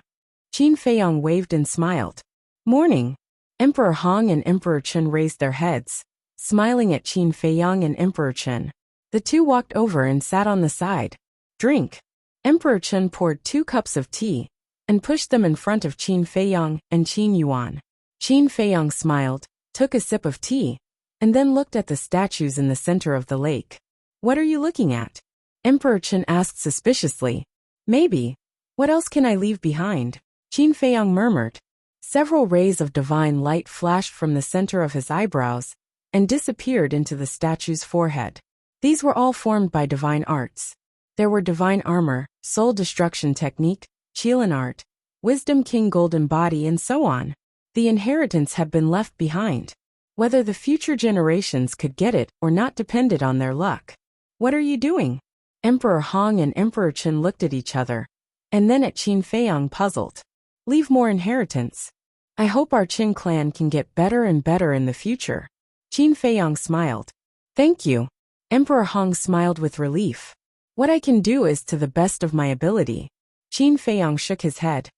Qin Feiyang waved and smiled. Morning. Emperor Hong and Emperor Chen raised their heads, smiling at Qin Feiyang and Emperor Chen. The two walked over and sat on the side. Drink. Emperor Chen poured 2 cups of tea and pushed them in front of Qin Feiyang and Qin Yuan. Qin Feiyang smiled, took a sip of tea, and then looked at the statues in the center of the lake. What are you looking at? Emperor Chen asked suspiciously. Maybe. What else can I leave behind? Qin Feiyang murmured. Several rays of divine light flashed from the center of his eyebrows and disappeared into the statue's forehead. These were all formed by divine arts. There were divine armor, soul destruction technique, Qilin art, wisdom king golden body, and so on. The inheritance had been left behind. Whether the future generations could get it or not depended on their luck. What are you doing? Emperor Hong and Emperor Chen looked at each other, and then at Qin Feiyang, puzzled. Leave more inheritance. I hope our Qin clan can get better and better in the future. Qin Feiyang smiled. Thank you. Emperor Hong smiled with relief. What I can do is to the best of my ability. Qin Feiyang shook his head.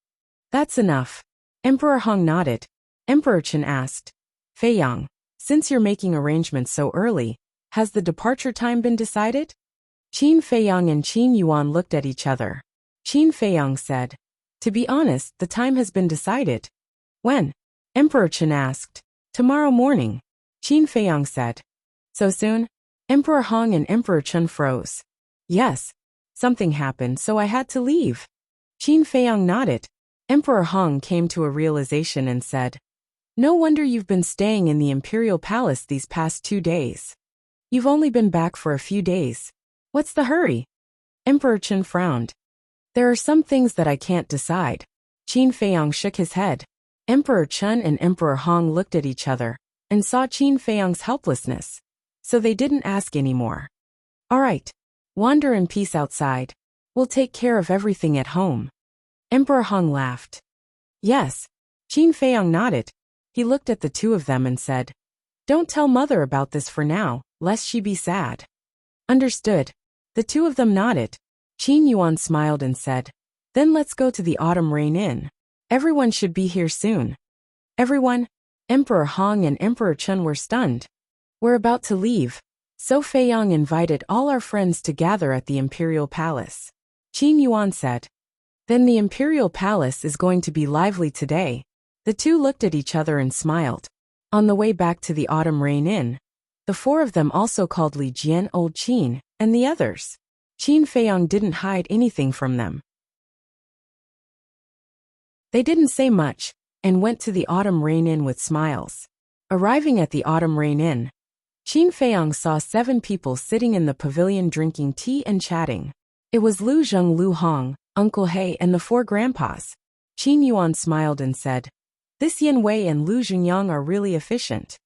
That's enough. Emperor Hong nodded. Emperor Chen asked, Feiyang, since you're making arrangements so early, has the departure time been decided? Qin Feiyang and Qin Yuan looked at each other. Qin Feiyang said. To be honest, the time has been decided. When? Emperor Chen asked. Tomorrow morning. Qin Feiyang said. So soon? Emperor Hong and Emperor Chen froze. Yes. Something happened, so I had to leave. Qin Feiyang nodded. Emperor Hong came to a realization and said, no wonder you've been staying in the Imperial Palace these past 2 days. You've only been back for a few days. What's the hurry? Emperor Chen frowned. There are some things that I can't decide. Qin Feiyang shook his head. Emperor Chen and Emperor Hong looked at each other and saw Qin Feiyang's helplessness, so they didn't ask anymore. All right. Wander in peace outside. We'll take care of everything at home. Emperor Hong laughed. Yes. Qin Feiyang nodded. He looked at the two of them and said, don't tell mother about this for now, lest she be sad. Understood. The two of them nodded. Qin Yuan smiled and said, then let's go to the Autumn Rain Inn. Everyone should be here soon. Everyone? Emperor Hong and Emperor Chen were stunned. We're about to leave. So Feiyang invited all our friends to gather at the Imperial Palace. Qin Yuan said. Then the Imperial Palace is going to be lively today. The two looked at each other and smiled. On the way back to the Autumn Rain Inn, the four of them also called Li Jian, Old Qin, and the others. Qin Feiyang didn't hide anything from them. They didn't say much, and went to the Autumn Rain Inn with smiles. Arriving at the Autumn Rain Inn, Qin Feiyang saw 7 people sitting in the pavilion drinking tea and chatting. It was Lu Zheng, Lu Hong, Uncle He, and the 4 grandpas. Qin Yuan smiled and said, this Yin Wei and Lu Zhengyang are really efficient.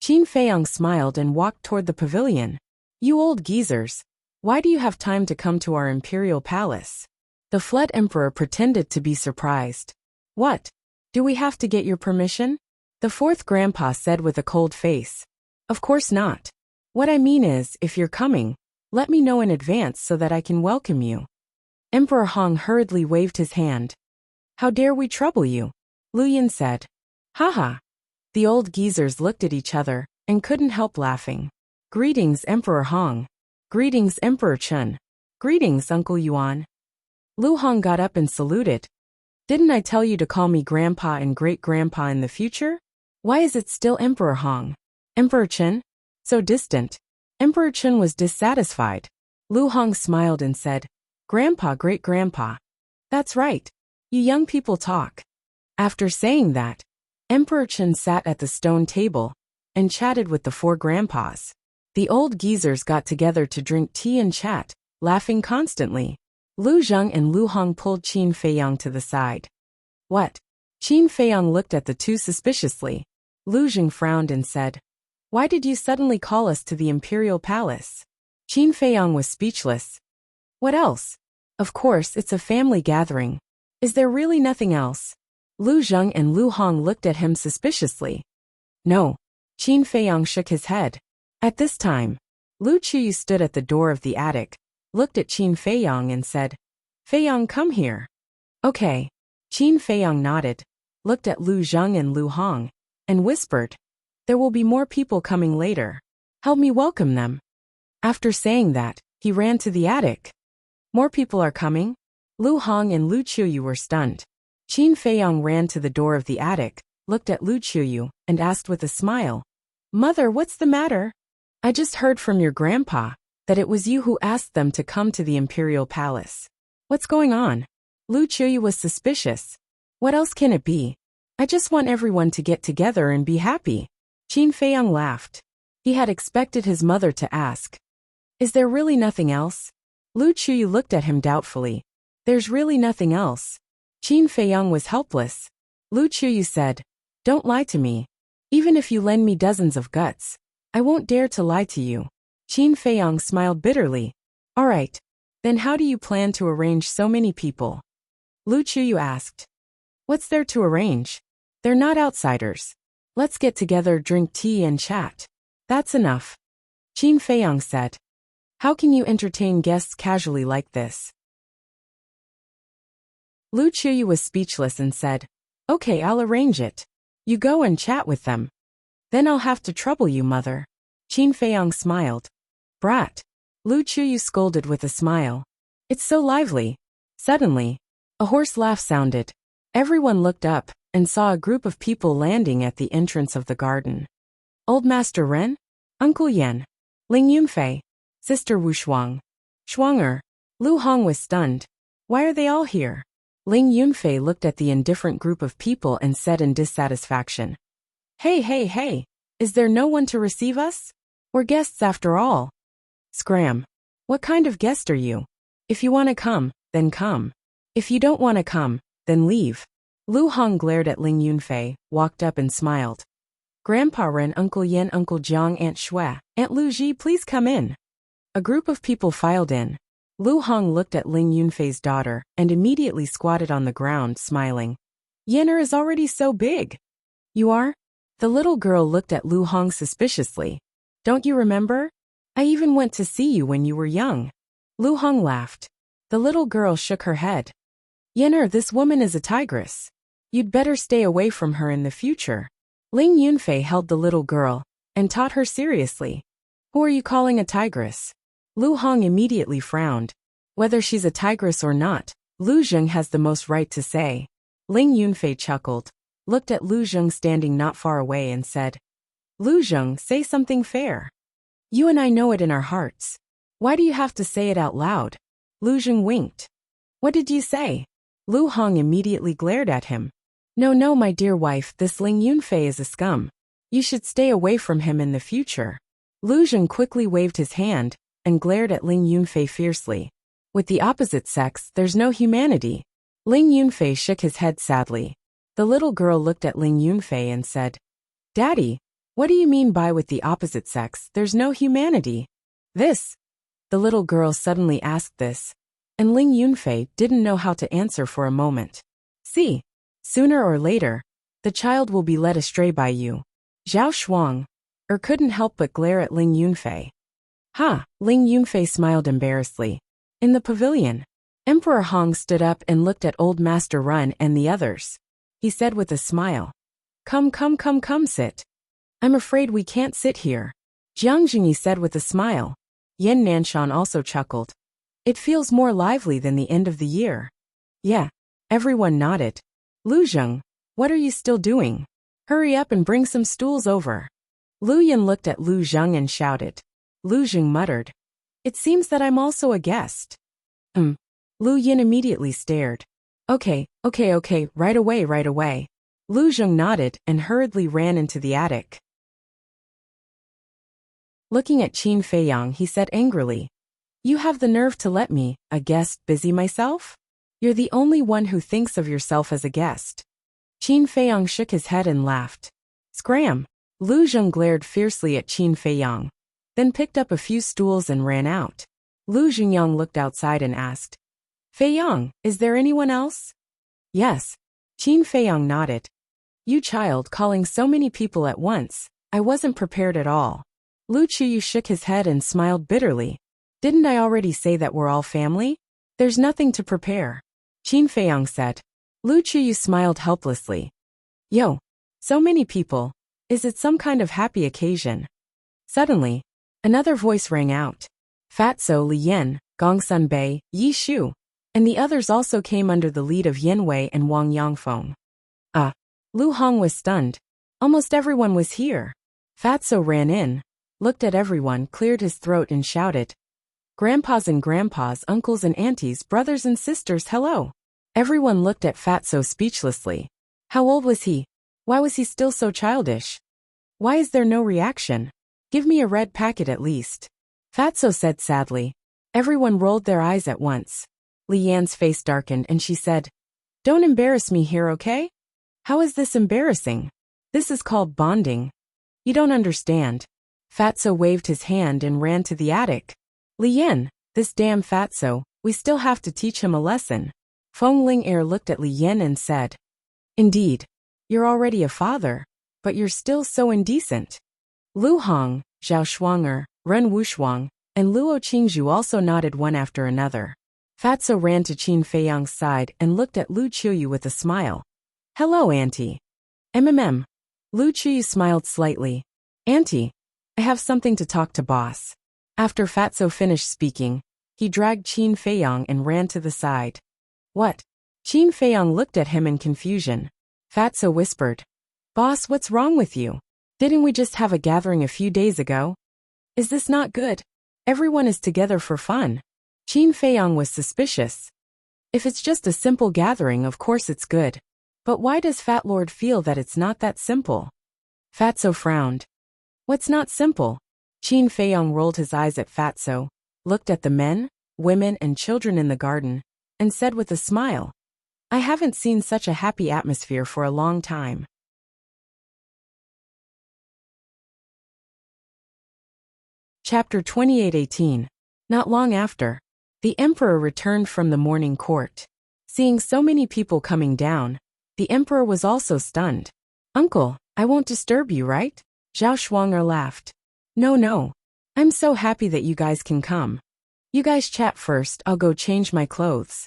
Qin Feiyang smiled and walked toward the pavilion. You old geezers. Why do you have time to come to our imperial palace? The fled emperor pretended to be surprised. What? Do we have to get your permission? The 4th grandpa said with a cold face. Of course not. What I mean is, if you're coming, let me know in advance so that I can welcome you. Emperor Hong hurriedly waved his hand. How dare we trouble you? Lu Yin said. Haha. The old geezers looked at each other and couldn't help laughing. Greetings, Emperor Hong. Greetings, Emperor Chen. Greetings, Uncle Yuan. Lu Hong got up and saluted. Didn't I tell you to call me Grandpa and Great-Grandpa in the future? Why is it still Emperor Hong? Emperor Chen? So distant. Emperor Chen was dissatisfied. Lu Hong smiled and said, Grandpa, Great-Grandpa. That's right. You young people talk. After saying that, Emperor Chen sat at the stone table and chatted with the 4 grandpas. The old geezers got together to drink tea and chat, laughing constantly. Lu Zheng and Lu Hong pulled Qin Feiyang to the side. What? Qin Feiyang looked at the two suspiciously. Lu Zheng frowned and said, why did you suddenly call us to the imperial palace? Qin Feiyang was speechless. What else? Of course, it's a family gathering. Is there really nothing else? Lu Zheng and Lu Hong looked at him suspiciously. No. Qin Feiyang shook his head. At this time, Lu Qiyu stood at the door of the attic, looked at Qin Feiyang and said, Feiyang, come here. Okay. Qin Feiyang nodded, looked at Lu Zheng and Lu Hong, and whispered, there will be more people coming later. Help me welcome them. After saying that, he ran to the attic. More people are coming? Lu Hong and Lu Qiyu were stunned. Qin Feiyang ran to the door of the attic, looked at Lu Qiyu, and asked with a smile, Mother, what's the matter? I just heard from your grandpa that it was you who asked them to come to the imperial palace. What's going on? Lu Qiyu was suspicious. What else can it be? I just want everyone to get together and be happy. Qin Feiyang laughed. He had expected his mother to ask, is there really nothing else? Lu Qiyu looked at him doubtfully. There's really nothing else. Qin Feiyang was helpless. Lu Qiyu said, don't lie to me. Even if you lend me dozens of guts, I won't dare to lie to you. Qin Feiyang smiled bitterly. All right. Then how do you plan to arrange so many people? Lu Qiyu asked. What's there to arrange? They're not outsiders. Let's get together, drink tea and chat. That's enough. Qin Feiyang said. How can you entertain guests casually like this? Lu Qiyu was speechless and said, okay, I'll arrange it. You go and chat with them. Then I'll have to trouble you, mother. Qin Feiyang smiled. Brat. Lu Qiyu scolded with a smile. It's so lively. Suddenly, a hoarse laugh sounded. Everyone looked up and saw a group of people landing at the entrance of the garden. Old Master Ren, Uncle Yen, Ling Yunfei, Sister Wu Shuang, Shuanger. Lu Hong was stunned. Why are they all here? Ling Yunfei looked at the indifferent group of people and said in dissatisfaction. Hey, hey, hey, is there no one to receive us? We're guests after all. Scram. What kind of guest are you? If you want to come, then come. If you don't want to come, then leave. Lu Hong glared at Ling Yunfei, walked up and smiled. Grandpa Ren, Uncle Yen, Uncle Jiang, Aunt Shui, Aunt Lu Ji, please come in. A group of people filed in. Lu Hong looked at Ling Yunfei's daughter and immediately squatted on the ground, smiling. Yenner is already so big. You are? The little girl looked at Lu Hong suspiciously. Don't you remember? I even went to see you when you were young. Lu Hong laughed. The little girl shook her head. Yenner, this woman is a tigress. You'd better stay away from her in the future. Ling Yunfei held the little girl and taught her seriously. Who are you calling a tigress? Lu Hong immediately frowned. Whether she's a tigress or not, Lu Zheng has the most right to say. Ling Yunfei chuckled, looked at Lu Zheng standing not far away and said, Lu Zheng, say something fair. You and I know it in our hearts. Why do you have to say it out loud? Lu Zheng winked. What did you say? Lu Hong immediately glared at him. No, my dear wife, this Ling Yunfei is a scum. You should stay away from him in the future. Lu Zheng quickly waved his hand and glared at Ling Yunfei fiercely. With the opposite sex, there's no humanity. Ling Yunfei shook his head sadly. The little girl looked at Ling Yunfei and said, Daddy, what do you mean by with the opposite sex, there's no humanity? This? The little girl suddenly asked this, and Ling Yunfei didn't know how to answer for a moment. See, sooner or later, the child will be led astray by you. Zhao Shuang, couldn't help but glare at Ling Yunfei. Ha! Ling Yunfei smiled embarrassedly. In the pavilion, Emperor Hong stood up and looked at Old Master Run and the others. He said with a smile, Come, sit. I'm afraid we can't sit here. Jiang Jingyi said with a smile. Yen Nanshan also chuckled. It feels more lively than the end of the year. Yeah. Everyone nodded. Lu Zheng, what are you still doing? Hurry up and bring some stools over. Lu Yin looked at Lu Zheng and shouted. Lu Zheng muttered. It seems that I'm also a guest. Lu Yin immediately stared. Okay, right away. Lu Zheng nodded and hurriedly ran into the attic. Looking at Qin Feiyang, he said angrily, You have the nerve to let me, a guest, busy myself? You're the only one who thinks of yourself as a guest. Qin Feiyang shook his head and laughed. Scram! Lu Zheng glared fiercely at Qin Feiyang, then picked up a few stools and ran out. Lu Zhengyang looked outside and asked, Feiyang, is there anyone else? Yes. Qin Feiyang nodded. You child calling so many people at once, I wasn't prepared at all. Lu Chuyu shook his head and smiled bitterly. Didn't I already say that we're all family? There's nothing to prepare. Qin Feiyang said. Lu Chuyu smiled helplessly. Yo, so many people. Is it some kind of happy occasion? Suddenly, another voice rang out. Fatso Li Yen, Gongsun Bei, Yi Shu, and the others also came under the lead of Yen Wei and Wang Yangfeng. Lu Hong was stunned. Almost everyone was here. Fatso ran in, looked at everyone, cleared his throat and shouted. Grandpas and grandpas, uncles and aunties, brothers and sisters, hello. Everyone looked at Fatso speechlessly. How old was he? Why was he still so childish? Why is there no reaction? Give me a red packet at least. Fatso said sadly. Everyone rolled their eyes at once. Li Yan's face darkened and she said, Don't embarrass me here, okay? How is this embarrassing? This is called bonding. You don't understand. Fatso waved his hand and ran to the attic. Li Yan, this damn Fatso, we still have to teach him a lesson. Feng Ling looked at Li Yan and said, Indeed. You're already a father, but you're still so indecent. Lu Hong, Zhao Shuanger, Ren Wushuang, and Luo Qingzhu also nodded one after another. Fatso ran to Qin Feiyang's side and looked at Lu Chuyu with a smile. Hello, Auntie. Lu Chuyu smiled slightly. Auntie, I have something to talk to boss. After Fatso finished speaking, he dragged Qin Feiyang and ran to the side. What? Qin Feiyang looked at him in confusion. Fatso whispered. Boss, what's wrong with you? Didn't we just have a gathering a few days ago? Is this not good? Everyone is together for fun. Qin Feiyang was suspicious. If it's just a simple gathering, of course it's good. But why does Fat Lord feel that it's not that simple? Fatso frowned. What's not simple? Qin Feiyang rolled his eyes at Fatso, looked at the men, women and children in the garden, and said with a smile, I haven't seen such a happy atmosphere for a long time. Chapter 28:18. Not long after, the emperor returned from the morning court. Seeing so many people coming down, the emperor was also stunned. Uncle, I won't disturb you, right? Zhao Shuang'er laughed. No. I'm so happy that you guys can come. You guys chat first, I'll go change my clothes.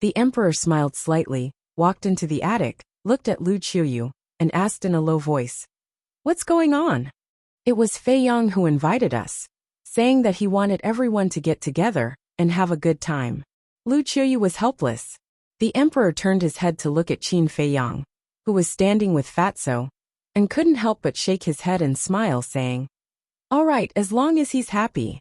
The emperor smiled slightly, walked into the attic, looked at Lu Qiuyu, and asked in a low voice, What's going on? It was Feiyang who invited us, saying that he wanted everyone to get together and have a good time. Lu Qiuyu was helpless. The emperor turned his head to look at Qin Feiyang, who was standing with Fatso, and couldn't help but shake his head and smile, saying, All right, as long as he's happy.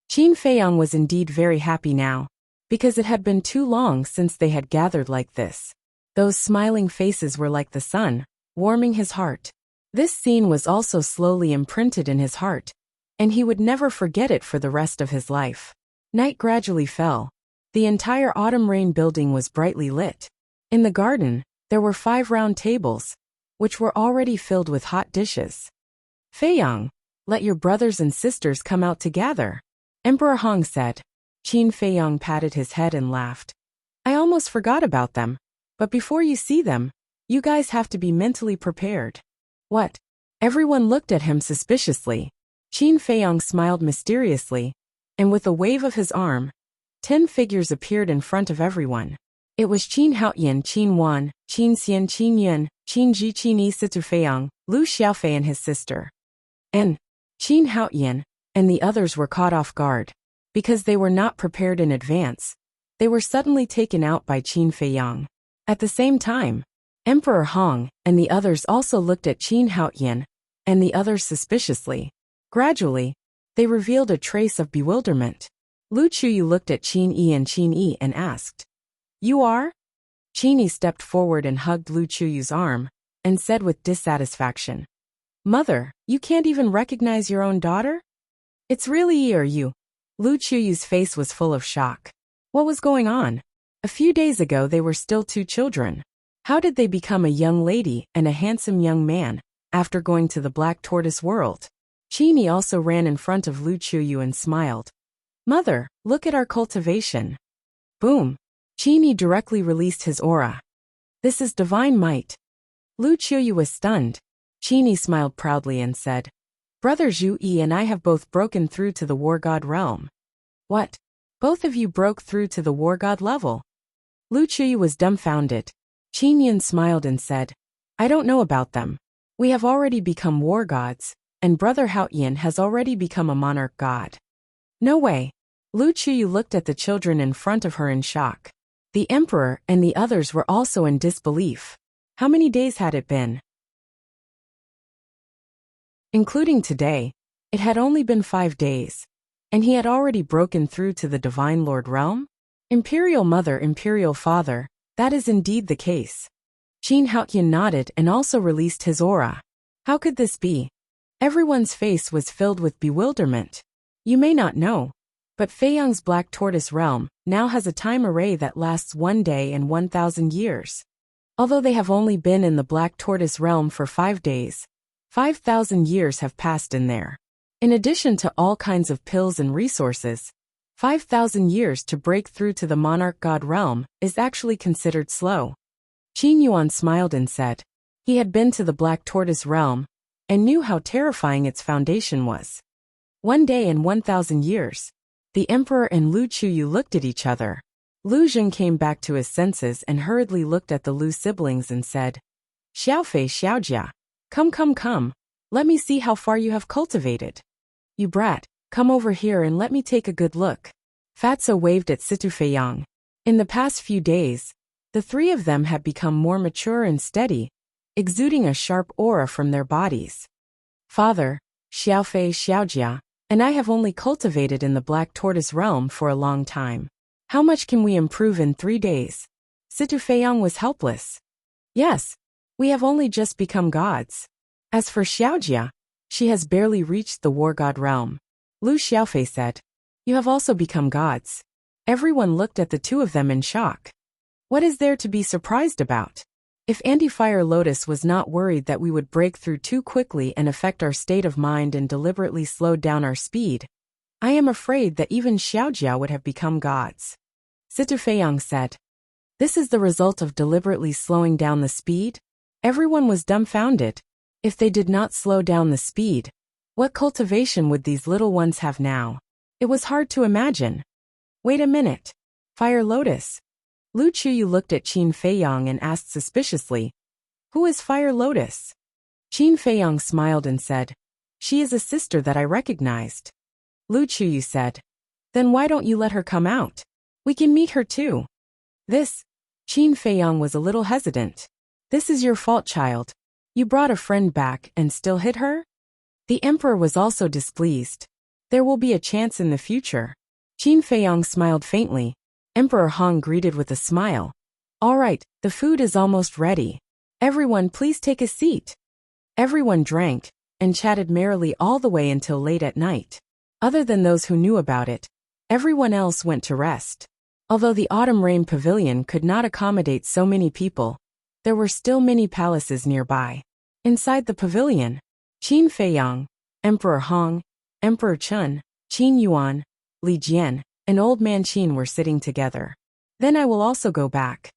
Qin Feiyang was indeed very happy now, because it had been too long since they had gathered like this. Those smiling faces were like the sun, warming his heart. This scene was also slowly imprinted in his heart, and he would never forget it for the rest of his life. Night gradually fell. The entire autumn rain building was brightly lit. In the garden, there were 5 round tables, which were already filled with hot dishes. Feiyang, let your brothers and sisters come out to gather, Emperor Hong said. Qin Feiyang patted his head and laughed. I almost forgot about them, but before you see them, you guys have to be mentally prepared. What? Everyone looked at him suspiciously. Qin Feiyang smiled mysteriously, and with a wave of his arm, 10 figures appeared in front of everyone. It was Qin Haoyan, Qin Wan, Qin Xian, Qin Yun, Qin Ji, Qin Yi, Situ Feiyang, Lu Xiaofei and his sister. And Qin Haoyan and the others were caught off guard. Because they were not prepared in advance, they were suddenly taken out by Qin Feiyang. At the same time, Emperor Hong and the others also looked at Qin Haoyan and the others suspiciously. Gradually, they revealed a trace of bewilderment. Lu Qiuyu looked at Qin Yi and asked, You are? Qin Yi stepped forward and hugged Lu Qiuyu's arm, and said with dissatisfaction, Mother, you can't even recognize your own daughter? It's really Yi or you? Lu Qiuyu's face was full of shock. What was going on? A few days ago they were still 2 children. How did they become a young lady and a handsome young man, after going to the Black Tortoise world? Qin Yi also ran in front of Lu Qiuyu and smiled. Mother, look at our cultivation. Boom. Qin Yi directly released his aura. This is divine might. Lu Qiuyu was stunned. Qin Yi smiled proudly and said, Brother Zhu Yi and I have both broken through to the War God realm. What? Both of you broke through to the War God level? Lu Qiuyu was dumbfounded. Qin Yun smiled and said, I don't know about them. We have already become war gods, and Brother Haoyan has already become a monarch god. No way. Lu Qiuyu looked at the children in front of her in shock. The emperor and the others were also in disbelief. How many days had it been? Including today, it had only been 5 days, and he had already broken through to the Divine Lord realm? Imperial Mother, Imperial Father, that is indeed the case. Qin Haoyan nodded and also released his aura. How could this be? Everyone's face was filled with bewilderment. You may not know, but Feiyang's Black Tortoise realm now has a time array that lasts 1 day and 1,000 years. Although they have only been in the Black Tortoise realm for 5 days, 5,000 years have passed in there. In addition to all kinds of pills and resources, 5,000 years to break through to the Monarch God realm is actually considered slow. Qin Yuan smiled and said, he had been to the Black Tortoise realm and knew how terrifying its foundation was. 1 day and 1,000 years. The emperor and Lu Qiuyu looked at each other. Lu Zheng came back to his senses and hurriedly looked at the Lu siblings and said, Xiaofei, Xiaojia. Come. Let me see how far you have cultivated. You brat, come over here and let me take a good look. Fatso waved at Situ Feiyang. In the past few days, the three of them had become more mature and steady, exuding a sharp aura from their bodies. Father, Xiaofei Xiaojia, and I have only cultivated in the Black Tortoise realm for a long time. How much can we improve in 3 days? Situ Feiyang was helpless. Yes, we have only just become gods. As for Xiaojia, she has barely reached the war god realm. Lu Xiaofei said, you have also become gods. Everyone looked at the two of them in shock. What is there to be surprised about? If Anti-Fire Lotus was not worried that we would break through too quickly and affect our state of mind and deliberately slowed down our speed, I am afraid that even Xiaojia would have become gods. Situ Feiyang said, this is the result of deliberately slowing down the speed? Everyone was dumbfounded. If they did not slow down the speed, what cultivation would these little ones have now? It was hard to imagine. Wait a minute. Fire Lotus. Lu Chuyu looked at Qin Feiyang and asked suspiciously, who is Fire Lotus? Qin Feiyang smiled and said, she is a sister that I recognized. Lu Chuyu said, then why don't you let her come out? We can meet her too. Qin Feiyang was a little hesitant. This is your fault, child. You brought a friend back and still hid her? The emperor was also displeased. There will be a chance in the future. Qin Feiyang smiled faintly. Emperor Hong greeted with a smile. All right, the food is almost ready. Everyone please take a seat. Everyone drank and chatted merrily all the way until late at night. Other than those who knew about it, everyone else went to rest. Although the Autumn Rain Pavilion could not accommodate so many people, there were still many palaces nearby. Inside the pavilion, Qin Feiyang, Emperor Hong, Emperor Chun, Qin Yuan, Li Jian, and Old Man Qin were sitting together. Then I will also go back.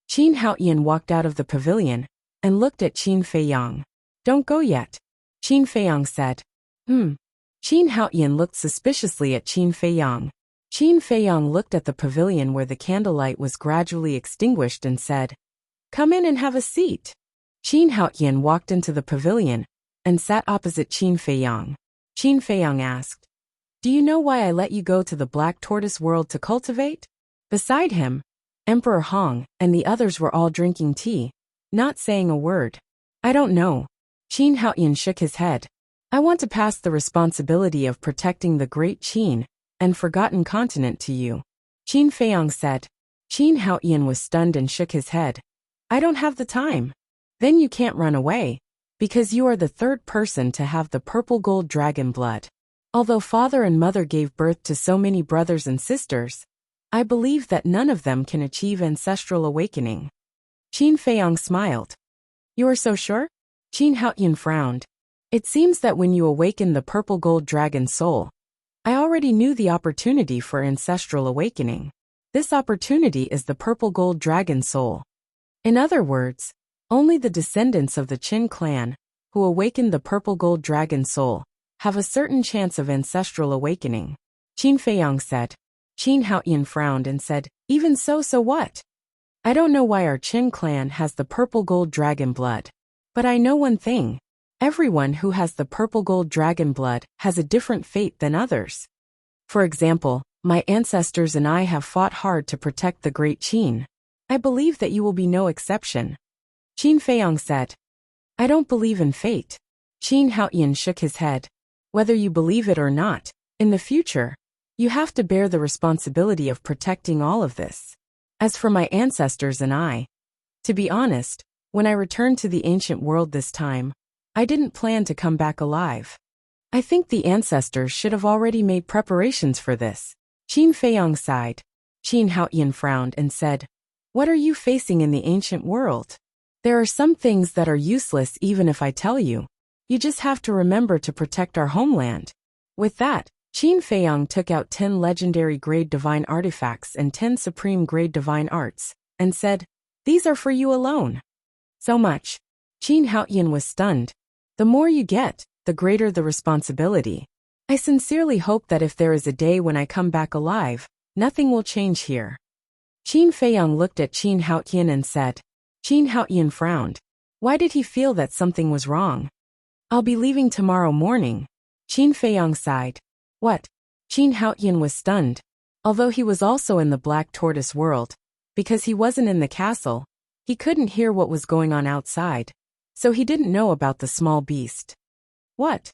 Qin Haoyan walked out of the pavilion and looked at Qin Feiyang. Don't go yet. Qin Feiyang said. Qin Haoyan looked suspiciously at Qin Feiyang. Qin Feiyang looked at the pavilion where the candlelight was gradually extinguished and said, come in and have a seat. Qin Haoyan walked into the pavilion and sat opposite Qin Feiyang. Qin Feiyang asked, do you know why I let you go to the Black Tortoise world to cultivate? Beside him, Emperor Hong and the others were all drinking tea, not saying a word. I don't know. Qin Haoyan shook his head. I want to pass the responsibility of protecting the great Qin and forgotten continent to you. Qin Feiyang said. Qin Haoyan was stunned and shook his head. I don't have the time. Then you can't run away, because you are the third person to have the purple gold dragon blood. Although father and mother gave birth to so many brothers and sisters, I believe that none of them can achieve ancestral awakening. Qin Feiyang smiled. You are so sure? Qin Haoyan frowned. It seems that when you awaken the purple gold dragon soul, I already knew the opportunity for ancestral awakening. This opportunity is the purple gold dragon soul. In other words, only the descendants of the Qin clan, who awakened the purple gold dragon soul, have a certain chance of ancestral awakening. Qin Feiyang said. Qin Haoyan frowned and said, even so what? I don't know why our Qin clan has the purple gold dragon blood. But I know one thing. Everyone who has the purple gold dragon blood has a different fate than others. For example, my ancestors and I have fought hard to protect the great Qin. I believe that you will be no exception. Qin Feiyang said. I don't believe in fate. Qin Haoyan shook his head. Whether you believe it or not, in the future, you have to bear the responsibility of protecting all of this. As for my ancestors and I, to be honest, when I returned to the ancient world this time, I didn't plan to come back alive. I think the ancestors should have already made preparations for this. Qin Feiyang sighed. Qin Haoyan frowned and said, what are you facing in the ancient world? There are some things that are useless even if I tell you. You just have to remember to protect our homeland. With that, Qin Feiyang took out 10 legendary grade divine artifacts and 10 supreme grade divine arts, and said, these are for you alone. So much. Qin Haoyan was stunned. The more you get, the greater the responsibility. I sincerely hope that if there is a day when I come back alive, nothing will change here. Qin Feiyang looked at Qin Haoyan and said. Qin Haoyan frowned. Why did he feel that something was wrong? I'll be leaving tomorrow morning. Qin Feiyang sighed. What? Qin Haoyan was stunned. Although he was also in the Black Tortoise world, because he wasn't in the castle, he couldn't hear what was going on outside, so he didn't know about the small beast. What?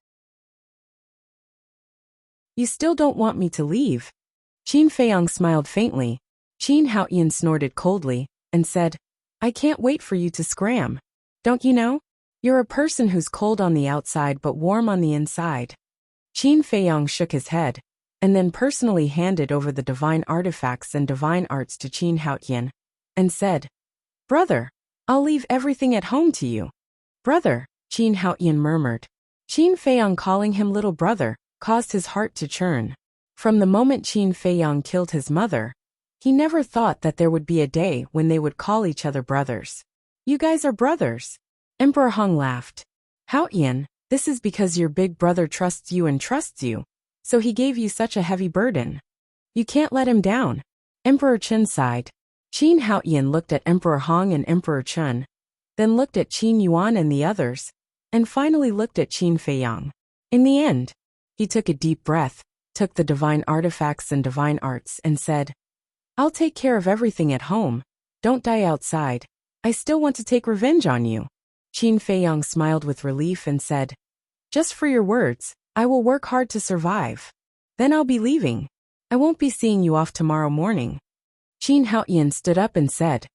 You still don't want me to leave? Qin Feiyang smiled faintly. Qin Haoyan snorted coldly, and said, I can't wait for you to scram. Don't you know? You're a person who's cold on the outside but warm on the inside. Qin Feiyang shook his head, and then personally handed over the divine artifacts and divine arts to Qin Haoyan, and said, Brother, I'll leave everything at home to you. Brother, Qin Haoyan murmured. Qin Feiyang calling him little brother caused his heart to churn. From the moment Qin Feiyang killed his mother, he never thought that there would be a day when they would call each other brothers. You guys are brothers. Emperor Hong laughed. Haoyan, this is because your big brother trusts you, so he gave you such a heavy burden. You can't let him down. Emperor Chen sighed. Qin Haoyan looked at Emperor Hong and Emperor Chen, then looked at Qin Yuan and the others, and finally looked at Qin Feiyang. In the end, he took a deep breath, took the divine artifacts and divine arts, and said, I'll take care of everything at home. Don't die outside. I still want to take revenge on you. Qin Feiyang smiled with relief and said, Just for your words, I will work hard to survive. Then I'll be leaving. I won't be seeing you off tomorrow morning. Qin Haoyan stood up and said,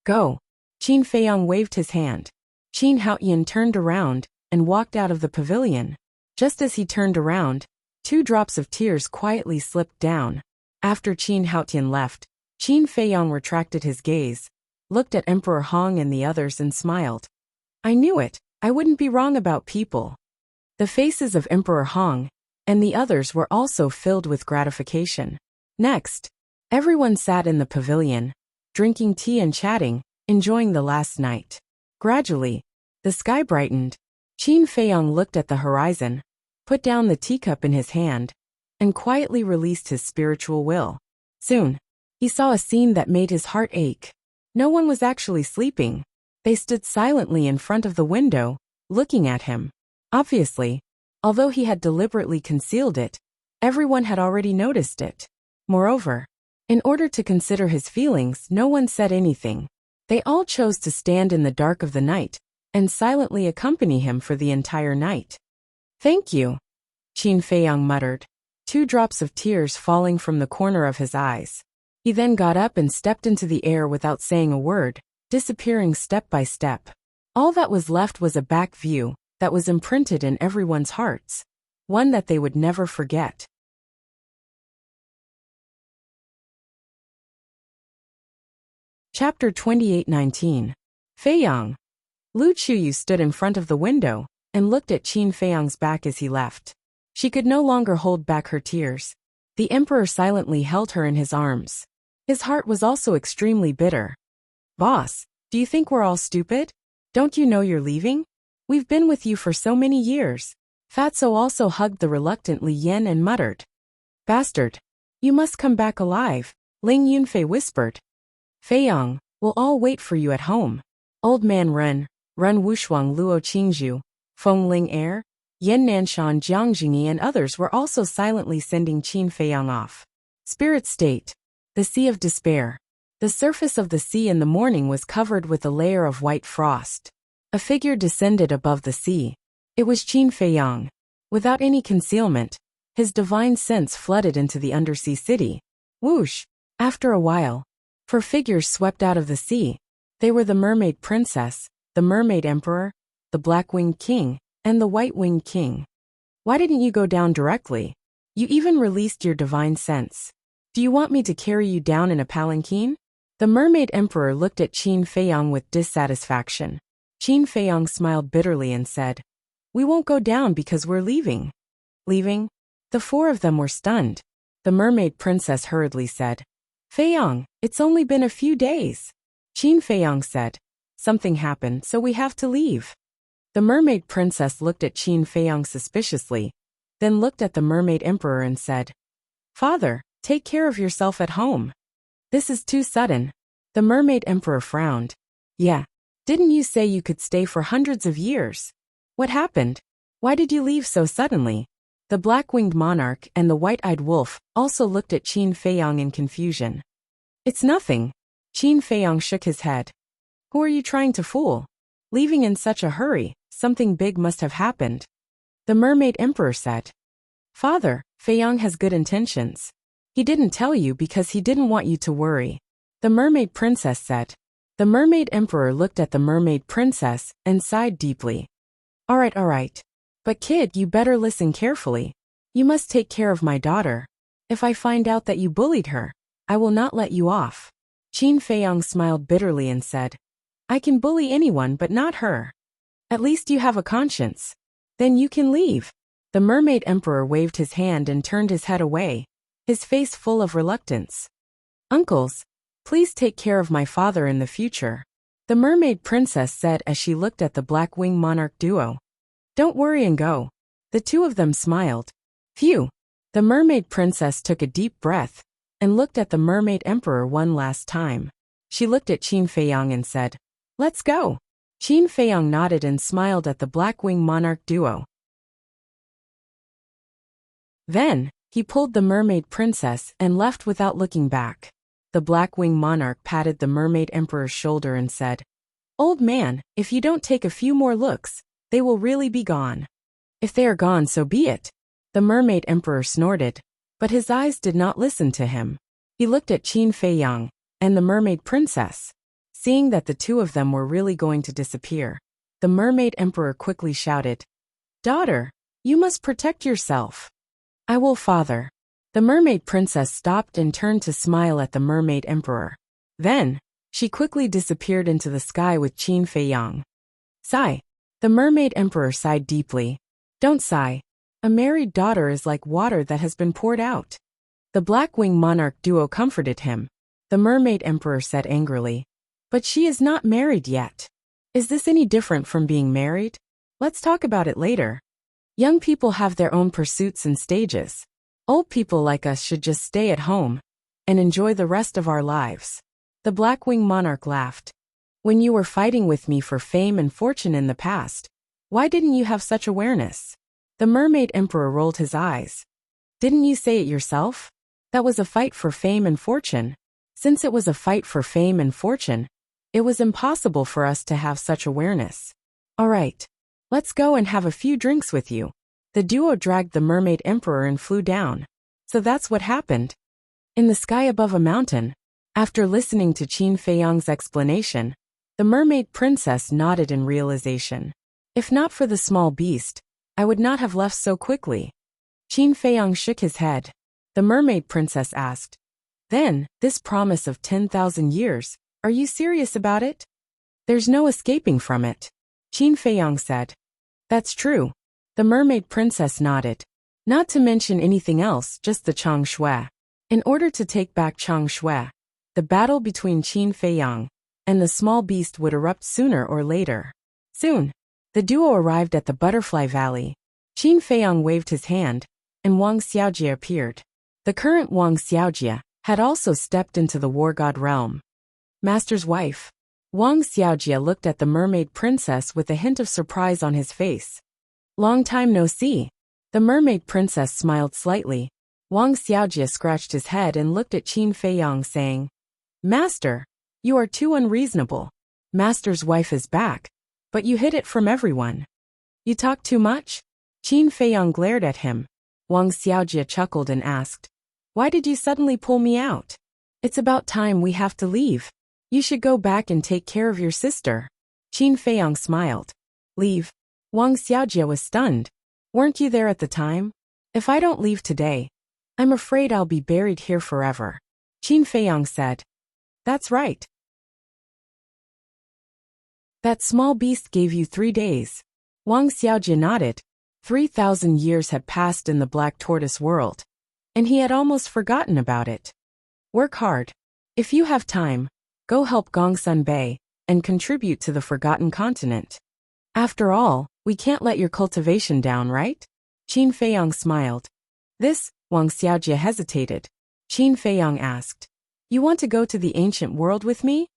Go. Qin Feiyang waved his hand. Qin Haoyan turned around and walked out of the pavilion. Just as he turned around, 2 drops of tears quietly slipped down. After Qin Haoyan left, Qin Feiyang retracted his gaze, looked at Emperor Hong and the others and smiled. I knew it. I wouldn't be wrong about people. The faces of Emperor Hong and the others were also filled with gratification. Next, everyone sat in the pavilion, drinking tea and chatting, enjoying the last night. Gradually, the sky brightened. Qin Feiyang looked at the horizon, put down the teacup in his hand, and quietly released his spiritual will. Soon, he saw a scene that made his heart ache. No one was actually sleeping. They stood silently in front of the window, looking at him. Obviously, although he had deliberately concealed it, everyone had already noticed it. Moreover, in order to consider his feelings, no one said anything. They all chose to stand in the dark of the night and silently accompany him for the entire night. Thank you, Qin Feiyang muttered, 2 drops of tears falling from the corner of his eyes. He then got up and stepped into the air without saying a word, disappearing step by step. All that was left was a back view that was imprinted in everyone's hearts, one that they would never forget. Chapter 28:19. Feiyang. Lu Chuyu stood in front of the window and looked at Qin Feiyang's back as he left. She could no longer hold back her tears. The emperor silently held her in his arms. His heart was also extremely bitter. Boss, do you think we're all stupid? Don't you know you're leaving? We've been with you for so many years. Fatso also hugged the reluctant Li Yan and muttered. Bastard. You must come back alive, Ling Yunfei whispered. Feiyang, we'll all wait for you at home. Old Man Ren Wushuang Luo Qingzhu, Feng Ling Er, Yan Nanshan Jiangjingyi and others were also silently sending Qin Feiyang off. Spirit State. The Sea of Despair. The surface of the sea in the morning was covered with a layer of white frost. A figure descended above the sea. It was Qin Feiyang. Without any concealment, his divine sense flooded into the undersea city. Whoosh! After a while, 4 figures swept out of the sea. They were the Mermaid Princess, the Mermaid Emperor, the Black-Winged King, and the White-Winged King. Why didn't you go down directly? You even released your divine sense. Do you want me to carry you down in a palanquin? The Mermaid Emperor looked at Qin Feiyang with dissatisfaction. Qin Feiyang smiled bitterly and said, We won't go down because we're leaving. Leaving? The 4 of them were stunned. The Mermaid Princess hurriedly said, Feiyang, it's only been a few days. Qin Feiyang said, Something happened, so we have to leave. The Mermaid Princess looked at Qin Feiyang suspiciously, then looked at the Mermaid Emperor and said, Father, take care of yourself at home. This is too sudden. The Mermaid Emperor frowned. Yeah. Didn't you say you could stay for hundreds of years? What happened? Why did you leave so suddenly? The black-winged monarch and the white-eyed wolf also looked at Qin Feiyang in confusion. It's nothing. Qin Feiyang shook his head. Who are you trying to fool? Leaving in such a hurry, something big must have happened. The mermaid emperor said. Father, Feiyang has good intentions. He didn't tell you because he didn't want you to worry. The mermaid princess said. The mermaid emperor looked at the mermaid princess and sighed deeply. All right. But kid, you better listen carefully. You must take care of my daughter. If I find out that you bullied her, I will not let you off. Qin Feiyang smiled bitterly and said, I can bully anyone but not her. At least you have a conscience. Then you can leave. The mermaid emperor waved his hand and turned his head away, his face full of reluctance. Uncles, please take care of my father in the future, the mermaid princess said as she looked at the black-winged monarch duo. Don't worry and go. The two of them smiled. Phew. The mermaid princess took a deep breath and looked at the mermaid emperor one last time. She looked at Qin Feiyang and said, Let's go. Qin Feiyang nodded and smiled at the black-winged monarch duo. Then, he pulled the mermaid princess and left without looking back. The black-winged monarch patted the mermaid emperor's shoulder and said, Old man, if you don't take a few more looks, they will really be gone. If they are gone, so be it. The mermaid emperor snorted, but his eyes did not listen to him. He looked at Qin Feiyang and the mermaid princess. Seeing that the two of them were really going to disappear, the mermaid emperor quickly shouted, Daughter, you must protect yourself. I will, father. The mermaid princess stopped and turned to smile at the mermaid emperor. Then, she quickly disappeared into the sky with Qin Feiyang. Sigh. The mermaid emperor sighed deeply. Don't sigh. A married daughter is like water that has been poured out. The black-winged monarch duo comforted him. The mermaid emperor said angrily, But she is not married yet. Is this any different from being married? Let's talk about it later. Young people have their own pursuits and stages. Old people like us should just stay at home and enjoy the rest of our lives. The black-winged monarch laughed. When you were fighting with me for fame and fortune in the past, why didn't you have such awareness? The mermaid emperor rolled his eyes. Didn't you say it yourself? That was a fight for fame and fortune. Since it was a fight for fame and fortune, it was impossible for us to have such awareness. All right. Let's go and have a few drinks with you. The duo dragged the mermaid emperor and flew down. So that's what happened. In the sky above a mountain, after listening to Qin Feiyang's explanation, the mermaid princess nodded in realization. If not for the small beast, I would not have left so quickly. Qin Feiyang shook his head. The mermaid princess asked, Then, this promise of 10,000 years, are you serious about it? There's no escaping from it. Qin Feiyang said. That's true. The mermaid princess nodded. Not to mention anything else, just the Changshui. In order to take back Changshui, the battle between Qin Feiyang and the small beast would erupt sooner or later. Soon, the duo arrived at the Butterfly Valley. Qin Feiyang waved his hand, and Wang Xiaojie appeared. The current Wang Xiaojie had also stepped into the war god realm. Master's wife. Wang Xiaojie looked at the mermaid princess with a hint of surprise on his face. Long time no see. The mermaid princess smiled slightly. Wang Xiaojie scratched his head and looked at Qin Feiyang saying, Master, you are too unreasonable. Master's wife is back, but you hid it from everyone. You talk too much? Qin Feiyang glared at him. Wang Xiaojie chuckled and asked, Why did you suddenly pull me out? It's about time we have to leave. You should go back and take care of your sister. Qin Feiyang smiled. Leave? Wang Xiaojie was stunned. Weren't you there at the time? If I don't leave today, I'm afraid I'll be buried here forever. Qin Feiyang said. That's right. That small beast gave you 3 days. Wang Xiaojie nodded. 3,000 years had passed in the Black Tortoise world, and he had almost forgotten about it. Work hard. If you have time, go help Gongsun Bay and contribute to the Forgotten Continent. After all, we can't let your cultivation down, right? Qin Feiyang smiled. This, Wang Xiaojie hesitated. Qin Feiyang asked, You want to go to the ancient world with me?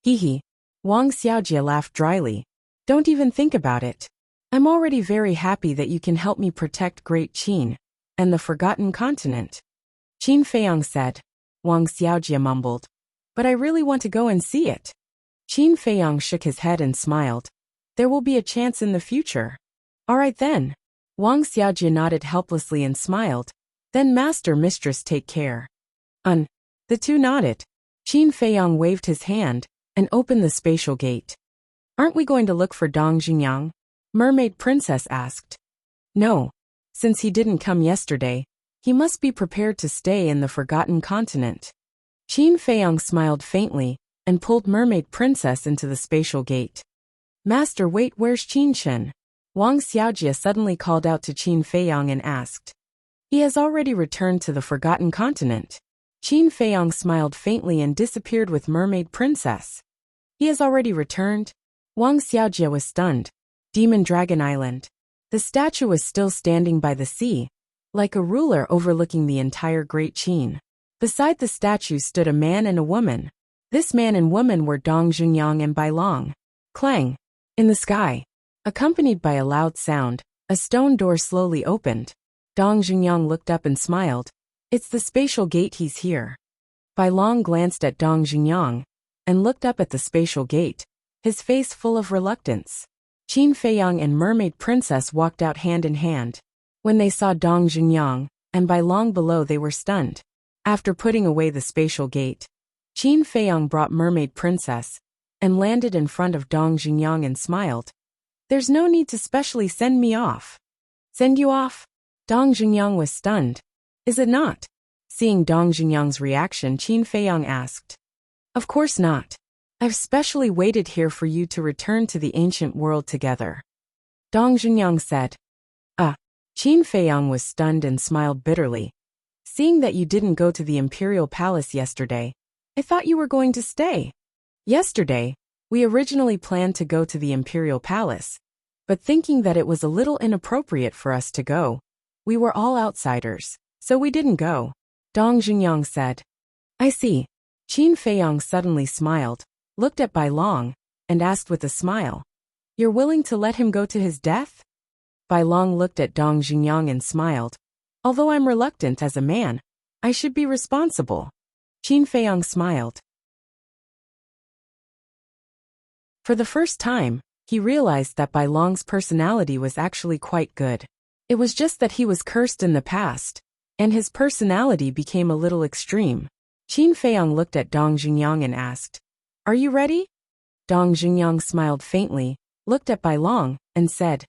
Hee. Wang Xiaojie laughed dryly. Don't even think about it. I'm already very happy that you can help me protect Great Qin and the Forgotten Continent. Qin Feiyang said. Wang Xiaojie mumbled. But I really want to go and see it. Qin Feiyang shook his head and smiled. There will be a chance in the future. All right then. Wang Xiaojie nodded helplessly and smiled. Then Master Mistress, take care. The two nodded. Qin Feiyang waved his hand and opened the spatial gate. Aren't we going to look for Dong Xingyang? Mermaid Princess asked. No. Since he didn't come yesterday, he must be prepared to stay in the Forgotten Continent. Qin Feiyang smiled faintly and pulled Mermaid Princess into the spatial gate. Master, wait, where's Qin Shen? Wang Xiaojie suddenly called out to Qin Feiyang and asked. He has already returned to the Forgotten Continent. Qin Feiyang smiled faintly and disappeared with Mermaid Princess. He has already returned? Wang Xiaojie was stunned. Demon Dragon Island. The statue was still standing by the sea, like a ruler overlooking the entire Great Qin. Beside the statue stood a man and a woman. This man and woman were Dong Xingyang and Bai Long. Clang! In the sky, accompanied by a loud sound, a stone door slowly opened. Dong Xingyang looked up and smiled. It's the spatial gate, he's here. Bai Long glanced at Dong Xingyang and looked up at the spatial gate, his face full of reluctance. Qin Feiyang and Mermaid Princess walked out hand in hand. When they saw Dong Xingyang and Bai Long below, they were stunned. After putting away the spatial gate, Qin Feiyang brought Mermaid Princess and landed in front of Dong Xingyang and smiled. There's no need to specially send me off. Send you off? Dong Xingyang was stunned. Is it not? Seeing Dong Xingyang's reaction, Qin Feiyang asked. Of course not. I've specially waited here for you to return to the ancient world together. Dong Xingyang said. Qin Feiyang was stunned and smiled bitterly. Seeing that you didn't go to the Imperial Palace yesterday, I thought you were going to stay. Yesterday, we originally planned to go to the Imperial Palace, but thinking that it was a little inappropriate for us to go, we were all outsiders, so we didn't go. Dong Xingyang said. I see. Qin Feiyang suddenly smiled, looked at Bai Long, and asked with a smile. You're willing to let him go to his death? Bai Long looked at Dong Xingyang and smiled. Although I'm reluctant as a man, I should be responsible. Qin Feiyang smiled. For the first time, he realized that Bai Long's personality was actually quite good. It was just that he was cursed in the past, and his personality became a little extreme. Qin Feiyang looked at Dong Xingyang and asked, Are you ready? Dong Xingyang smiled faintly, looked at Bai Long, and said,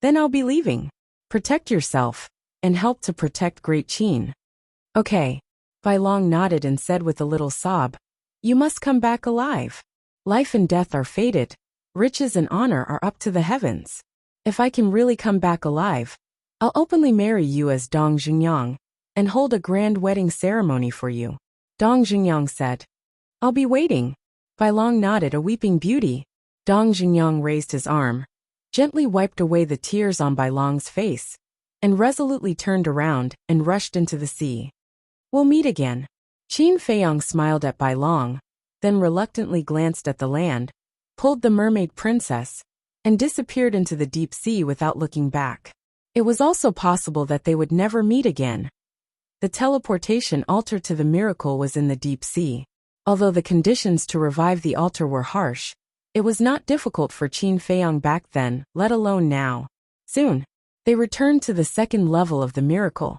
Then I'll be leaving. Protect yourself, and help to protect Great Qin. Okay. Bai Long nodded and said with a little sob, You must come back alive. Life and death are fated. Riches and honor are up to the heavens. If I can really come back alive, I'll openly marry you as Dong Xingyang, and hold a grand wedding ceremony for you. Dong Xingyang said. I'll be waiting. Bai Long nodded, a weeping beauty. Dong Xingyang raised his arm, gently wiped away the tears on Bai Long's face, and resolutely turned around and rushed into the sea. We'll meet again. Qin Feiyang smiled at Bai Long, then reluctantly glanced at the land, pulled the Mermaid Princess, and disappeared into the deep sea without looking back. It was also possible that they would never meet again. The teleportation altar to the miracle was in the deep sea. Although the conditions to revive the altar were harsh, it was not difficult for Qin Feiyang back then, let alone now. Soon, they returned to the second level of the miracle.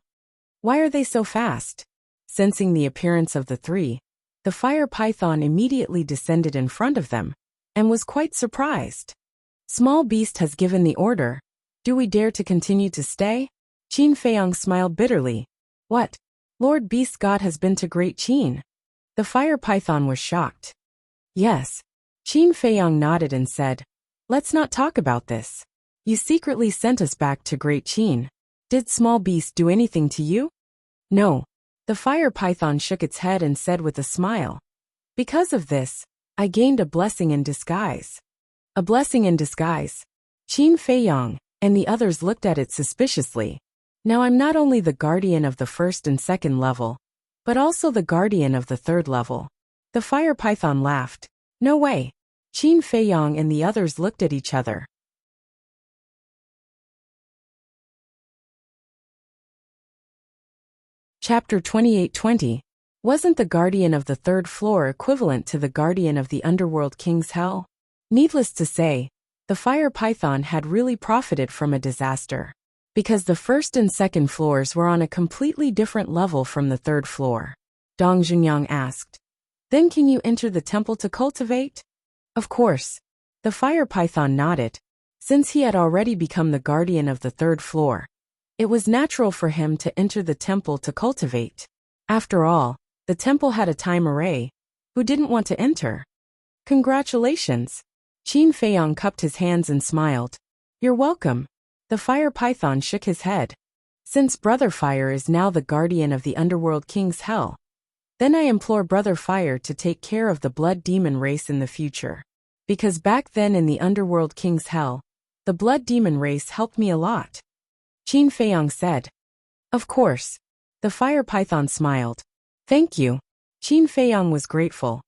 Why are they so fast? Sensing the appearance of the three, the fire python immediately descended in front of them, and was quite surprised. Small Beast has given the order. Do we dare to continue to stay? Qin Feiyang smiled bitterly. What? Lord Beast God has been to Great Qin? The fire python was shocked. Yes. Qin Feiyang nodded and said, Let's not talk about this. You secretly sent us back to Great Qin. Did Small Beast do anything to you? No. The fire python shook its head and said with a smile. Because of this, I gained a blessing in disguise. A blessing in disguise. Qin Feiyang and the others looked at it suspiciously. Now I'm not only the guardian of the first and second level, but also the guardian of the third level. The fire python laughed. No way. Qin Feiyang and the others looked at each other. Chapter 2820. Wasn't the guardian of the third floor equivalent to the guardian of the underworld king's hell? Needless to say, the fire python had really profited from a disaster. Because the first and second floors were on a completely different level from the third floor. Dong Jungyang asked. Then can you enter the temple to cultivate? Of course. The fire python nodded. Since he had already become the guardian of the third floor, it was natural for him to enter the temple to cultivate. After all, the temple had a time array. Who didn't want to enter? Congratulations. Qin Feiyang cupped his hands and smiled. You're welcome. The fire python shook his head. Since Brother Fire is now the guardian of the underworld king's hell, then I implore Brother Fire to take care of the blood demon race in the future. Because back then in the underworld king's hell, the blood demon race helped me a lot. Qin Feiyang said. Of course. The fire python smiled. Thank you. Qin Feiyang was grateful.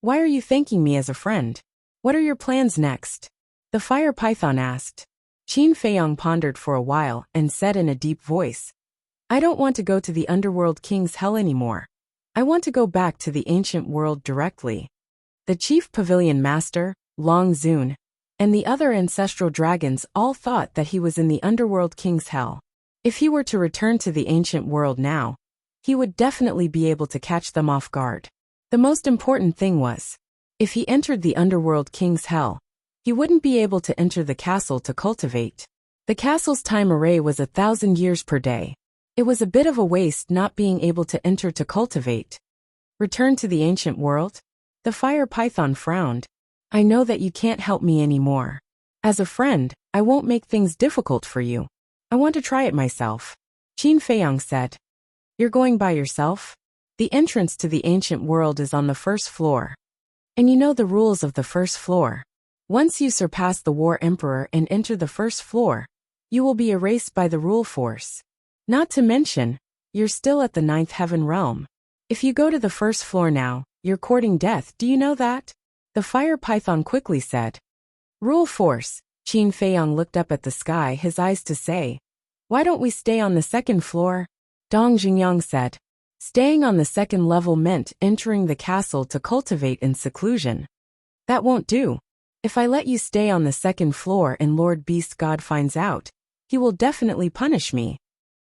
Why are you thanking me as a friend? What are your plans next? The fire python asked. Qin Feiyang pondered for a while and said in a deep voice. I don't want to go to the underworld king's hell anymore. I want to go back to the ancient world directly. The chief pavilion master, Long Zun, and the other ancestral dragons all thought that he was in the underworld king's hell. If he were to return to the ancient world now, he would definitely be able to catch them off guard. The most important thing was, if he entered the underworld king's hell, he wouldn't be able to enter the castle to cultivate. The castle's time array was 1,000 years per day. It was a bit of a waste not being able to enter to cultivate. Return to the ancient world? The fire python frowned. I know that you can't help me anymore. As a friend, I won't make things difficult for you. I want to try it myself. Qin Feiyang said. You're going by yourself? The entrance to the ancient world is on the first floor. And you know the rules of the first floor. Once you surpass the War Emperor and enter the first floor, you will be erased by the rule force. Not to mention, you're still at the 9th heaven realm. If you go to the first floor now, you're courting death, do you know that? The fire python quickly said. Rule force. Qin Feiyang looked up at the sky, his eyes to say. Why don't we stay on the second floor? Dong Jungyang said. Staying on the second level meant entering the castle to cultivate in seclusion. That won't do. If I let you stay on the second floor and Lord Beast God finds out, he will definitely punish me.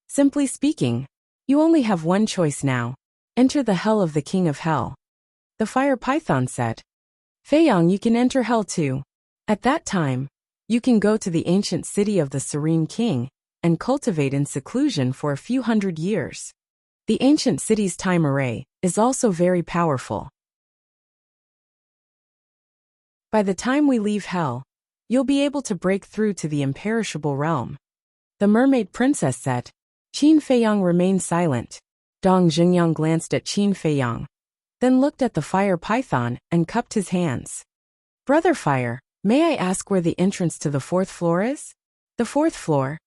Simply speaking, you only have one choice now. Enter the hell of the King of Hell. The fire python said. Feiyang, you can enter hell too. At that time, you can go to the ancient city of the Serene King and cultivate in seclusion for a few hundred years. The ancient city's time array is also very powerful. By the time we leave hell, you'll be able to break through to the imperishable realm. The mermaid princess said. Qin Feiyang remained silent. Dong Jungyang glanced at Qin Feiyang, then looked at the fire python and cupped his hands. Brother Fire, may I ask where the entrance to the 4th floor is? The 4th floor?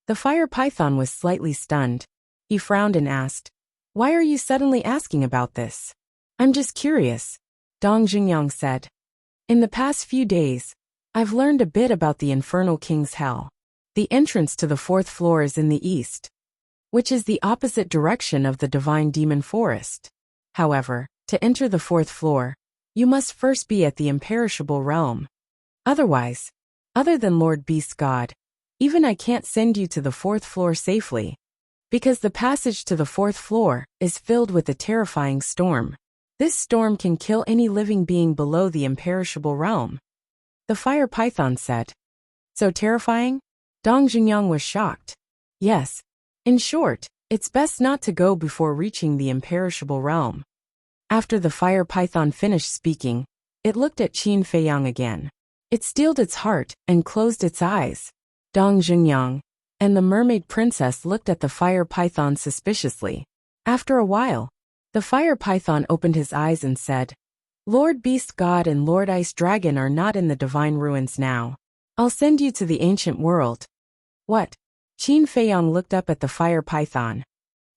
The fire python was slightly stunned. He frowned and asked, Why are you suddenly asking about this? I'm just curious, Dong Jungyang said. In the past few days, I've learned a bit about the Infernal King's Hell. The entrance to the 4th floor is in the east, which is the opposite direction of the Divine Demon Forest. However, to enter the 4th floor, you must first be at the imperishable realm. Otherwise, other than Lord Beast God, even I can't send you to the 4th floor safely. Because the passage to the 4th floor is filled with a terrifying storm. This storm can kill any living being below the imperishable realm. The fire python said. So terrifying? Dong Jungyang was shocked. Yes. In short, it's best not to go before reaching the imperishable realm. After the fire python finished speaking, it looked at Qin Feiyang again. It steeled its heart and closed its eyes. Dong Jungyang and the mermaid princess looked at the fire python suspiciously. After a while, the fire python opened his eyes and said, Lord Beast God and Lord Ice Dragon are not in the divine ruins now. I'll send you to the ancient world. What? Qin Feiyang looked up at the fire python.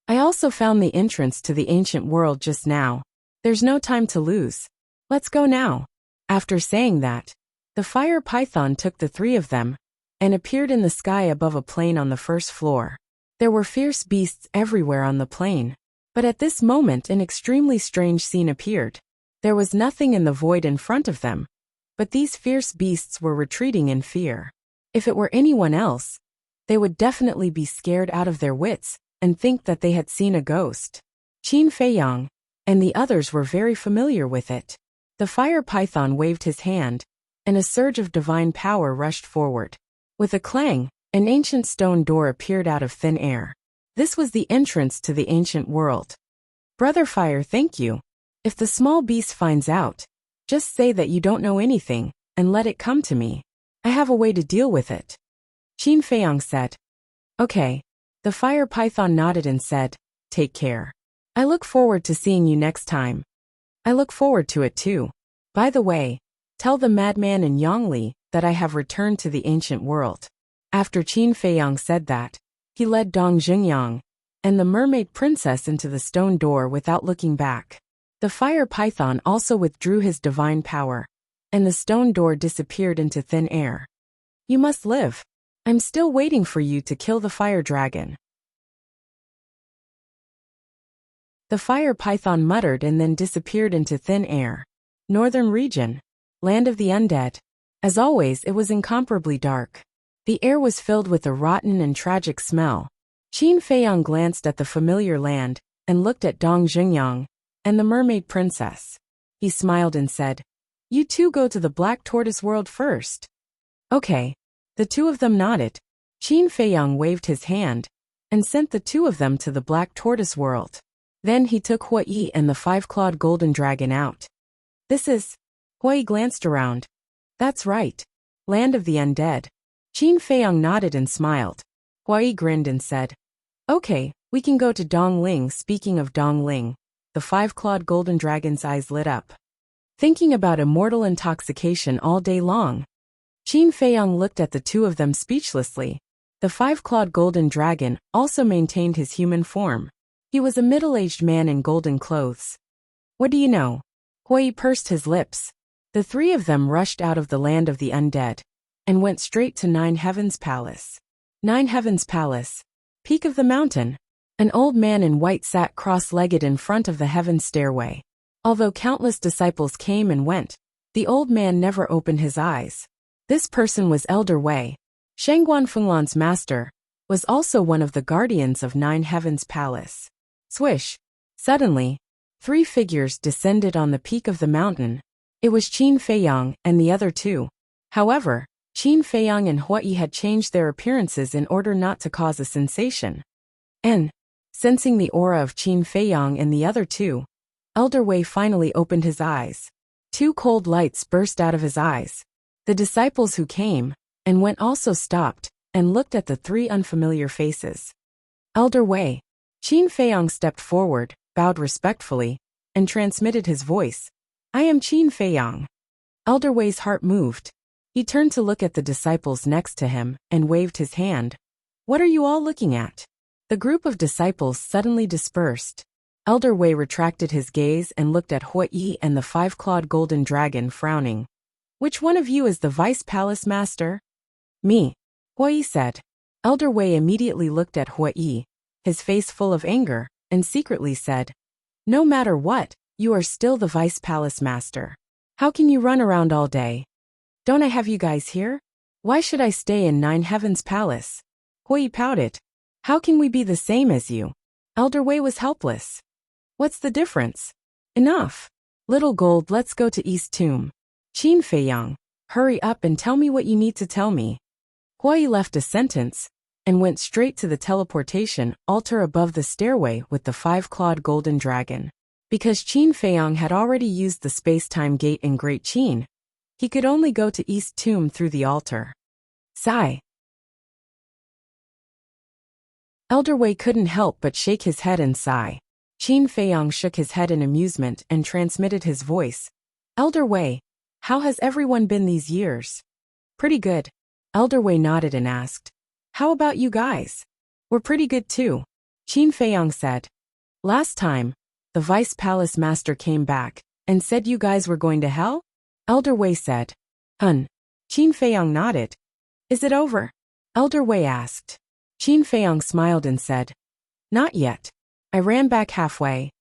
I also found the entrance to the ancient world just now. There's no time to lose. Let's go now. After saying that, the fire python took the 3 of them and appeared in the sky above a plane on the 1st floor. There were fierce beasts everywhere on the plain. But at this moment an extremely strange scene appeared. There was nothing in the void in front of them, but these fierce beasts were retreating in fear. If it were anyone else, they would definitely be scared out of their wits and think that they had seen a ghost. Qin Feiyang and the others were very familiar with it. The fire python waved his hand, and a surge of divine power rushed forward. With a clang, an ancient stone door appeared out of thin air. This was the entrance to the ancient world. Brother Fire, thank you. If the small beast finds out, just say that you don't know anything, and let it come to me. I have a way to deal with it. Qin Feiyang said. Okay. The fire python nodded and said, take care. I look forward to seeing you next time. I look forward to it too. By the way, tell the madman and Yongli that I have returned to the ancient world. After Qin Feiyang said that, he led Dong Jungyang and the mermaid princess into the stone door without looking back. The fire python also withdrew his divine power, and the stone door disappeared into thin air. You must live. I'm still waiting for you to kill the fire dragon. The fire python muttered and then disappeared into thin air. Northern region. Land of the undead. As always, it was incomparably dark. The air was filled with a rotten and tragic smell. Qin Feiyang glanced at the familiar land and looked at Dong Jungyang and the mermaid princess. He smiled and said, you two go to the Black Tortoise world first. Okay. The two of them nodded. Qin Feiyang waved his hand and sent the two of them to the Black Tortoise world. Then he took Huai and the five-clawed golden dragon out. This is... Huai glanced around. That's right. Land of the undead. Qin Feiyang nodded and smiled. Huai grinned and said, okay, we can go to Dongling. Speaking of Dongling, the five-clawed golden dragon's eyes lit up. Thinking about immortal intoxication all day long. Qin Feiyang looked at the two of them speechlessly. The five-clawed golden dragon also maintained his human form. He was a middle-aged man in golden clothes. What do you know? Huai pursed his lips. The three of them rushed out of the land of the undead and went straight to Nine Heavens Palace. Nine Heavens Palace. Peak of the mountain. An old man in white sat cross-legged in front of the heaven stairway. Although countless disciples came and went, the old man never opened his eyes. This person was Elder Wei. Shangguan Fenglan's master, was also one of the guardians of Nine Heavens Palace. Swish! Suddenly, three figures descended on the peak of the mountain. It was Qin Feiyang and the other two. However, Qin Feiyang and Huai had changed their appearances in order not to cause a sensation. And, sensing the aura of Qin Feiyang and the other two, Elder Wei finally opened his eyes. Two cold lights burst out of his eyes. The disciples who came and went also stopped and looked at the three unfamiliar faces. Elder Wei. Qin Feiyang stepped forward, bowed respectfully, and transmitted his voice. I am Qin Feiyang. Elder Wei's heart moved. He turned to look at the disciples next to him and waved his hand. What are you all looking at? The group of disciples suddenly dispersed. Elder Wei retracted his gaze and looked at Huai and the five-clawed golden dragon, frowning. Which one of you is the vice palace master? Me, Huai said. Elder Wei immediately looked at Huai, his face full of anger, and secretly said, no matter what, you are still the vice palace master. How can you run around all day? Don't I have you guys here? Why should I stay in Nine Heavens Palace? Huai pouted. How can we be the same as you? Elder Wei was helpless. What's the difference? Enough. Little Gold, let's go to East Tomb. Qin Feiyang, hurry up and tell me what you need to tell me. Huai left a sentence and went straight to the teleportation altar above the stairway with the five-clawed golden dragon. Because Qin Feiyang had already used the space-time gate in Great Qin, he could only go to East Tomb through the altar. Sigh. Elder Wei couldn't help but shake his head and sigh. Qin Feiyang shook his head in amusement and transmitted his voice. Elder Wei, how has everyone been these years? Pretty good. Elder Wei nodded and asked, how about you guys? We're pretty good too. Qin Feiyang said. Last time, the vice palace master came back and said you guys were going to hell? Elder Wei said. Qin Feiyang nodded. Is it over? Elder Wei asked. Qin Feiyang smiled and said, "Not yet. I ran back halfway."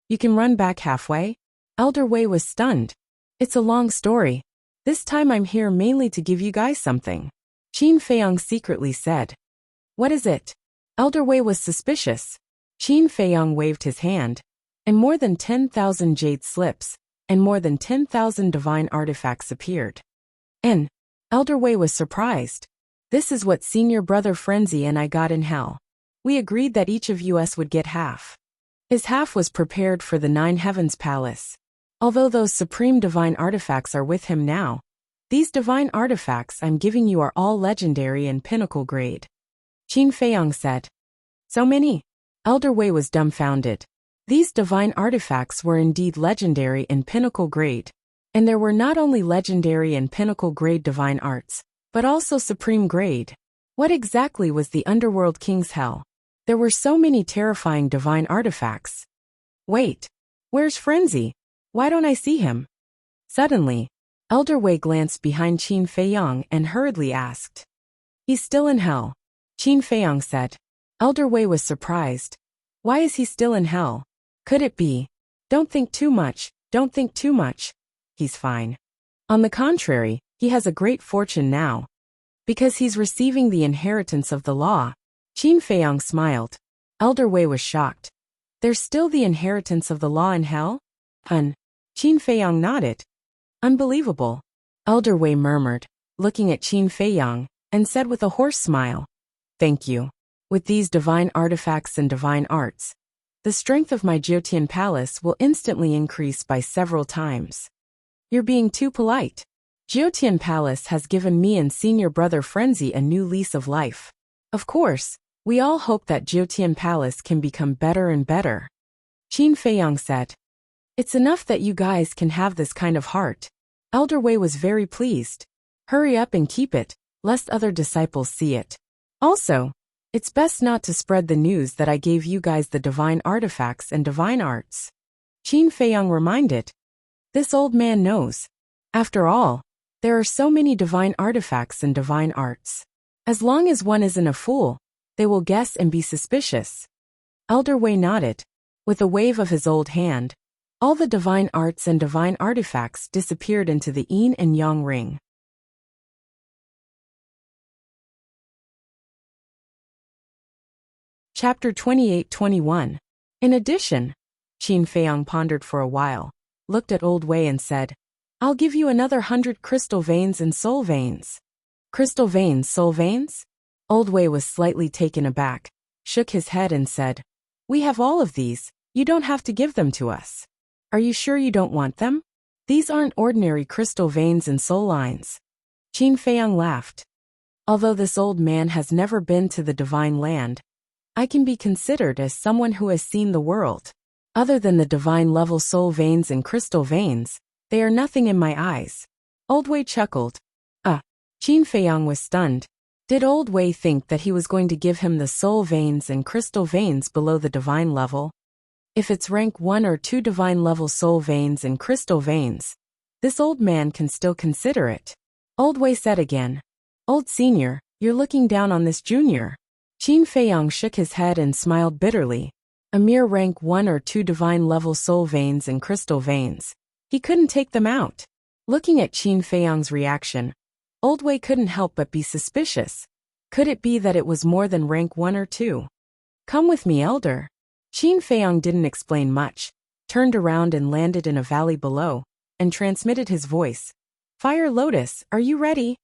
"You can run back halfway?" Elder Wei was stunned. "It's a long story. This time I'm here mainly to give you guys something," Qin Feiyang secretly said. "What is it?" Elder Wei was suspicious. Qin Feiyang waved his hand, and more than 10,000 jade slips and more than 10,000 divine artifacts appeared. And Elder Wei was surprised. "This is what senior brother Frenzy and I got in hell. We agreed that each of us would get half." His half was prepared for the Nine Heavens Palace. Although those supreme divine artifacts are with him now, these divine artifacts I'm giving you are all legendary and pinnacle grade. Qin Feiyang said. "So many?" Elder Wei was dumbfounded. These divine artifacts were indeed legendary and pinnacle grade, and there were not only legendary and pinnacle grade divine arts, but also supreme grade. What exactly was the Underworld King's hell? There were so many terrifying divine artifacts. Wait, where's Frenzy? Why don't I see him? Suddenly, Elder Wei glanced behind Qin Feiyang and hurriedly asked. "He's still in hell," Qin Feiyang said. Elder Wei was surprised. "Why is he still in hell? Could it be? Don't think too much, don't think too much. He's fine. On the contrary, he has a great fortune now. Because he's receiving the inheritance of the law." Qin Feiyang smiled. Elder Wei was shocked. "There's still the inheritance of the law in hell?" Qin Feiyang nodded. "Unbelievable," Elder Wei murmured, looking at Qin Feiyang, and said with a hoarse smile, "Thank you. With these divine artifacts and divine arts, the strength of my Jiotian palace will instantly increase by several times." "You're being too polite. Jiotian palace has given me and senior brother Frenzy a new lease of life. Of course, we all hope that Jiotian palace can become better and better," Qin Feiyang said. "It's enough that you guys can have this kind of heart." Elder Wei was very pleased. "Hurry up and keep it, lest other disciples see it. Also, it's best not to spread the news that I gave you guys the divine artifacts and divine arts," Qin Feiyang reminded. This old man knows. After all, there are so many divine artifacts and divine arts. As long as one isn't a fool, they will guess and be suspicious. Elder Wei nodded. With a wave of his old hand, all the divine arts and divine artifacts disappeared into the yin and yang ring. Chapter 28-21. In addition, Qin Feiyang pondered for a while, looked at Old Wei and said, "I'll give you another 100 crystal veins and soul veins." "Crystal veins, soul veins?" Old Wei was slightly taken aback, shook his head and said, "We have all of these, you don't have to give them to us." "Are you sure you don't want them? These aren't ordinary crystal veins and soul lines." Qin Feiyang laughed. "Although this old man has never been to the divine land, I can be considered as someone who has seen the world. Other than the divine level soul veins and crystal veins, they are nothing in my eyes." Old Wei chuckled. Qin Feiyang was stunned. Did Old Wei think that he was going to give him the soul veins and crystal veins below the divine level? If it's rank 1 or 2 divine level soul veins and crystal veins, this old man can still consider it. Old Wei said again, "Old senior, you're looking down on this junior." Qin Feiyang shook his head and smiled bitterly. A mere rank 1 or 2 divine level soul veins and crystal veins. He couldn't take them out. Looking at Qin Feiyang's reaction, Old Wei couldn't help but be suspicious. Could it be that it was more than rank 1 or 2? "Come with me, elder." Qin Feiyang didn't explain much, turned around and landed in a valley below, and transmitted his voice. "Fire Lotus, are you ready?"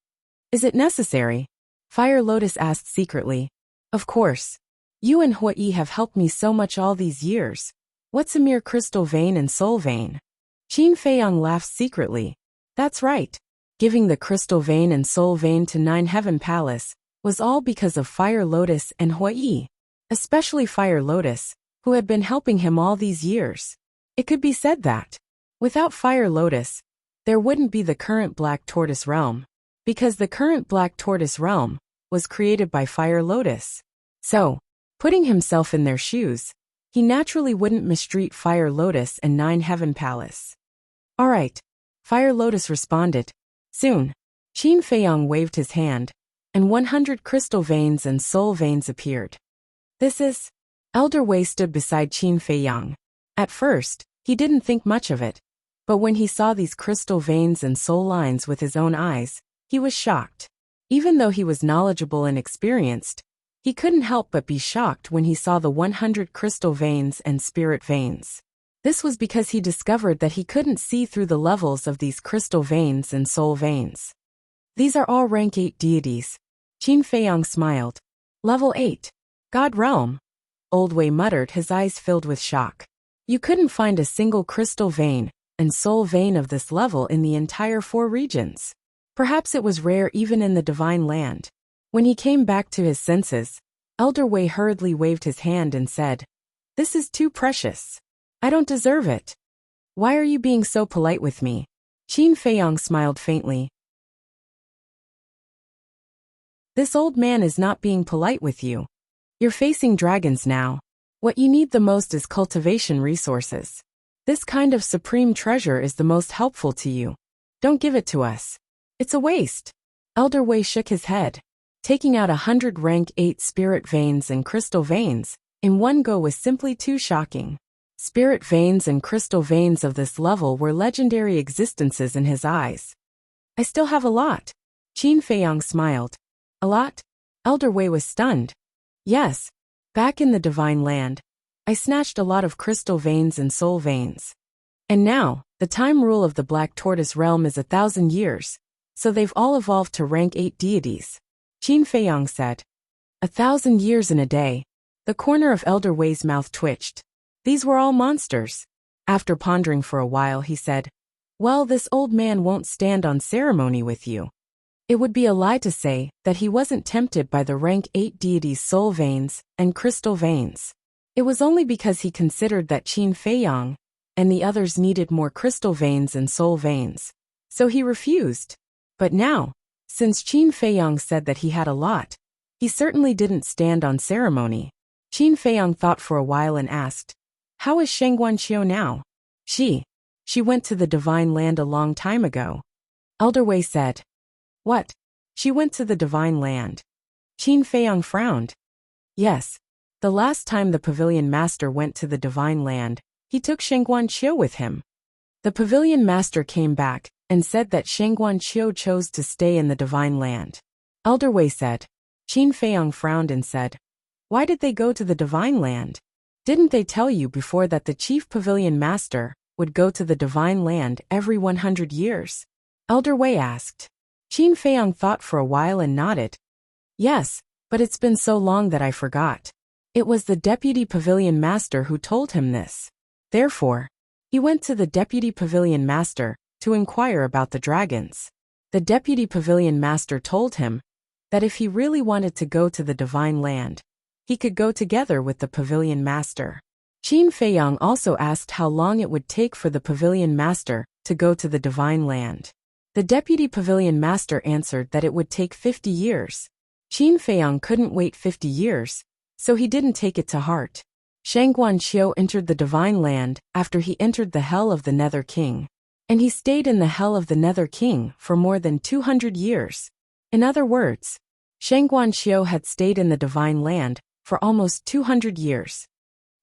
"Is it necessary?" Fire Lotus asked secretly. "Of course. You and Hui have helped me so much all these years. What's a mere crystal vein and soul vein?" Qin Feiyang laughed secretly. "That's right. Giving the crystal vein and soul vein to Nine Heaven Palace was all because of Fire Lotus and Hui. Especially Fire Lotus, who had been helping him all these years. It could be said that, without Fire Lotus, there wouldn't be the current Black Tortoise Realm, because the current Black Tortoise Realm was created by Fire Lotus. So, putting himself in their shoes, he naturally wouldn't mistreat Fire Lotus and Nine Heaven Palace. "All right," Fire Lotus responded. "Soon." Qin Feiyang waved his hand, and 100 crystal veins and soul veins appeared. This is... Elder Wei stood beside Qin Feiyang. At first, he didn't think much of it, but when he saw these crystal veins and soul lines with his own eyes, he was shocked. Even though he was knowledgeable and experienced, he couldn't help but be shocked when he saw the 100 crystal veins and spirit veins. This was because he discovered that he couldn't see through the levels of these crystal veins and soul veins. These are all rank 8 deities. Qin Feiyang smiled. Level 8. God Realm. Old Wei muttered, his eyes filled with shock. You couldn't find a single crystal vein and soul vein of this level in the entire 4 regions. Perhaps it was rare even in the Divine Land. When he came back to his senses, Elder Wei hurriedly waved his hand and said, "This is too precious. I don't deserve it. Why are you being so polite with me?" Qin Feiyang smiled faintly. This old man is not being polite with you. You're facing dragons now. What you need the most is cultivation resources. This kind of supreme treasure is the most helpful to you. Don't give it to us. It's a waste. Elder Wei shook his head. Taking out 100 rank 8 spirit veins and crystal veins in one go was simply too shocking. Spirit veins and crystal veins of this level were legendary existences in his eyes. I still have a lot. Qin Feiyang smiled. A lot? Elder Wei was stunned. Yes. Back in the Divine Land, I snatched a lot of crystal veins and soul veins. And now, the time rule of the Black Tortoise realm is 1,000 years, so they've all evolved to rank 8 deities. Qin Feiyang said. 1,000 years in a day. The corner of Elder Wei's mouth twitched. These were all monsters. After pondering for a while, he said, "Well, this old man won't stand on ceremony with you." It would be a lie to say that he wasn't tempted by the rank 8 deities' soul veins and crystal veins. It was only because he considered that Qin Feiyang and the others needed more crystal veins and soul veins. So he refused. But now, since Qin Feiyang said that he had a lot, he certainly didn't stand on ceremony. Qin Feiyang thought for a while and asked, "How is Shengguanqiu now?" She went to the Divine Land a long time ago." Elder Wei said. "What? She went to the Divine Land?" Qin Feiyang frowned. "Yes. The last time the Pavilion Master went to the Divine Land, he took Shengguanqiu with him. The Pavilion Master came back and said that Shengguanqiu chose to stay in the Divine Land." Elder Wei said. Qin Feiyang frowned and said, "Why did they go to the Divine Land? Didn't they tell you before that the Chief Pavilion Master would go to the Divine Land every 100 years? Elder Wei asked. Qin Feiyang thought for a while and nodded. "Yes, but it's been so long that I forgot. It was the Deputy Pavilion Master who told him this. Therefore, he went to the Deputy Pavilion Master to inquire about the dragons. The Deputy Pavilion Master told him that if he really wanted to go to the Divine Land, he could go together with the Pavilion Master." Qin Feiyang also asked how long it would take for the Pavilion Master to go to the Divine Land. The Deputy Pavilion Master answered that it would take 50 years. Qin Feiyang couldn't wait 50 years, so he didn't take it to heart. Shengguanqiu entered the Divine Land after he entered the Hell of the Nether King. And he stayed in the Hell of the Nether King for more than 200 years. In other words, Shengguanqiu had stayed in the Divine Land for almost 200 years.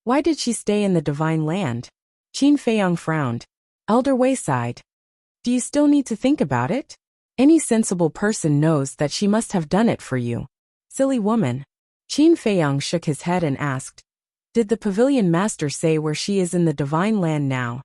Why did she stay in the Divine Land? Qin Feiyang frowned. Elder Wei sighed. Do you still need to think about it? Any sensible person knows that she must have done it for you. Silly woman. Qin Feiyang shook his head and asked, "Did the Pavilion Master say where she is in the Divine Land now?"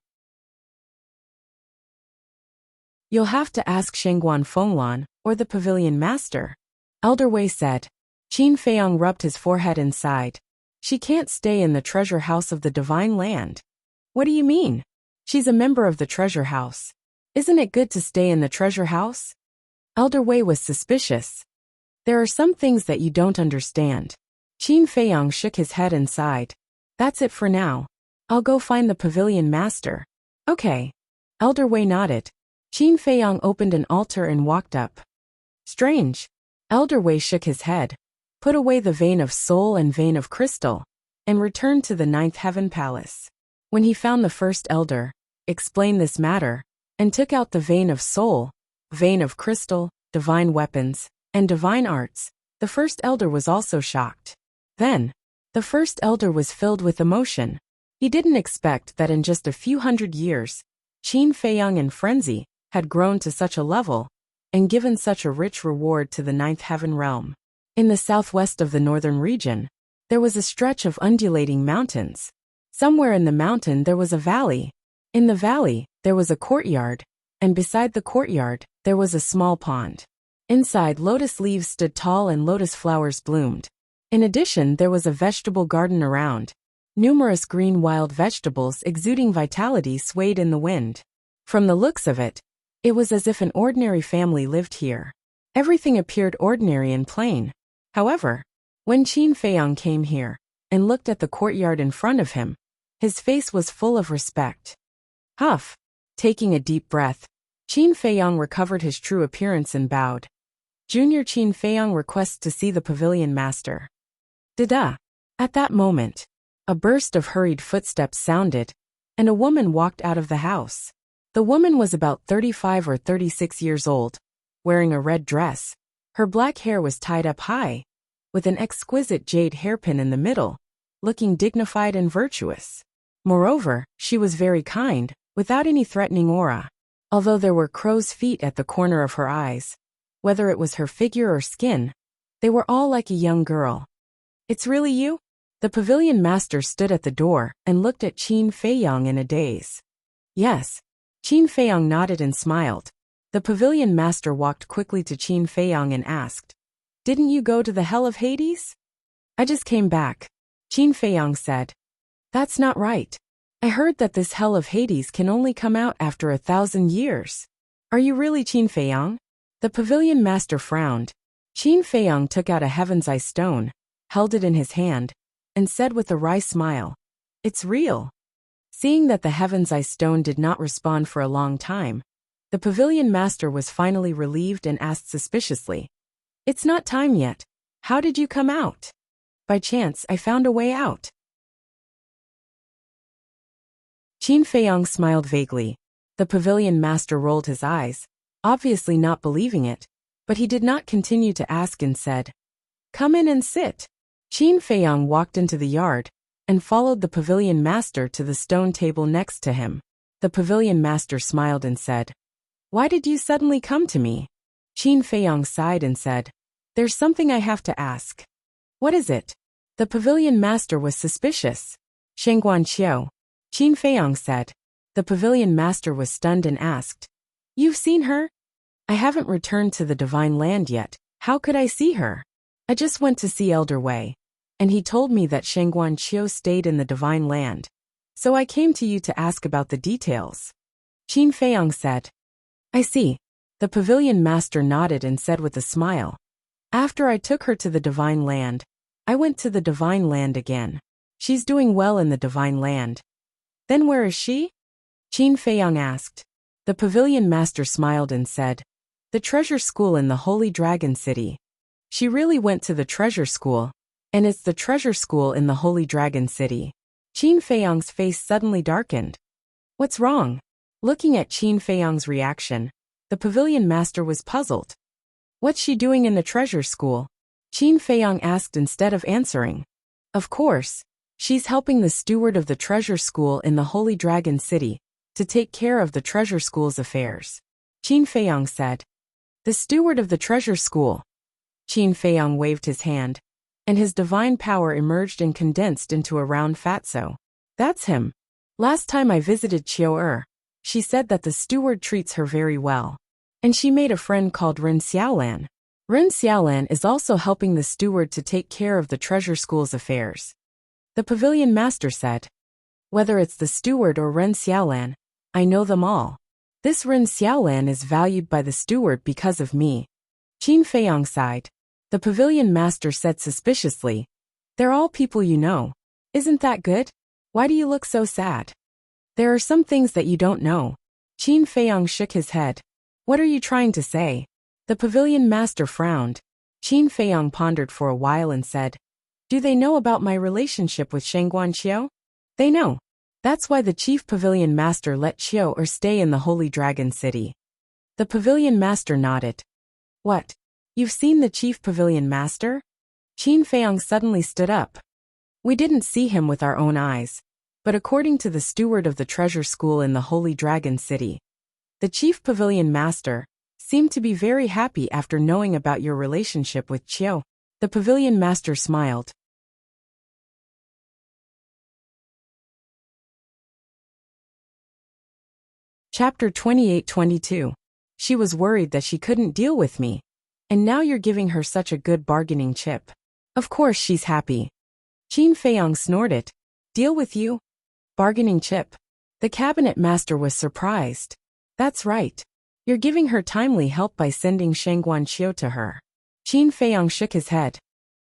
"You'll have to ask Shengguan Fenglan or the Pavilion Master," Elder Wei said. Qin Feiyang rubbed his forehead and sighed. "She can't stay in the treasure house of the Divine Land." "What do you mean? She's a member of the treasure house. Isn't it good to stay in the treasure house?" Elder Wei was suspicious. "There are some things that you don't understand." Qin Feiyang shook his head and sighed. "That's it for now. I'll go find the Pavilion Master." "Okay." Elder Wei nodded. Qin Feiyang opened an altar and walked up. "Strange." Elder Wei shook his head, put away the vein of soul and vein of crystal, and returned to the Ninth Heaven Palace. When he found the first elder, explained this matter, and took out the vein of soul, vein of crystal, divine weapons, and divine arts, the first elder was also shocked. Then, the first elder was filled with emotion. He didn't expect that in just a few hundred years, Qin Feiyang and Frenzy had grown to such a level and given such a rich reward to the ninth heaven realm. In the southwest of the northern region, there was a stretch of undulating mountains. Somewhere in the mountain there was a valley. In the valley, there was a courtyard, and beside the courtyard, there was a small pond. Inside, lotus leaves stood tall and lotus flowers bloomed. In addition, there was a vegetable garden around. Numerous green wild vegetables exuding vitality swayed in the wind. From the looks of it, it was as if an ordinary family lived here. Everything appeared ordinary and plain. However, when Qin Feiyang came here and looked at the courtyard in front of him, his face was full of respect. Huff! Taking a deep breath, Qin Feiyang recovered his true appearance and bowed. Junior Qin Feiyang requests to see the pavilion master. Da-da! At that moment, a burst of hurried footsteps sounded, and a woman walked out of the house. The woman was about 35 or 36 years old, wearing a red dress. Her black hair was tied up high, with an exquisite jade hairpin in the middle, looking dignified and virtuous. Moreover, she was very kind, without any threatening aura. Although there were crow's feet at the corner of her eyes, whether it was her figure or skin, they were all like a young girl. It's really you? The pavilion master stood at the door and looked at Qin Feiyang in a daze. Yes. Qin Feiyang nodded and smiled. The pavilion master walked quickly to Qin Feiyang and asked, "Didn't you go to the hell of Hades?" "I just came back," Qin Feiyang said. "That's not right. I heard that this hell of Hades can only come out after 1,000 years. Are you really Qin Feiyang?" The pavilion master frowned. Qin Feiyang took out a heaven's eye stone, held it in his hand, and said with a wry smile, "It's real." Seeing that the heaven's eye stone did not respond for a long time, the pavilion master was finally relieved and asked suspiciously, "It's not time yet. How did you come out?" "By chance, I found a way out." Qin Feiyang smiled vaguely. The pavilion master rolled his eyes, obviously not believing it, but he did not continue to ask and said, "Come in and sit." Qin Feiyang walked into the yard and followed the pavilion master to the stone table next to him. The pavilion master smiled and said, "Why did you suddenly come to me?" Qin Feiyang sighed and said, "There's something I have to ask." "What is it?" The pavilion master was suspicious. "Shengguan Qiu," Qin Feiyang said. The pavilion master was stunned and asked, "You've seen her?" "I haven't returned to the divine land yet. How could I see her? I just went to see Elder Wei, and he told me that Shengguan Qiu stayed in the divine land. So I came to you to ask about the details." Qin Feiyang said. "I see." The pavilion master nodded and said with a smile, "After I took her to the divine land, I went to the divine land again. She's doing well in the divine land." "Then where is she?" Qin Feiyang asked. The pavilion master smiled and said, "The treasure school in the Holy Dragon City." She really went to the treasure school, and it's the treasure school in the Holy Dragon City. Qin Feiyang's face suddenly darkened. "What's wrong?" Looking at Qin Feiyang's reaction, the pavilion master was puzzled. "What's she doing in the treasure school?" Qin Feiyang asked instead of answering. "Of course, she's helping the steward of the treasure school in the Holy Dragon City to take care of the treasure school's affairs," Qin Feiyang said. "The steward of the treasure school." Qin Feiyang waved his hand, and his divine power emerged and condensed into a round fatso. "That's him. Last time I visited Qiu, she said that the steward treats her very well. And she made a friend called Ren Xiaolan. Ren Xiaolan is also helping the steward to take care of the treasure school's affairs." The pavilion master said, "Whether it's the steward or Ren Xiaolan, I know them all. This Ren Xiaolan is valued by the steward because of me." Qin Feiyang sighed. The pavilion master said suspiciously, "They're all people you know. Isn't that good? Why do you look so sad?" "There are some things that you don't know." Qin Feiyang shook his head. "What are you trying to say?" The pavilion master frowned. Qin Feiyang pondered for a while and said, "Do they know about my relationship with Shengguan Qiu?" "They know. That's why the chief pavilion master let Qiu stay in the Holy Dragon City." The pavilion master nodded. "What? You've seen the chief pavilion master? Qin Feiyang suddenly stood up. We didn't see him with our own eyes, but according to the steward of the treasure school in the Holy Dragon City, the chief pavilion master seemed to be very happy after knowing about your relationship with Qiu. The pavilion master smiled. Chapter 28-22. She was worried that she couldn't deal with me, and now you're giving her such a good bargaining chip. Of course she's happy. Qin Feiyang snorted. Deal with you? Bargaining chip. The cabinet master was surprised. That's right. You're giving her timely help by sending Shangguan Qiu to her. Qin Feiyang shook his head.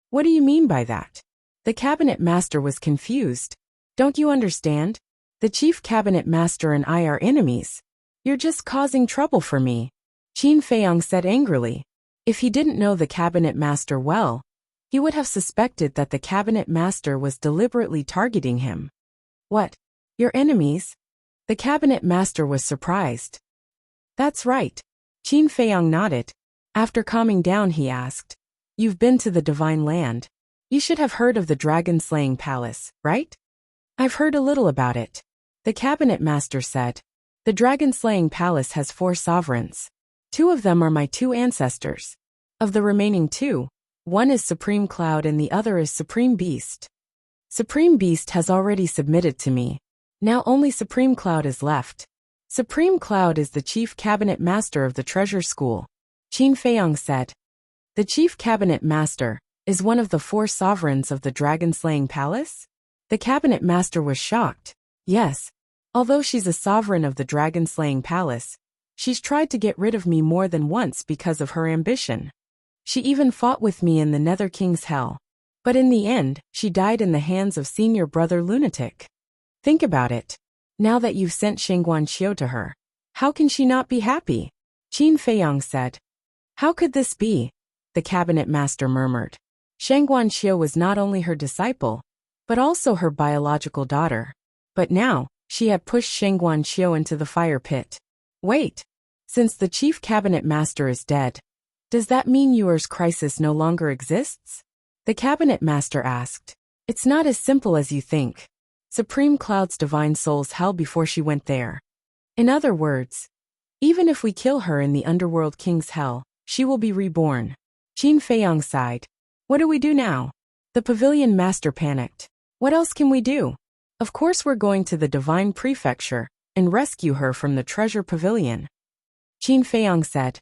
What do you mean by that? The cabinet master was confused. Don't you understand? The chief cabinet master and I are enemies. You're just causing trouble for me. Qin Feiyang said angrily. If he didn't know the cabinet master well, he would have suspected that the cabinet master was deliberately targeting him. What? Your enemies? The cabinet master was surprised. That's right. Qin Feiyang nodded. After calming down he asked. You've been to the Divine Land. You should have heard of the dragon-slaying palace, right? I've heard a little about it. The cabinet master said. The dragon-slaying palace has 4 sovereigns. 2 of them are my 2 ancestors. Of the remaining 2, one is Supreme Cloud and the other is Supreme Beast. Supreme Beast has already submitted to me. Now only Supreme Cloud is left. Supreme Cloud is the chief cabinet master of the treasure school. Qin Feiyang said. The chief cabinet master is one of the 4 sovereigns of the dragon-slaying palace? The cabinet master was shocked. Yes. Although she's a sovereign of the dragon-slaying palace, she's tried to get rid of me more than once because of her ambition. She even fought with me in the Nether King's Hell. But in the end, she died in the hands of senior brother Lunatic. Think about it. Now that you've sent Shangguan Qiu to her, how can she not be happy? Qin Feiyang said. How could this be? The cabinet master murmured. Shangguan Qiu was not only her disciple, but also her biological daughter. But now, she had pushed Shangguan Qiu into the fire pit. Wait. Since the chief cabinet master is dead, does that mean Yuer's crisis no longer exists? The cabinet master asked. It's not as simple as you think. Supreme Cloud's divine soul's hell before she went there. In other words, even if we kill her in the underworld king's hell, she will be reborn. Qin Feiyang sighed. What do we do now? The pavilion master panicked. What else can we do? Of course we're going to the divine prefecture and rescue her from the treasure pavilion. Qin Feiyang said.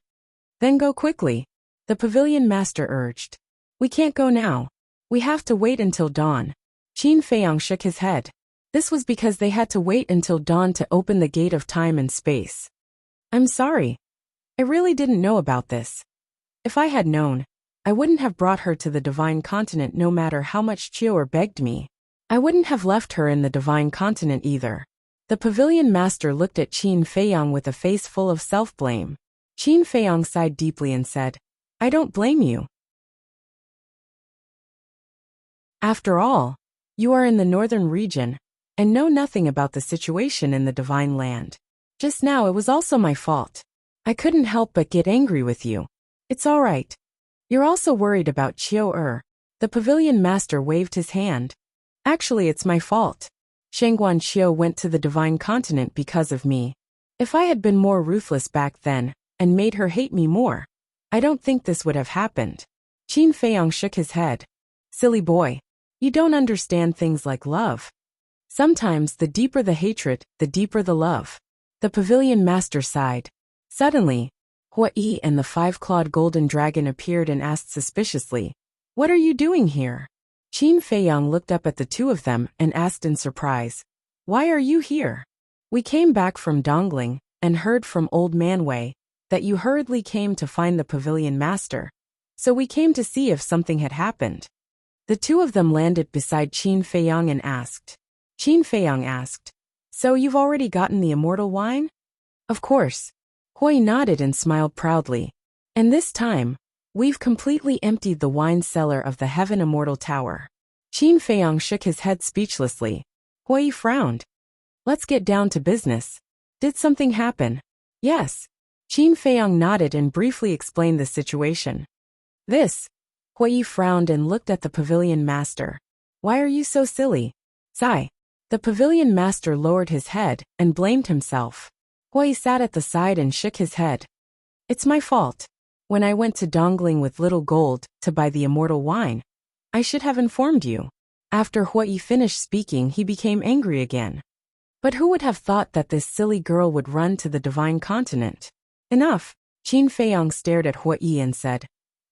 Then go quickly. The pavilion master urged. We can't go now. We have to wait until dawn. Qin Feiyang shook his head. This was because they had to wait until dawn to open the gate of time and space. I'm sorry. I really didn't know about this. If I had known, I wouldn't have brought her to the divine continent no matter how much Qiu begged me. I wouldn't have left her in the divine continent either. The pavilion master looked at Qin Feiyang with a face full of self-blame. Qin Feiyang sighed deeply and said, I don't blame you. After all, you are in the northern region, and know nothing about the situation in the divine land. Just now it was also my fault. I couldn't help but get angry with you. It's all right. You're also worried about Qiu. The pavilion master waved his hand. Actually, it's my fault. Shangguan Qiu went to the divine continent because of me. If I had been more ruthless back then, and made her hate me more, I don't think this would have happened. Qin Feiyang shook his head. Silly boy. You don't understand things like love. Sometimes the deeper the hatred, the deeper the love. The pavilion master sighed. Suddenly, Hui and the 5-clawed golden dragon appeared and asked suspiciously, What are you doing here? Qin Feiyang looked up at the 2 of them and asked in surprise, Why are you here? We came back from Dongling and heard from Old Man Wei that you hurriedly came to find the pavilion master. So we came to see if something had happened. The 2 of them landed beside Qin Feiyang and asked. Qin Feiyang asked, So you've already gotten the immortal wine? Of course. Hui nodded and smiled proudly. And this time, we've completely emptied the wine cellar of the Heaven Immortal Tower. Qin Feiyang shook his head speechlessly. Hui frowned. Let's get down to business. Did something happen? Yes. Qin Feiyang nodded and briefly explained the situation. This. Hui frowned and looked at the pavilion master. Why are you so silly? Sigh. The pavilion master lowered his head and blamed himself. Hui sat at the side and shook his head. It's my fault. When I went to Dongling with little gold to buy the immortal wine, I should have informed you. After Hui finished speaking, he became angry again. But who would have thought that this silly girl would run to the divine continent? Enough. Qin Feiyang stared at Hui and said,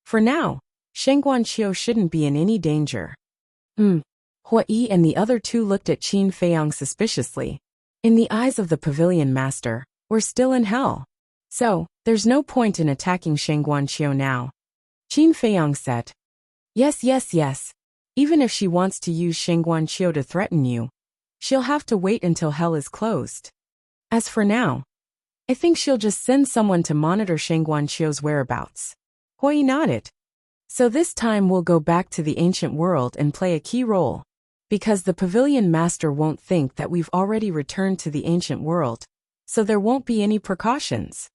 for now, Shengguanqiu shouldn't be in any danger. Hui and the other two looked at Qin Feiyang suspiciously. In the eyes of the pavilion master, we're still in hell. So, there's no point in attacking Shengguanqiu now. Qin Feiyang said. Yes. Even if she wants to use Shengguanqiu to threaten you, she'll have to wait until hell is closed. As for now, I think she'll just send someone to monitor Shengguanqiu's whereabouts. Hui nodded. So this time we'll go back to the ancient world and play a key role. Because the pavilion master won't think that we've already returned to the ancient world, so there won't be any precautions.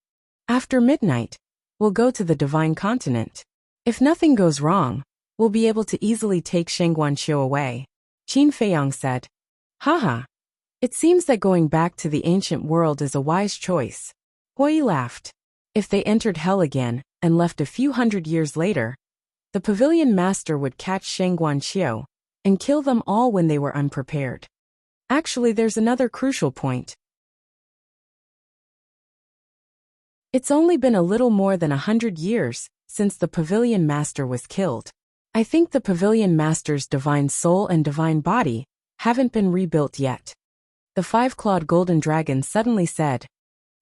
After midnight, we'll go to the divine continent. If nothing goes wrong, we'll be able to easily take Shengguanqiu away. Qin Feiyang said. Haha. It seems that going back to the ancient world is a wise choice. Hui laughed. If they entered hell again and left a few hundred years later, the pavilion master would catch Shengguanqiu and kill them all when they were unprepared. Actually, there's another crucial point. It's only been a little more than 100 years since the pavilion master was killed. I think the pavilion master's divine soul and divine body haven't been rebuilt yet. The five-clawed golden dragon suddenly said.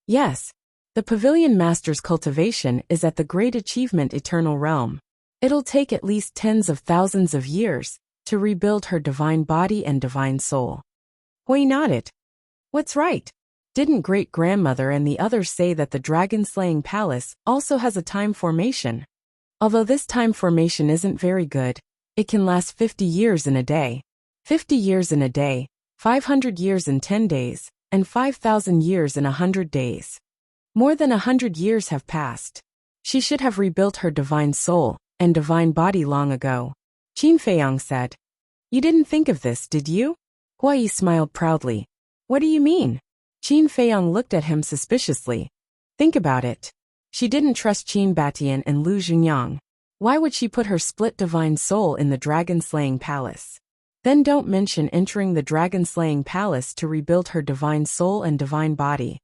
Yes, the pavilion master's cultivation is at the great achievement eternal realm. It'll take at least tens of thousands of years to rebuild her divine body and divine soul. Hui nodded. What's right? Didn't great-grandmother and the others say that the dragon-slaying palace also has a time formation? Although this time formation isn't very good, it can last 50 years in a day. 50 years in a day, 500 years in 10 days, and 5,000 years in 100 days. More than 100 years have passed. She should have rebuilt her divine soul and divine body long ago. Qin Feiyang said. You didn't think of this, did you? Hui smiled proudly. What do you mean? Qin Feiyang looked at him suspiciously. Think about it. She didn't trust Qin Batian and Lu Xungyang. Why would she put her split divine soul in the dragon-slaying palace? Then don't mention entering the dragon-slaying palace to rebuild her divine soul and divine body.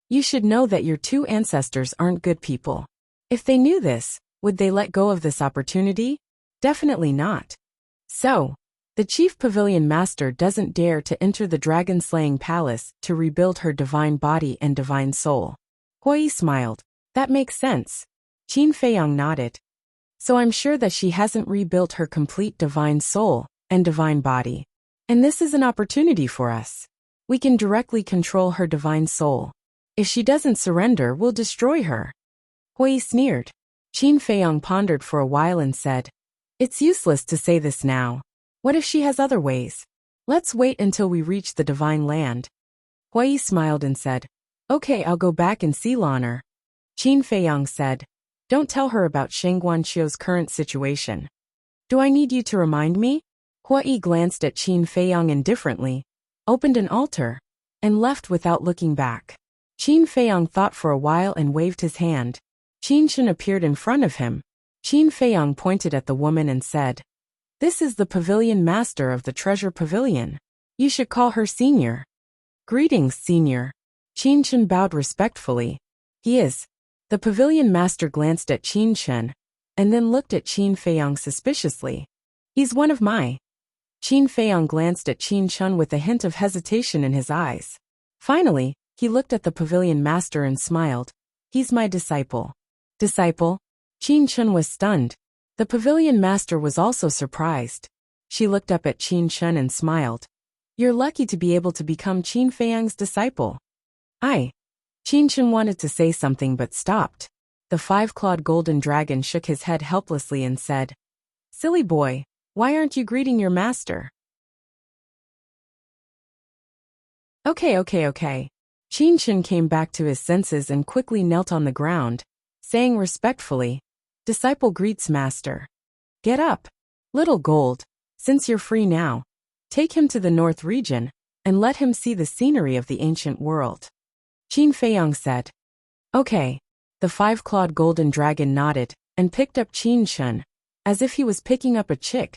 You should know that your two ancestors aren't good people. If they knew this, would they let go of this opportunity? Definitely not. So, the chief pavilion master doesn't dare to enter the dragon-slaying palace to rebuild her divine body and divine soul. Hui smiled. That makes sense. Qin Feiyang nodded. So I'm sure that she hasn't rebuilt her complete divine soul and divine body. And this is an opportunity for us. We can directly control her divine soul. If she doesn't surrender, we'll destroy her. Hui sneered. Qin Feiyang pondered for a while and said, It's useless to say this now. What if she has other ways? Let's wait until we reach the divine land. Hui smiled and said, Okay, I'll go back and see Lan'er. Qin Feiyang said, Don't tell her about Shengguanqiu's current situation. Do I need you to remind me? Hui glanced at Qin Feiyang indifferently, opened an altar, and left without looking back. Qin Feiyang thought for a while and waved his hand. Qin Shen appeared in front of him. Qin Feiyang pointed at the woman and said, This is the pavilion master of the treasure pavilion. You should call her senior. Greetings, senior. Qin Shen bowed respectfully. He is. The pavilion master glanced at Qin Shen, and then looked at Qin Feiyang suspiciously. He's one of my. Qin Feiyang glanced at Qin Shen with a hint of hesitation in his eyes. Finally, he looked at the pavilion master and smiled. He's my disciple. Disciple? Qin Shen was stunned. The pavilion master was also surprised. She looked up at Qin Shen and smiled. You're lucky to be able to become Qin Feiyang's disciple. Qin Shen wanted to say something but stopped. The five-clawed golden dragon shook his head helplessly and said, Silly boy, why aren't you greeting your master? Okay. Qin Shen came back to his senses and quickly knelt on the ground, saying respectfully, Disciple greets master. Get up. Little Gold, since you're free now, take him to the north region and let him see the scenery of the ancient world. Qin Feiyang said. Okay. The five-clawed golden dragon nodded and picked up Qin Shun, as if he was picking up a chick,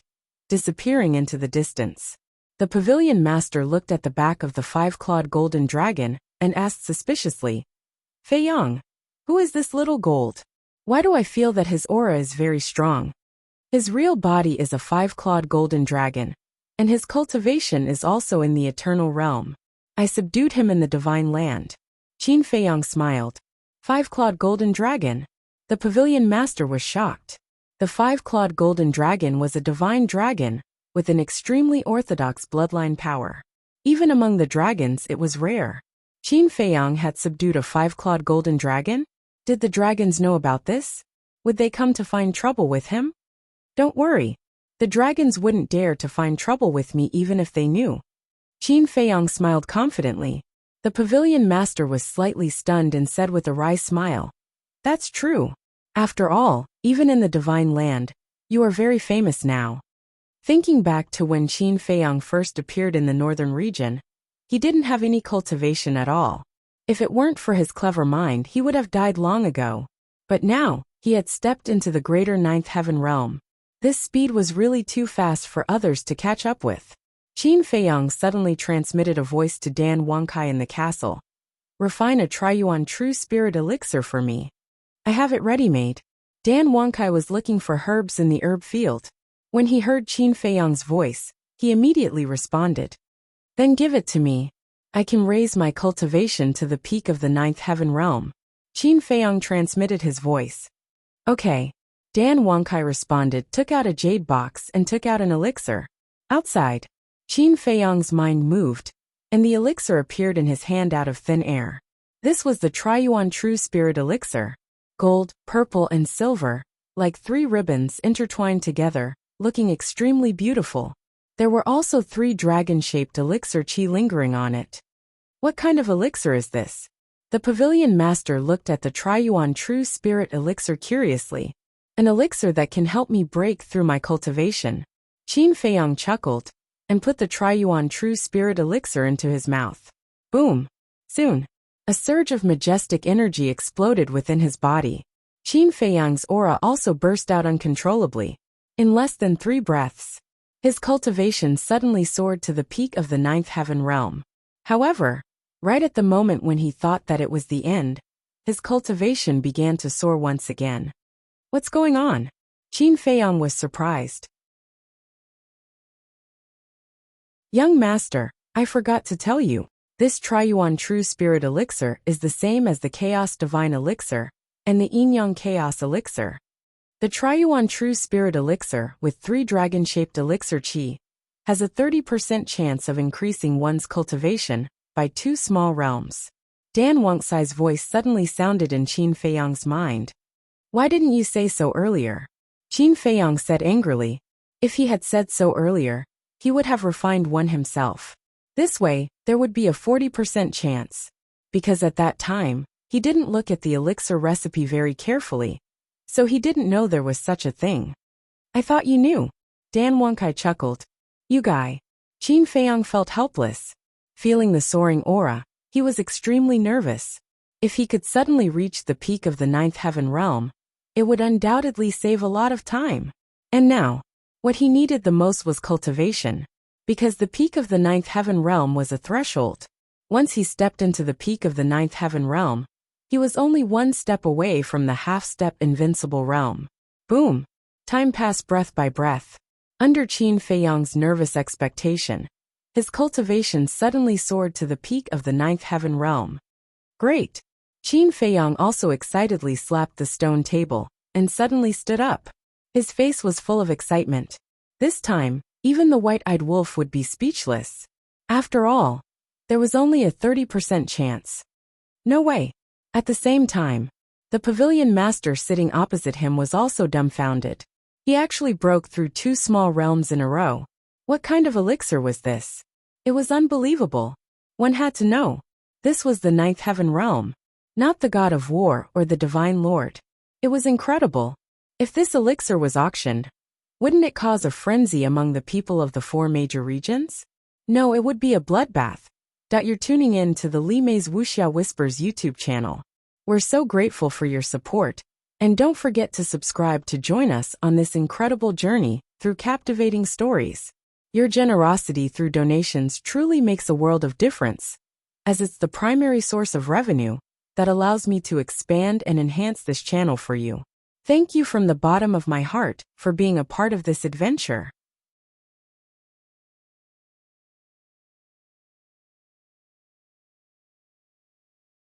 disappearing into the distance. The pavilion master looked at the back of the five-clawed golden dragon and asked suspiciously, Feiyang, who is this little gold? Why do I feel that his aura is very strong? His real body is a five-clawed golden dragon, and his cultivation is also in the eternal realm. I subdued him in the divine land. Qin Feiyang smiled. Five-clawed golden dragon? The pavilion master was shocked. The five-clawed golden dragon was a divine dragon, with an extremely orthodox bloodline power. Even among the dragons it was rare. Qin Feiyang had subdued a five-clawed golden dragon? Did the dragons know about this? Would they come to find trouble with him? Don't worry. The dragons wouldn't dare to find trouble with me even if they knew. Qin Feiyang smiled confidently. The pavilion master was slightly stunned and said with a wry smile, That's true. After all, even in the divine land, you are very famous now. Thinking back to when Qin Feiyang first appeared in the northern region, he didn't have any cultivation at all. If it weren't for his clever mind, he would have died long ago. But now, he had stepped into the greater ninth heaven realm. This speed was really too fast for others to catch up with. Qin Feiyang suddenly transmitted a voice to Dan Wangkai in the castle. Refine a Triyuan True Spirit elixir for me. I have it ready-made. Dan Wangkai was looking for herbs in the herb field. When he heard Qin Feiyang's voice, he immediately responded. Then give it to me. I can raise my cultivation to the peak of the ninth heaven realm. Qin Feiyang transmitted his voice. Okay. Dan Wangkai responded, took out a jade box and took out an elixir. Outside, Qin Feiyang's mind moved, and the elixir appeared in his hand out of thin air. This was the Triyuan True Spirit elixir. Gold, purple and silver, like three ribbons intertwined together, looking extremely beautiful. There were also three dragon-shaped elixir qi lingering on it. What kind of elixir is this? The pavilion master looked at the Triyuan True Spirit elixir curiously. An elixir that can help me break through my cultivation. Qin Feiyang chuckled and put the Triyuan True Spirit elixir into his mouth. Boom! Soon, a surge of majestic energy exploded within his body. Qin Feiyang's aura also burst out uncontrollably. In less than 3 breaths, his cultivation suddenly soared to the peak of the ninth heaven realm. However, right at the moment when he thought that it was the end, his cultivation began to soar once again. What's going on? Qin Feiyang was surprised. Young master, I forgot to tell you, this Triyuan True Spirit elixir is the same as the Chaos Divine elixir and the Yin-Yang Chaos elixir. The Triyuan True Spirit elixir with 3 dragon-shaped elixir qi has a 30% chance of increasing one's cultivation by 2 small realms. Dan Wangkai's voice suddenly sounded in Qin Feiyang's mind. Why didn't you say so earlier? Qin Feiyang said angrily. If he had said so earlier, he would have refined one himself. This way, there would be a 40% chance. Because at that time, he didn't look at the elixir recipe very carefully, so he didn't know there was such a thing. I thought you knew. Dan Wangkai chuckled. You guy. Qin Feiyang felt helpless. Feeling the soaring aura, he was extremely nervous. If he could suddenly reach the peak of the ninth heaven realm, it would undoubtedly save a lot of time. And now, what he needed the most was cultivation, because the peak of the ninth heaven realm was a threshold. Once he stepped into the peak of the ninth heaven realm, he was only 1 step away from the half-step invincible realm. Boom! Time passed breath by breath. Under Qin Feiyang's nervous expectation, his cultivation suddenly soared to the peak of the ninth heaven realm. Great! Qin Feiyang also excitedly slapped the stone table, and suddenly stood up. His face was full of excitement. This time, even the white-eyed wolf would be speechless. After all, there was only a 30% chance. No way! At the same time, the pavilion master sitting opposite him was also dumbfounded. He actually broke through 2 small realms in a row. What kind of elixir was this? It was unbelievable. One had to know. This was the ninth heaven realm, not the god of war or the divine lord. It was incredible. If this elixir was auctioned, wouldn't it cause a frenzy among the people of the 4 major regions? No, it would be a bloodbath. You're tuning in to the Li Mei's Wuxia Whispers YouTube channel. We're so grateful for your support, and don't forget to subscribe to join us on this incredible journey through captivating stories. Your generosity through donations truly makes a world of difference, as it's the primary source of revenue that allows me to expand and enhance this channel for you. Thank you from the bottom of my heart for being a part of this adventure.